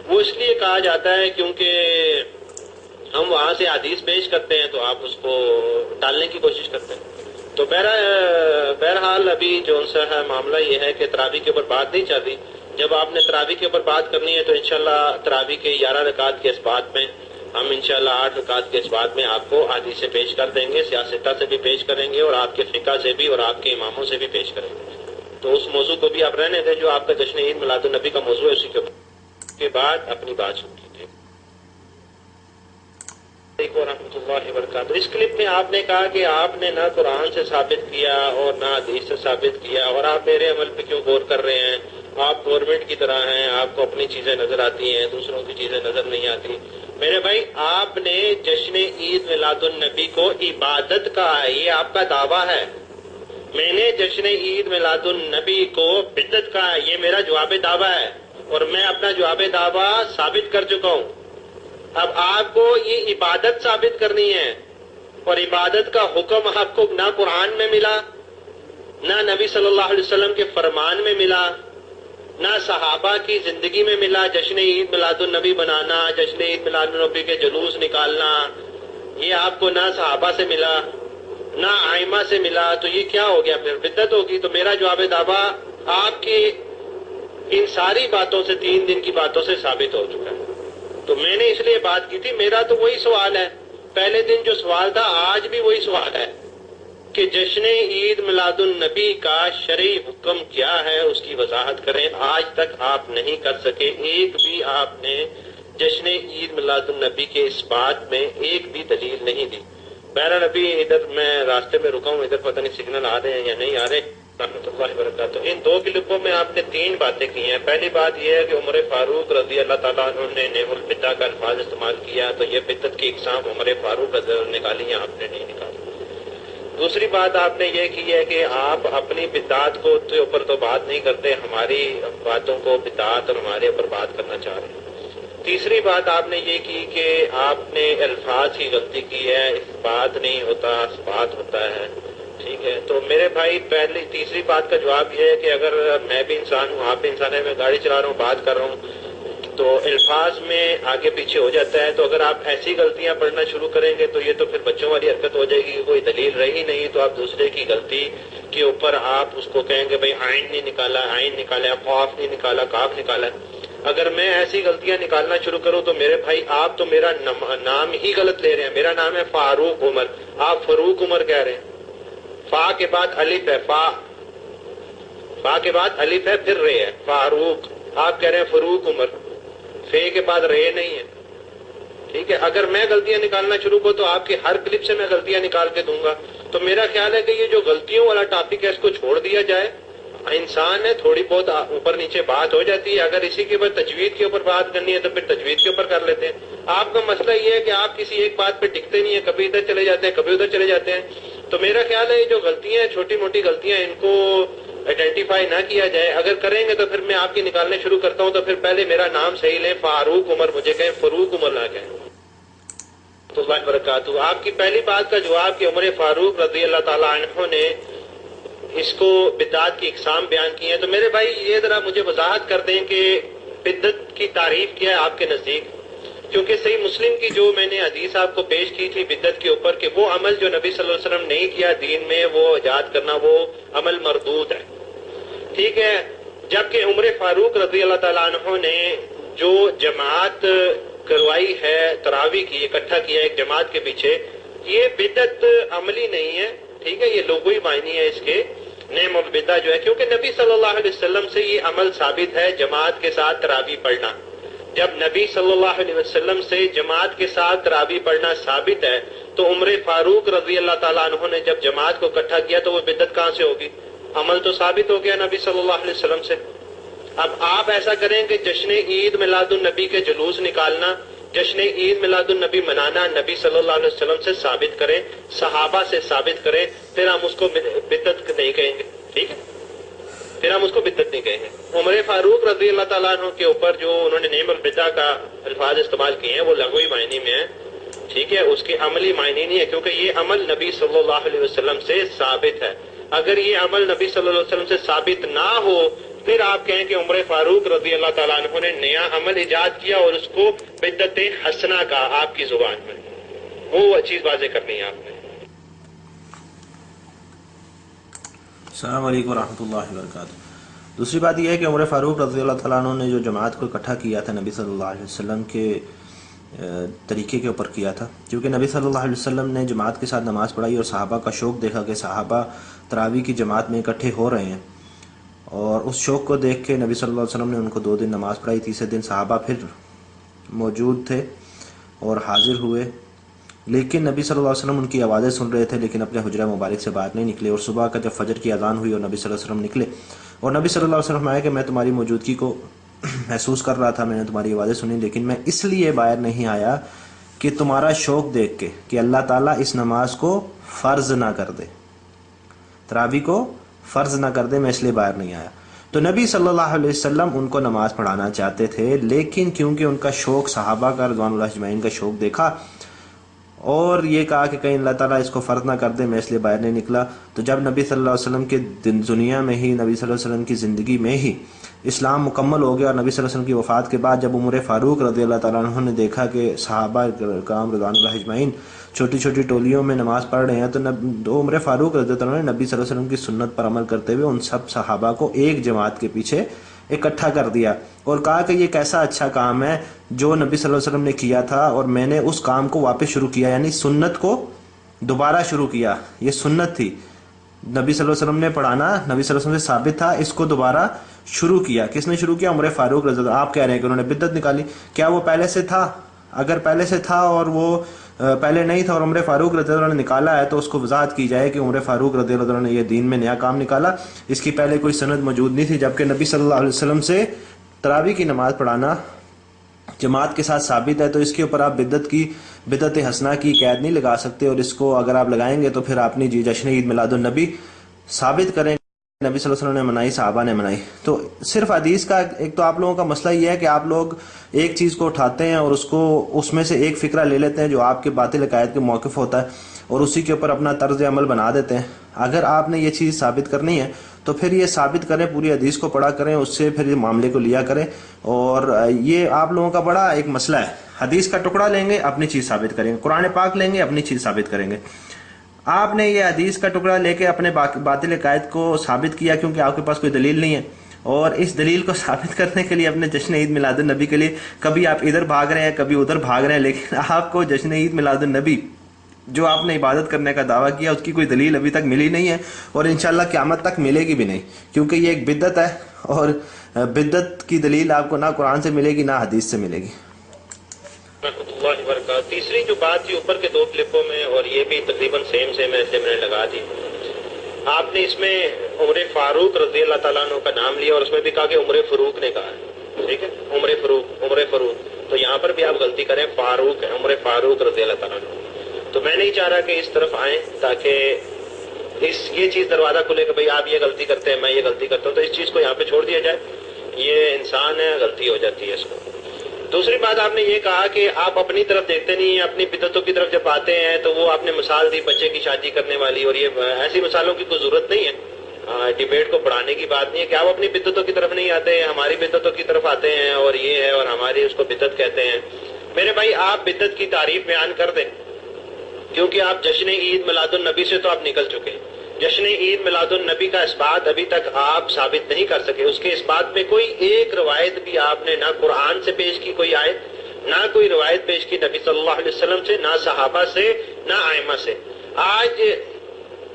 وہ اس لیے کہا جاتا ہے کیونکہ ہم وہاں سے حدیث پیش کرتے ہیں تو آپ اس کو ٹالنے کی کوشش کرتے ہیں. تو بہرحال ابھی جو سا ہے معاملہ یہ ہے کہ تراویح کے اوپر بات نہیں چل رہی. جب آپ نے تراویح کے اوپر بات کرنی ہے تو انشاءاللہ تراویح کے 11 رکعت کے اس بات میں ہم انشاءاللہ 8 رکعت کے اس بات میں آپ کو حدیثیں پیش کر دیں گے، سیاستہ سے بھی پیش کریں گے اور آپ کے فقہ سے بھی اور آپ کے اماموں سے بھی پیش کریں گے. تو اس موضوع کو بھی آپ رہنے دیں جو آپ کا جشن عید میلاد النبی کا موضوع ہے، اسی کے بعد اپنی بات سن لیجیے. ورحمۃ اللہ وبرکاتہ. اس کلپ میں آپ نے کہا کہ آپ نے نہ قرآن سے ثابت کیا اور نہ حدیث سے ثابت کیا، اور آپ میرے عمل پہ کیوں غور کر رہے ہیں؟ آپ گورنمنٹ کی طرح ہیں، آپ کو اپنی چیزیں نظر آتی ہیں، دوسروں کی چیزیں نظر نہیں آتی. میرے بھائی آپ نے جشن عید میلاد النبی کو عبادت کہا ہے، یہ آپ کا دعویٰ ہے. میں نے جشن عید میلاد النبی کو بدعت کہا ہے، یہ میرا جواب دعویٰ ہے، اور میں اپنا جواب دعویٰ ثابت کر چکا ہوں. اب آپ کو یہ عبادت ثابت کرنی ہے، اور عبادت کا حکم آپ کو نہ قرآن میں ملا، نہ نبی صلی اللہ علیہ وسلم کے فرمان میں ملا، نہ صحابہ کی زندگی میں ملا۔ جشن عید میلاد النبی بنانا، جشن عید میلاد النبی کے جلوس نکالنا، یہ آپ کو نہ صحابہ سے ملا نہ ائمہ سے ملا، تو یہ کیا ہو گیا؟ پھر بدعت ہوگی۔ تو میرا جواب دعویٰ آپ کی ان ساری باتوں سے، 3 دن کی باتوں سے ثابت ہو چکا ہے۔ تو میں نے اس لیے بات کی تھی، میرا تو وہی سوال ہے، پہلے دن جو سوال تھا آج بھی وہی سوال ہے کہ جشن عید میلاد النبی کا شرعی حکم کیا ہے، اس کی وضاحت کریں۔ آج تک آپ نہیں کر سکے، ایک بھی آپ نے جشن عید میلاد النبی کے اس بات میں ایک بھی دلیل نہیں دی۔ بہرحال ابھی ادھر میں راستے میں رکا ہوں، ادھر پتہ نہیں سگنل آ رہے ہیں یا نہیں آ رہے۔ رحمۃ اللہ وبرکاتہ۔ ان 2 کلپوں میں آپ نے 3 باتیں کی ہیں۔ پہلی بات یہ ہے کہ عمر فاروق رضی اللہ تعالیٰ عنہ نے نعم البدع کا الفاظ استعمال کیا، تو یہ بدعت کی اقسام عمر فاروق رضی اللہ عنہ نے نکالی ہیں، آپ نے نہیں نکالی۔ دوسری بات آپ نے یہ کی ہے کہ آپ اپنی بدعات کو کے اوپر تو بات نہیں کرتے، ہماری باتوں کو بدعات اور ہمارے اوپر بات کرنا چاہ رہے ہیں۔ تیسری بات آپ نے یہ کی کہ آپ نے الفاظ کی غلطی کی ہے، اس بات نہیں ہوتا، اس بات ہوتا ہے، ٹھیک ہے۔ تو میرے بھائی تیسری بات کا جواب یہ ہے کہ اگر میں بھی انسان ہوں، آپ بھی انسان ہیں، میں گاڑی چلا رہا ہوں، بات کر رہا ہوں، تو الفاظ میں آگے پیچھے ہو جاتا ہے۔ تو اگر آپ ایسی غلطیاں پڑھنا شروع کریں گے تو یہ تو پھر بچوں والی حرکت ہو جائے گی کہ کوئی دلیل رہی نہیں، تو آپ دوسرے کی غلطی کے اوپر آپ اس کو کہیں گے بھائی عین نہیں نکالا، عین نکالا، قاف نہیں نکالا، کاف نکالا۔ اگر میں ایسی غلطیاں نکالنا شروع کروں تو میرے بھائی آپ تو میرا نام ہی غلط لے رہے ہیں۔ میرا نام ہے فاروق عمر، آپ فروق عمر کہہ رہے ہیں۔ فا کے بعد الف ہے، فا کے بعد الف ہے، پھر رے ہے، فاروق۔ آپ کہہ رہے ہیں فروق عمر، فے کے بعد رے نہیں ہے، ٹھیک ہے۔ اگر میں غلطیاں نکالنا شروع کروں تو آپ کی ہر کلپ سے میں غلطیاں نکال کے دوں گا۔ تو میرا خیال ہے کہ یہ جو غلطیوں والا ٹاپک ہے اس کو چھوڑ دیا جائے۔ انسان ہے، تھوڑی بہت اوپر نیچے بات ہو جاتی ہے، اگر اسی کے اوپر تجوید کے اوپر بات کرنی ہے تو پھر تجوید کے اوپر کر لیتے ہیں۔ آپ کا مسئلہ یہ ہے کہ آپ کسی ایک بات پہ ٹکتے نہیں ہیں، کبھی ادھر چلے جاتے ہیں، کبھی ادھر چلے جاتے ہیں۔ تو میرا خیال ہے یہ جو غلطیاں ہیں، چھوٹی موٹی غلطیاں، ان کو آئیڈینٹیفائی نہ کیا جائے۔ اگر کریں گے تو پھر میں آپ کی نکالنے شروع کرتا ہوں، تو پھر پہلے میرا نام صحیح لیں، فاروق عمر مجھے کہیں، فروق عمر نہ کہیں۔ تو اللہ وبرکاتہ۔ آپ کی پہلی بات کا جواب کہ عمر فاروق رضی اللہ تعالیٰ عنہ نے اس کو بدعت کی اقسام بیان کی ہیں، تو میرے بھائی یہ ذرا مجھے وضاحت کر دیں کہ بدعت کی تعریف کیا ہے آپ کے نزدیک؟ کیونکہ صحیح مسلم کی جو میں نے حدیث آپ کو پیش کی تھی بدعت کے اوپر کہ وہ عمل جو نبی صلی اللہ علیہ وسلم نہیں کیا دین میں، وہ ایجاد کرنا، وہ عمل مردود ہے، ٹھیک ہے۔ جبکہ عمر فاروق رضی اللہ تعالیٰ عنہ نے جو جماعت کروائی ہے، تراویح کی، اکٹھا کیا ایک جماعت کے پیچھے، یہ بدعت عملی نہیں ہے، ٹھیک ہے، یہ لغوی معنی ہے اس کے، نعم البدع جو ہے، کیونکہ نبی صلی اللہ علیہ وسلم سے یہ عمل ثابت ہے جماعت کے ساتھ تراویح پڑھنا۔ جب نبی صلی اللہ علیہ وسلم سے جماعت کے ساتھ تراویح پڑھنا ثابت ہے تو عمر فاروق رضی اللہ تعالیٰ عنہ نے جب جماعت کو اکٹھا کیا تو وہ بدعت کہاں سے ہوگی؟ عمل تو ثابت ہو گیا نبی صلی اللہ علیہ وسلم سے۔ اب آپ ایسا کریں کہ جشن عید میلاد النبی کے جلوس نکالنا، جشن عید میلاد النبی منانا نبی صلی اللہ علیہ وسلم سے ثابت کریں، صحابہ سے ثابت کریں، پھر ہم اس کو بدعت نہیں کہیں گے، ٹھیک ہے، پھر ہم اس کو بدعت نہیں کہیں گے۔ عمر فاروق رضی اللہ تعالیٰ عنہ کے اوپر جو انہوں نے نعم البدع کا الفاظ استعمال کیے ہیں وہ لغوی معنی میں ہیں، ٹھیک ہے، اس کے عملی معنی نہیں ہے، کیونکہ یہ عمل نبی صلی اللہ علیہ وسلم سے ثابت ہے۔ اگر یہ عمل نبی صلی اللہ علیہ وسلم سے ثابت نہ ہو پھر آپ کہیں کہ عمر فاروق رضی اللہ تعالیٰ عنہ نے نیا عمل ایجاد کیا اور اس کو بدعت حسنہ کہا آپ کی زبان میں، وہ چیز واضح کرنی ہے آپ نے۔ السلام علیکم ورحمۃ اللہ وبرکاتہ۔ دوسری بات یہ ہے کہ عمر فاروق رضی اللہ تعالیٰ عنہ نے جو جماعت کو اکٹھا کیا تھا نبی صلی اللہ علیہ وسلم کے طریقے کے اوپر کیا تھا، کیونکہ نبی صلی اللہ علیہ وسلم نے جماعت کے ساتھ نماز پڑھائی اور صحابہ کا شوق دیکھا کہ صحابہ تراویح کی جماعت میں اکٹھے ہو رہے ہیں، اور اس شوق کو دیکھ کے نبی صلی اللہ علیہ وسلم نے ان کو 2 دن نماز پڑھائی، تیسرے دن صحابہ پھر موجود تھے اور حاضر ہوئے، لیکن نبی صلی اللہ علیہ وسلم ان کی آوازیں سن رہے تھے لیکن اپنے حجرہ مبارک سے باہر نہیں نکلے، اور صبح کا جب فجر کی اذان ہوئی اور نبی صلی اللہ علیہ وسلم نکلے اور نبی صلی اللہ علیہ وسلم آئے کہ میں تمہاری موجودگی کو محسوس کر رہا تھا، میں نے تمہاری آوازیں سنی، لیکن میں اس لیے باہر نہیں آیا کہ تمہارا شوق دیکھ کے کہ اللہ تعالیٰ اس نماز کو فرض نہ کر دے، تراویح کو فرض نہ کر دے، میں اس لیے باہر نہیں آیا۔ تو نبی صلی اللہ علیہ وسلم ان کو نماز پڑھانا چاہتے تھے، لیکن کیونکہ ان کا شوق صحابہ کا رضوان اللہ اجمعین کا شوق دیکھا اور یہ کہا کہ کہیں اللہ تعالیٰ اس کو فرض نہ کر دے، میں اس لیے باہر نہیں نکلا. تو جب نبی صلی اللہ علیہ وسلم کے دنیا میں ہی، نبی صلی اللہ علیہ وسلم کی زندگی میں ہی اسلام مکمل ہو گیا اور نبی صلی اللہ علیہ وسلم کی وفات کے بعد جب عمر فاروق رضی اللہ تعالیٰ عنہ نے دیکھا کہ صحابہ کرام رضوان اللہ اجمعین چھوٹی چھوٹی ٹولیوں میں نماز پڑھ رہے ہیں، تو عمر فاروق رضی اللہ عنہ نے نبی صلی اللہ علیہ وسلم کی سنت پر عمل کرتے ہوئے ان سب صحابہ کو ایک جماعت کے پیچھے اکٹھا کر دیا اور کہا کہ یہ کیسا اچھا کام ہے جو نبی صلی اللہ علیہ وسلم نے کیا تھا اور میں نے اس کام کو واپس شروع کیا، یعنی سنت کو دوبارہ شروع کیا. یہ سنت تھی، نبی صلی اللہ علیہ وسلم نے پڑھانا نبی صلی اللہ علیہ وسلم سے ثابت تھا، اس کو دوبارہ شروع کیا. کس نے شروع کیا؟ عمر فاروق رضی اللہ عنہ. آپ کہہ رہے ہیں کہ انہوں نے بدعت نکالی. کیا وہ پہلے سے تھا؟ اگر پہلے سے تھا اور وہ پہلے نہیں تھا اور عمر فاروق رضی اللہ عنہ نے نکالا ہے تو اس کو وضاحت کی جائے کہ عمر فاروق رضی اللہ عنہ نے یہ دین میں نیا کام نکالا، اس کی پہلے کوئی سند موجود نہیں تھی، جبکہ نبی صلی اللہ علیہ وسلم سے تراویح کی نماز پڑھانا جماعت کے ساتھ ثابت ہے. تو اس کے اوپر آپ بدعت حسنہ کی قید نہیں لگا سکتے، اور اس کو اگر آپ لگائیں گے تو پھر آپ نے جشن عید میلاد النبی ثابت کریں نبی صلی اللہ علیہ وسلم نے منائی، صحابہ نے منائی. تو صرف حدیث کا ایک تو آپ لوگوں کا مسئلہ یہ ہے کہ آپ لوگ ایک چیز کو اٹھاتے ہیں اور اس میں سے ایک فکرہ لے لیتے ہیں جو آپ کے باطل عقائد کے موقف ہوتا ہے اور اسی کے اوپر اپنا طرز عمل بنا دیتے ہیں. اگر آپ نے یہ چیز ثابت کرنی ہے تو پھر یہ ثابت کریں، پوری حدیث کو پڑھا کریں، اس سے پھر یہ معاملے کو لیا کریں. اور یہ آپ لوگوں کا بڑا ایک مسئلہ ہے، حدیث کا ٹکڑا لیں گے اپنی چیز ثابت کریں گے، قرآن پاک لیں گے اپنی چیز ثابت کریں گے. آپ نے یہ حدیث کا ٹکڑا لے کے اپنے باطل عقائد کو ثابت کیا کیونکہ آپ کے پاس کوئی دلیل نہیں ہے، اور اس دلیل کو ثابت کرنے کے لیے اپنے جشن عید میلاد النبی کے لیے کبھی آپ ادھر بھاگ رہے ہیں کبھی ادھر بھاگ رہے ہیں، لیکن آپ کو جشن عید میلاد النبی جو آپ نے عبادت کرنے کا دعویٰ کیا اس کی کوئی دلیل ابھی تک ملی نہیں ہے اور انشاءاللہ قیامت تک ملے گی بھی نہیں، کیونکہ یہ ایک بدعت ہے اور بدعت کی دلیل آپ کو نہ قرآن سے ملے گی نہ حدیث سے ملے گی. اللہ وبرکاتہ. تیسری جو بات تھی اوپر کے دو کلپوں میں، اور یہ بھی تقریباً سیم ہے، اسے میں نے لگا دی. آپ نے اس میں عمر فاروق رضی اللہ تعالیٰ عنہ کا نام لیا اور اس میں بھی کہا کہ عمر فاروق نے کہا ہے، ٹھیک ہے، عمر فاروق. تو یہاں پر بھی آپ غلطی کریں، فاروق ہے، عمر فاروق رضی اللہ تعالیٰ عنہ. تو میں نہیں چاہ رہا کہ اس طرف آئیں تاکہ یہ چیز دروازہ کھلے کہ بھئی آپ یہ غلطی کرتے ہیں میں یہ غلطی کرتا ہوں، تو اس چیز کو یہاں پہ چھوڑ دیا جائے. یہ انسان ہے، غلطی ہو جاتی ہے اس کو. دوسری بات آپ نے یہ کہا کہ آپ اپنی طرف دیکھتے نہیں ہیں، اپنی بدعتوں کی طرف جب آتے ہیں تو وہ آپ نے مثال دی بچے کی شادی کرنے والی، اور یہ ایسی مثالوں کی کوئی ضرورت نہیں ہے. ڈیبیٹ کو بڑھانے کی بات نہیں ہے کہ آپ اپنی بدعتوں کی طرف نہیں آتے ہیں، ہماری بدعتوں کی طرف آتے ہیں اور یہ ہے اور ہماری اس کو بدعت کہتے ہیں. میرے بھائی آپ بدعت کی تعریف بیان کر دیں، کیونکہ آپ جشن عید میلاد النبی سے تو آپ نکل چکے ہیں. جشن عید میلاد النبی کا اثبات ابھی تک آپ ثابت نہیں کر سکے. اس کے اثبات میں کوئی ایک روایت بھی آپ نے نہ قرآن سے پیش کی کوئی آیت، نہ کوئی روایت پیش کی نبی صلی اللہ علیہ وسلم سے، نہ صحابہ سے، نہ ائمہ سے. آج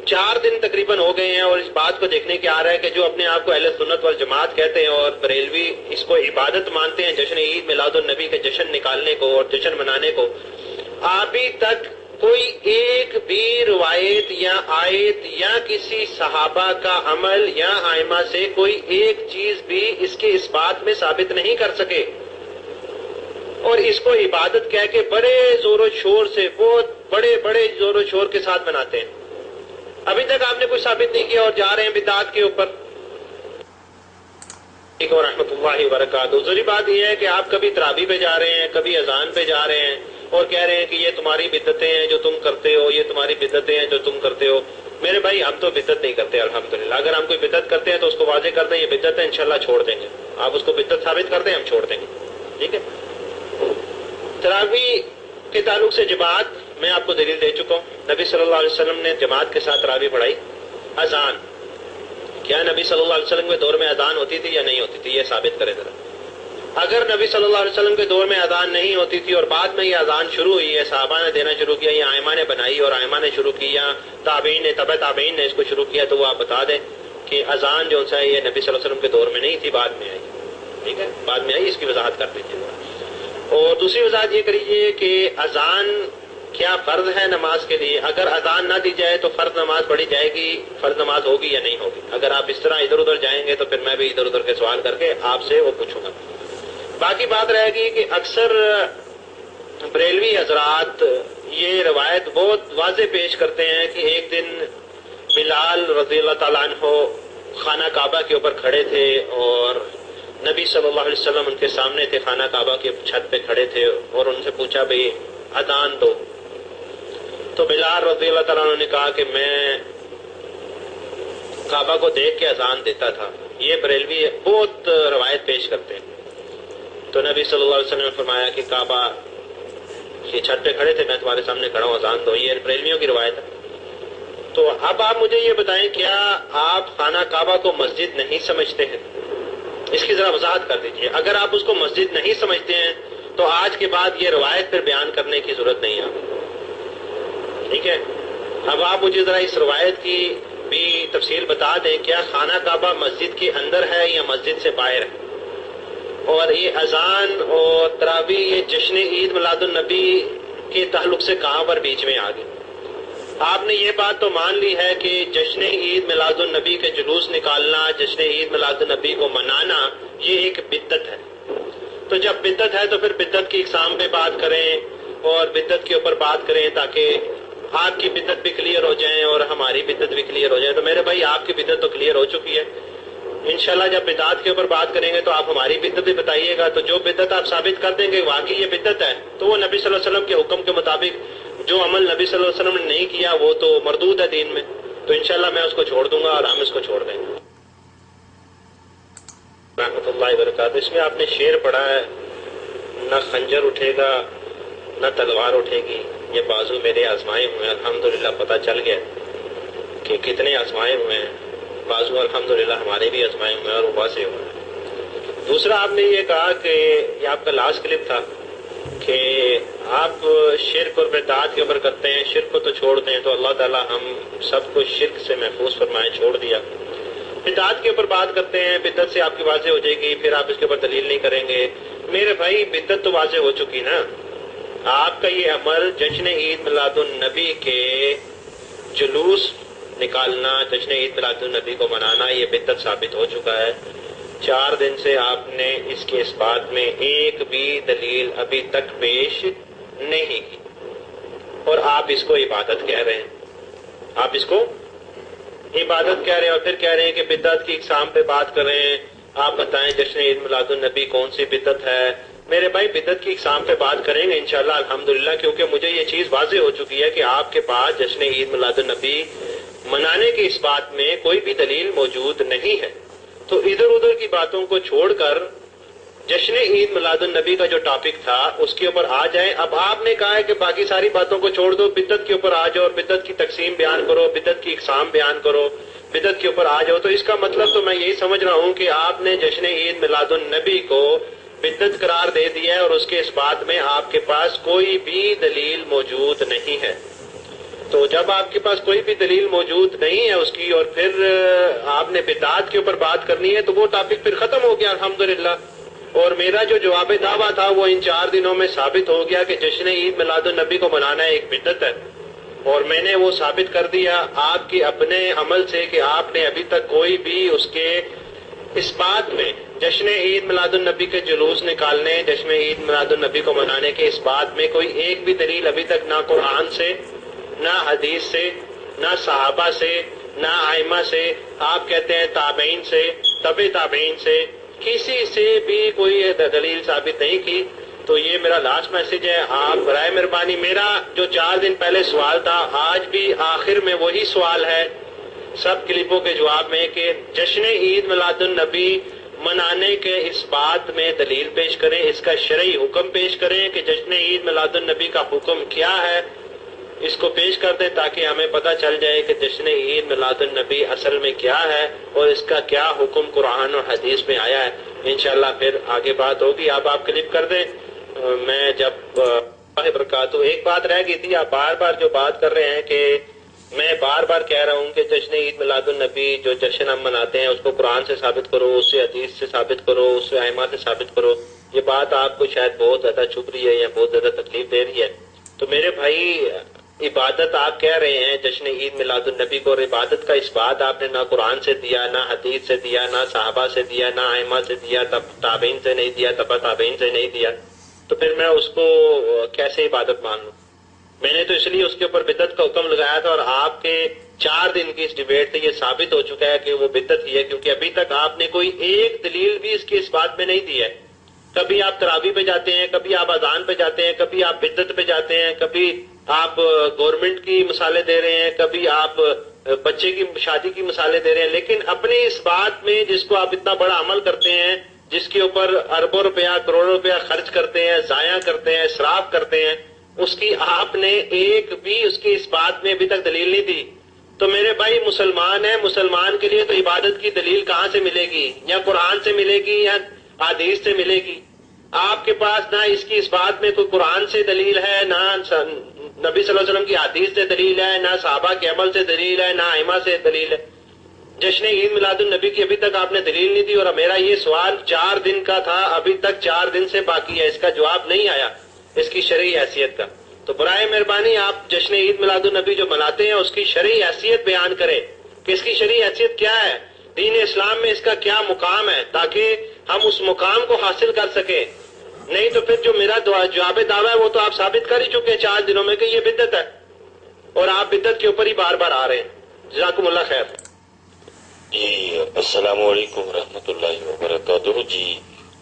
4 دن تقریباً ہو گئے ہیں اور اس بات کو دیکھنے کے آ رہا ہے کہ جو اپنے آپ کو اہل سنت والجماعت کہتے ہیں اور بریلوی اس کو عبادت مانتے ہیں جشن عید میلاد النبی کے جشن نکالنے کو اور جشن منانے کو، ابھی تک کوئی ایک بھی روایت یا آیت یا کسی صحابہ کا عمل یا ائمہ سے کوئی ایک چیز بھی اس کے اس بات میں ثابت نہیں کر سکے، اور اس کو عبادت کہہ کے بڑے زور و شور سے، بہت بڑے زور و شور کے ساتھ مناتے ہیں. ابھی تک آپ نے کوئی ثابت نہیں کیا اور جا رہے ہیں بدعات کے اوپر. و رحمۃ اللہ وبرکاتہ. دوسری بات یہ ہے کہ آپ کبھی تراویح پہ جا رہے ہیں، کبھی اذان پہ جا رہے ہیں اور کہہ رہے ہیں کہ یہ تمہاری بدعتیں ہیں جو تم کرتے ہو، یہ تمہاری بدعتیں ہیں جو تم کرتے ہو. میرے بھائی ہم تو بدعت نہیں کرتے الحمدللہ. اگر ہم کوئی بدعت کرتے ہیں تو اس کو واضح کر دیں یہ بدعت ہے، انشاءاللہ چھوڑ دیں گے. آپ اس کو بدعت ثابت کر دیں، ہم چھوڑ دیں گے، ٹھیک ہے. تراویح کے تعلق سے جماعت میں آپ کو دلیل دے چکا ہوں. نبی صلی اللہ علیہ وسلم نے جماعت کے ساتھ تراویح پڑھائی. اذان، کیا نبی صلی اللہ علیہ وسلم کے دور میں اذان ہوتی تھی یا نہیں ہوتی تھی؟ یہ ثابت کرے ذرا. اگر نبی صلی اللہ علیہ وسلم کے دور میں اذان نہیں ہوتی تھی اور بعد میں یہ اذان شروع ہوئی ہے، صحابہ نے دینا شروع کیا یا ائمہ نے بنائی اور ائمہ نے شروع کی یا تابعین نے تبع تابعین نے اس کو شروع کیا، تو وہ آپ بتا دیں کہ اذان جو ہے یہ نبی صلی اللہ علیہ وسلم کے دور میں نہیں تھی، بعد میں آئی. ٹھیک ہے، بعد میں آئی، اس کی وضاحت کر دیجیے. اور دوسری وضاحت یہ کریے کہ اذان کیا فرض ہے نماز کے لیے؟ اگر اذان نہ دی جائے تو فرض نماز پڑھی جائے گی، فرض نماز ہوگی یا نہیں ہوگی؟ اگر آپ اس طرح ادھر ادھر جائیں گے تو پھر میں بھی ادھر ادھر کے سوال کر کے آپ سے وہ پوچھوں گا. باقی بات رہے گی کہ اکثر بریلوی حضرات یہ روایت بہت واضح پیش کرتے ہیں کہ ایک دن بلال رضی اللہ تعالیٰ عنہ خانہ کعبہ کے اوپر کھڑے تھے اور نبی صلی اللہ علیہ وسلم ان کے سامنے تھے، خانہ کعبہ کے چھت پہ کھڑے تھے، اور ان سے پوچھا بھئی اذان دو. تو بلال رضی اللہ تعالیٰ عنہ نے کہا کہ میں کعبہ کو دیکھ کے اذان دیتا تھا. یہ بریلوی بہت روایت پیش کرتے ہیں. تو نبی صلی اللہ علیہ وسلم نے فرمایا کہ کعبہ یہ چھت پہ کھڑے تھے، میں تمہارے سامنے کھڑا ہوں، اذان دو. یہ بریلویوں کی روایت ہے. تو اب آپ مجھے یہ بتائیں، کیا آپ خانہ کعبہ کو مسجد نہیں سمجھتے ہیں؟ اس کی ذرا وضاحت کر دیجئے. اگر آپ اس کو مسجد نہیں سمجھتے ہیں تو آج کے بعد یہ روایت پھر بیان کرنے کی ضرورت نہیں ہے. ٹھیک ہے، اب آپ مجھے ذرا اس روایت کی بھی تفصیل بتا دیں، کیا خانہ کعبہ مسجد کے اندر ہے یا مسجد سے باہر ہے؟ اور یہ اذان اور تراویح یہ جشن عید میلاد النبی کے تعلق سے کہاں پر بیچ میں آ گئی؟ آپ نے یہ بات تو مان لی ہے کہ جشن عید میلاد النبی کے جلوس نکالنا، جشن عید میلاد النبی کو منانا یہ ایک بدعت ہے. تو جب بدعت ہے تو پھر بدعت کی اقسام پہ بات کریں اور بدعت کے اوپر بات کریں تاکہ آپ کی بدعت بھی کلیئر ہو جائیں اور ہماری بدعت بھی کلیئر ہو جائے. تو میرے بھائی آپ کی بدعت تو کلیئر ہو چکی ہے. انشاءاللہ جب بدعت کے اوپر بات کریں گے تو آپ ہماری بدعت بھی بتائیے گا. تو جو بدعت آپ ثابت کر دیں گے واقعی یہ بدعت ہے تو وہ نبی صلی اللہ علیہ وسلم کے حکم کے مطابق جو عمل نبی صلی اللہ علیہ وسلم نے نہیں کیا وہ تو مردود ہے دین میں. تو انشاءاللہ میں اس کو چھوڑ دوں گا اور ہم اس کو چھوڑ دیں گے. رحمۃ اللہ وبرکاتہ. اس میں آپ نے شعر پڑھا ہے، نہ خنجر اٹھے گا نہ تلوار اٹھے گی، یہ بازو میرے آزمائے ہوئے ہیں. الحمدللہ پتہ چل گیا کہ کتنے آزمائے ہوئے ہیں. بازو الحمدللہ ہمارے بھی آزمائے ہوئے ہیں اور اوپر سے ہوئے ہیں. دوسرا آپ نے یہ کہا کہ یہ آپ کا لاسٹ کلپ تھا کہ آپ شرک اور بدعات کے اوپر کرتے ہیں، شرک کو تو چھوڑ دیں. تو اللہ تعالی ہم سب کو شرک سے محفوظ فرمائے. چھوڑ دیا. بدعات کے اوپر بات کرتے ہیں، بدعت سے آپ کی واضح ہو جائے گی، پھر آپ اس کے اوپر دلیل نہیں کریں گے. میرے بھائی بدعت تو واضح ہو چکی نا. آپ کا یہ عمل جشن عید میلاد النبی کے جلوس نکالنا، جشن عید میلاد النبی کو منانا، یہ بدعت ثابت ہو چکا ہے. 4 دن سے آپ نے اس کے اس بات میں ایک بھی دلیل ابھی تک پیش نہیں کی اور آپ اس کو عبادت کہہ رہے ہیں. آپ اس کو عبادت کہہ رہے ہیں اور پھر کہہ رہے ہیں کہ بدعت کی اقسام پہ بات کر رہے ہیں. آپ بتائیں جشن عید میلاد النبی کون سی بدعت ہے؟ میرے بھائی بدعت کی اقسام پہ بات کریں گے انشاءاللہ الحمدللہ، کیونکہ مجھے یہ چیز واضح ہو چکی ہے کہ آپ کے پاس جشن عید میلاد النبی منانے کی اس بات میں کوئی بھی دلیل موجود نہیں ہے. تو ادھر ادھر کی باتوں کو چھوڑ کر جشن عید میلاد النبی کا جو ٹاپک تھا اس کے اوپر آ جائیں. اب آپ نے کہا ہے کہ باقی ساری باتوں کو چھوڑ دو، بدعت کے اوپر آ جاؤ اور بدعت کی تقسیم بیان کرو، بدعت کی اقسام بیان کرو، بدعت کے اوپر آ جاؤ. تو اس کا مطلب تو میں یہی سمجھ رہا ہوں کہ آپ نے جشن عید میلاد النبی کو بدعت قرار دے دیا ہے اور اس کے اس بات میں آپ کے پاس کوئی بھی دلیل موجود نہیں ہے. تو جب آپ کے پاس کوئی بھی دلیل موجود نہیں ہے اس کی اور پھر آپ نے بدعات کے اوپر بات کرنی ہے تو وہ ٹاپک پھر ختم ہو گیا الحمدللہ. اور میرا جو جواب دعویٰ تھا وہ ان 4 دنوں میں ثابت ہو گیا کہ جشن عید میلاد النبی کو منانا ایک بدعت ہے اور میں نے وہ ثابت کر دیا آپ کے اپنے عمل سے کہ آپ نے ابھی تک کوئی بھی اس کے اس بات میں جشن عید میلاد النبی کے جلوس نکالنے، جشن عید میلاد النبی کو منانے کے اس بات میں کوئی ایک بھی دلیل ابھی تک نہ قرآن سے، نہ حدیث سے، نہ صحابہ سے، نہ ائمہ سے، آپ کہتے ہیں تابعین سے، تبع تابعین سے، کسی سے بھی کوئی دلیل ثابت نہیں کی. تو یہ میرا لاسٹ میسج ہے. آپ برائے مہربانی میرا جو 4 دن پہلے سوال تھا آج بھی آخر میں وہی سوال ہے سب کلپوں کے جواب میں کہ جشن عید میلاد النبی منانے کے اس بات میں دلیل پیش کریں، اس کا شرعی حکم پیش کریں کہ جشن عید میلاد النبی کا حکم کیا ہے، اس کو پیش کر دیں تاکہ ہمیں پتہ چل جائے کہ جشن عید میلاد النبی اصل میں کیا ہے اور اس کا کیا حکم قرآن اور حدیث میں آیا ہے. انشاءاللہ پھر آگے بات ہوگی. آپ کلپ کر دیں. میں جب برکاتہ ایک بات رہ گئی تھی، آپ بار بار جو بات کر رہے ہیں کہ میں بار بار کہہ رہا ہوں کہ جشن عید میلاد النبی جو جشن ہم مناتے ہیں اس کو قرآن سے ثابت کرو، اس سے حدیث سے ثابت کرو، اس سے ائمہ سے ثابت کرو. یہ بات آپ کو شاید بہت زیادہ چبھ رہی ہے یا بہت زیادہ تکلیف دے رہی ہے. تو میرے بھائی عبادت آپ کہہ رہے ہیں جشن عید میلاد النبی کو، اور عبادت کا اس بات آپ نے نہ قرآن سے دیا، نہ حدیث سے دیا، نہ صحابہ سے دیا، نہ ائمہ سے دیا، تابعین سے نہیں دیا، تبع تابعین سے نہیں دیا. تو پھر میں اس کو کیسے عبادت مان لوں؟ میں نے تو اس لیے اس کے اوپر بدعت کا حکم لگایا تھا، اور آپ کے 4 دن کی اس ڈیبیٹ سے یہ ثابت ہو چکا ہے کہ وہ بدعت ہی ہے، کیونکہ ابھی تک آپ نے کوئی ایک دلیل بھی اس کی اس بات میں نہیں دی ہے۔ کبھی آپ تراویح پہ جاتے ہیں، کبھی آپ اذان پہ جاتے ہیں، کبھی آپ بدعت پہ جاتے ہیں، کبھی آپ گورنمنٹ کی مثالیں دے رہے ہیں، کبھی آپ بچے کی شادی کی مثالیں دے رہے ہیں، لیکن اپنی اس بات میں جس کو آپ اتنا بڑا عمل کرتے ہیں، جس کے اوپر اربوں روپیہ کروڑوں روپیہ خرچ کرتے ہیں، ضائع کرتے ہیں، اسراف کرتے ہیں، اس کی آپ نے ایک بھی اس کی اس بات میں ابھی تک دلیل نہیں دی۔ تو میرے بھائی مسلمان ہیں، مسلمان کے لیے تو عبادت کی دلیل کہاں سے ملے گی؟ یا قرآن سے ملے گی یا حدیث سے ملے گی؟ آپ کے پاس نہ اس کی اس بات میں کوئی قرآن سے دلیل ہے، نہ نبی صلی اللہ علیہ وسلم کی حدیث سے دلیل ہے، نہ صحابہ کے عمل سے دلیل ہے، نہ ائمہ سے دلیل ہے۔ جشن عید میلاد النبی کی ابھی تک آپ نے دلیل نہیں دی، اور میرا یہ سوال 4 دن کا تھا، ابھی تک 4 دن سے باقی ہے، اس کا جواب نہیں آیا اس کی شرعی حیثیت کا۔ تو برائے مہربانی آپ جشن عید میلاد النبی جو مناتے ہیں اس کی شرعی حیثیت بیان کریں کہ اس کی شرعی حیثیت کیا ہے، دین اسلام میں اس کا کیا مقام ہے، تاکہ ہم اس مقام کو حاصل کر سکیں۔ نہیں تو پھر جو میرا جواب دعویٰ ہے وہ تو آپ ثابت کر ہی چکے ہیں 4 دنوں میں کہ یہ بدعت ہے، اور آپ بدعت کے اوپر ہی بار بار آ رہے ہیں۔ جزاکم اللہ خیر۔ جی السلام علیکم ورحمۃ اللہ وبرکاتہ۔ جی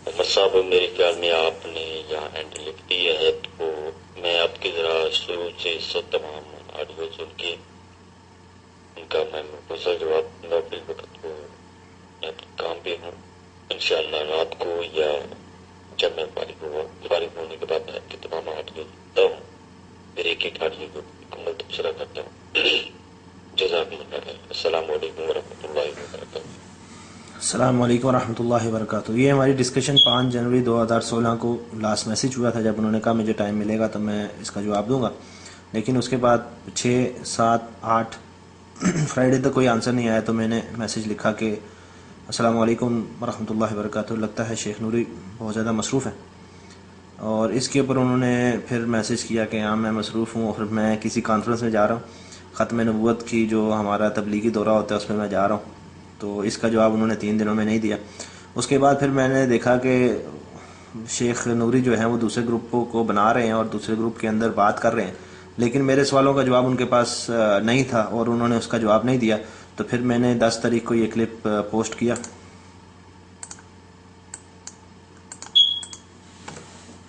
محمد صاحب، میرے خیال میں آپ نے یہاں اینڈ لکھ دیا ہے، تو میں آپ کی ذرا شروع سے سب تمام آڈیو سن کے ان کا میں مفصل جواب دوں گا۔ فی الوقت میں کام پہ ہوں، انشاءاللہ رات کو یا جب میں فارغ ہونے کے بعد میں آپ کی تمام آڈیو دیتا ہوں، پھر ایک ایک آڈیو کو مکمل تبصرہ کرتا ہوں۔ جزاکم اللہ خیر۔ السلام علیکم ورحمۃ اللہ وبرکاتہ۔ السلام علیکم ورحمۃ اللہ وبرکاتہ۔ یہ ہماری ڈسکشن 5 جنوری 2016 کو لاسٹ میسج ہوا تھا، جب انہوں نے کہا مجھے ٹائم ملے گا تو میں اس کا جواب دوں گا، لیکن اس کے بعد 6، 7، 8 فرائیڈے تک کوئی آنسر نہیں آیا، تو میں نے میسج لکھا کہ السلام علیکم ورحمۃ اللہ وبرکاتہ، لگتا ہے شیخ نوری بہت زیادہ مصروف ہیں، اور اس کے اوپر انہوں نے پھر میسج کیا کہ ہاں میں مصروف ہوں، اور میں کسی کانفرنس میں جا رہا ہوں، ختم نبوت کی جو ہمارا تبلیغی دورہ ہوتا ہے اس میں میں جا رہا ہوں۔ تو اس کا جواب انہوں نے 3 دنوں میں نہیں دیا۔ اس کے بعد پھر میں نے دیکھا کہ شیخ نوری جو ہیں وہ دوسرے گروپوں کو بنا رہے ہیں اور دوسرے گروپ کے اندر بات کر رہے ہیں، لیکن میرے سوالوں کا جواب ان کے پاس نہیں تھا اور انہوں نے اس کا جواب نہیں دیا۔ تو پھر میں نے 10 تاریخ کو یہ کلپ پوسٹ کیا،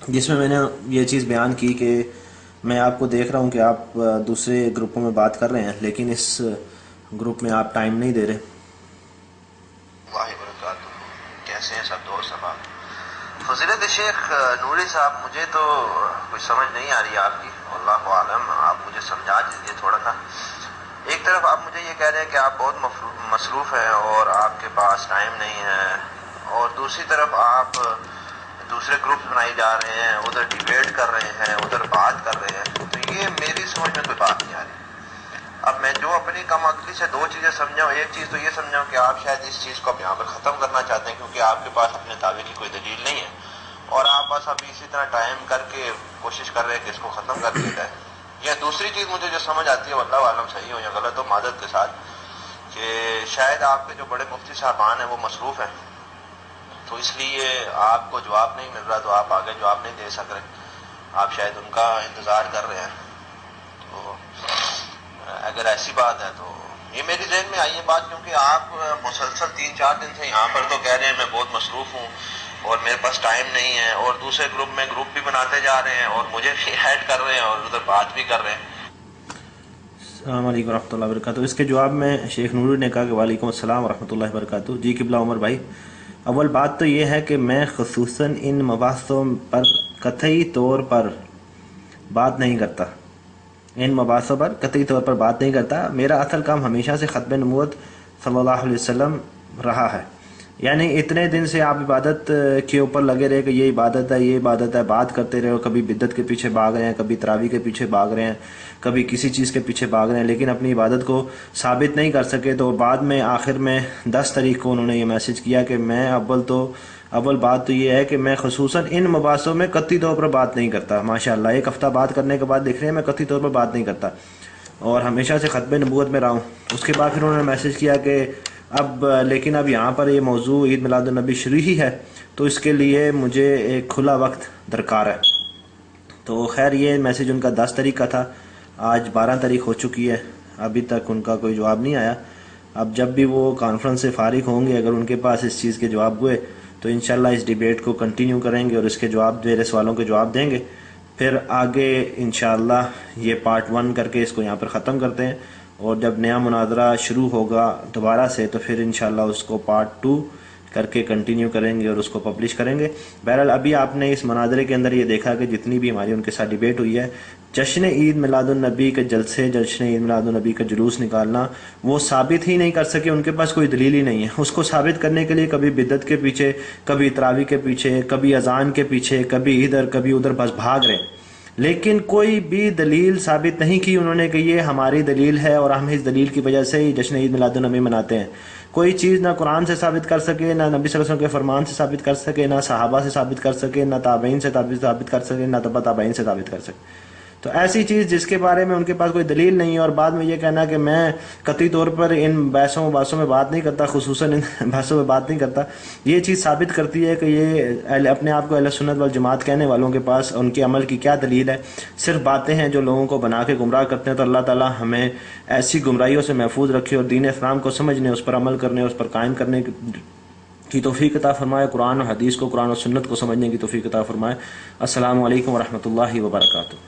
جس میں نے یہ چیز بیان کی کہ میں آپ کو دیکھ رہا ہوں کہ آپ دوسرے گروپوں میں بات کر رہے ہیں، لیکن اس گروپ میں آپ ٹائم نہیں دے رہے۔ اللہ وبرکاتہ، کیسے ہیں سب دوست صاحب؟ فضیلت شیخ نوری صاحب، مجھے تو کچھ سمجھ نہیں آ رہی آپ کی، اللہ عالم، آپ مجھے سمجھا دیجیے تھوڑا سا۔ ایک طرف آپ مجھے یہ کہہ رہے ہیں کہ آپ بہت مصروف ہیں اور آپ کے پاس ٹائم نہیں ہے، اور دوسری طرف آپ دوسرے گروپ بنائی جا رہے ہیں، ادھر ڈیبیٹ کر رہے ہیں، ادھر بات کر رہے ہیں، تو یہ میری سمجھ میں کوئی بات نہیں آ رہی۔ اب میں جو اپنی کم عقلی سے 2 چیزیں سمجھا ہوں، ایک چیز تو یہ سمجھا ہوں کہ آپ شاید اس چیز کو اب یہاں پر ختم کرنا چاہتے ہیں کیونکہ آپ کے پاس اپنے دعوے کی کوئی دلیل نہیں ہے، اور آپ بس ابھی اسی طرح ٹائم کر کے کوشش کر رہے ہیں کہ اس کو ختم کر دیا جائے۔ یا دوسری چیز مجھے جو سمجھ آتی ہے، اللہ عالم صحیح ہو یا غلط ہو، معذرت کے ساتھ، کہ شاید آپ کے جو بڑے مفتی صاحبان ہیں وہ مصروف ہیں، تو اس لیے آپ کو جواب نہیں مل رہا، تو آپ آگے جواب نہیں دے سک رہے، آپ شاید ان کا انتظار کر رہے ہیں۔ تو اگر ایسی بات ہے تو یہ میری ذہن میں آئی ہے بات، کیونکہ آپ مسلسل 3-4 دن سے یہاں پر تو کہہ رہے ہیں میں بہت مصروف ہوں اور میرے پاس ٹائم نہیں ہے، اور دوسرے گروپ میں گروپ بھی بناتے جا رہے ہیں اور مجھے بھی ایڈ کر رہے ہیں اور ادھر بات بھی کر رہے ہیں۔ السلام علیکم ورحمۃ اللہ وبرکاتہ۔ اس کے جواب میں شیخ نوری نے کہا کہ وعلیکم السلام ورحمۃ اللہ وبرکاتہ۔ جی قبلہ عمر بھائی، اول بات تو یہ ہے کہ میں خصوصاً ان مباحثوں پر قطعی طور پر بات نہیں کرتا، ان مباحثوں پر قطعی طور پر بات نہیں کرتا۔ میرا اصل کام ہمیشہ سے ختم نبوت صلی اللہ علیہ وسلم رہا ہے، یعنی اتنے دن سے آپ عبادت کے اوپر لگے رہے کہ یہ عبادت ہے، یہ عبادت ہے، بات کرتے رہے ہو، کبھی بدعت کے پیچھے بھاگ رہے ہیں، کبھی تراویح کے پیچھے بھاگ رہے ہیں، کبھی کسی چیز کے پیچھے بھاگ رہے ہیں، لیکن اپنی عبادت کو ثابت نہیں کر سکے۔ تو بعد میں آخر میں 10 تاریخ کو انہوں نے یہ میسج کیا کہ میں اول بات تو یہ ہے کہ میں خصوصاً ان مباحثوں میں قطعی طور پر بات نہیں کرتا۔ ماشاءاللہ 1 ہفتہ بات کرنے کے بعد دیکھ رہے ہیں میں قطعی طور پر بات نہیں کرتا اور ہمیشہ سے ختم نبوت میں رہا ہوں۔ اس کے بعد پھر انہوں نے میسج کیا کہ لیکن اب یہاں پر یہ موضوع عید میلاد النبی شروع ہی ہے، تو اس کے لیے مجھے ایک کھلا وقت درکار ہے۔ تو خیر یہ میسیج ان کا 10 تاریخ کا تھا، آج 12 تاریخ ہو چکی ہے، ابھی تک ان کا کوئی جواب نہیں آیا۔ اب جب بھی وہ کانفرنس سے فارغ ہوں گے، اگر ان کے پاس اس چیز کے جواب ہوئے تو انشاءاللہ اس ڈیبیٹ کو کنٹینیو کریں گے اور اس کے جواب، میرے سوالوں کے جواب دیں گے، پھر آگے انشاءاللہ یہ پارٹ 1 کر کے اس کو یہاں پر ختم کرتے ہیں، اور جب نیا مناظرہ شروع ہوگا دوبارہ سے تو پھر انشاءاللہ اس کو پارٹ 2 کر کے کنٹینیو کریں گے اور اس کو پبلش کریں گے۔ بہرحال ابھی آپ نے اس مناظرے کے اندر یہ دیکھا کہ جتنی بھی ہماری ان کے ساتھ ڈیبیٹ ہوئی ہے، جشن عید میلاد النبی کے جلسے، جشن عید میلاد النبی کا جلوس نکالنا، وہ ثابت ہی نہیں کر سکے، ان کے پاس کوئی دلیل ہی نہیں ہے۔ اس کو ثابت کرنے کے لیے کبھی بدعت کے پیچھے، کبھی تراویح کے پیچھے، کبھی اذان کے پیچھے، کبھی ادھر کبھی ادھر، بس بھاگ رہے ہیں، لیکن کوئی بھی دلیل ثابت نہیں کی انہوں نے کہ یہ ہماری دلیل ہے اور ہم اس دلیل کی وجہ سے ہی جشن عید میلاد النبی مناتے ہیں۔ کوئی چیز نہ قرآن سے ثابت کر سکے، نہ نبی صلی اللہ علیہ وسلم کے فرمان سے ثابت کر سکے، نہ صحابہ سے ثابت کر سکے، نہ تابعین سے ثابت کر سکے، نہ تبع تابعین سے ثابت کر سکے۔ تو ایسی چیز جس کے بارے میں ان کے پاس کوئی دلیل نہیں ہے، اور بعد میں یہ کہنا کہ میں قطعی طور پر ان بحثوں میں بات نہیں کرتا، خصوصاً ان بحثوں میں بات نہیں کرتا، یہ چیز ثابت کرتی ہے کہ یہ اپنے آپ کو اہل سنت والجماعت کہنے والوں کے پاس ان کے عمل کی کیا دلیل ہے، صرف باتیں ہیں جو لوگوں کو بنا کے گمراہ کرتے ہیں۔ تو اللہ تعالی ہمیں ایسی گمراہیوں سے محفوظ رکھے اور دین اسلام کو سمجھنے، اس پر عمل کرنے، اس پر قائم کرنے کی توفیق عطا فرمائے، قرآن و حدیث کو، قرآن و سنت کو سمجھنے کی توفیق عطا فرمائے۔ السلام علیکم ورحمۃ اللہ وبرکاتہ۔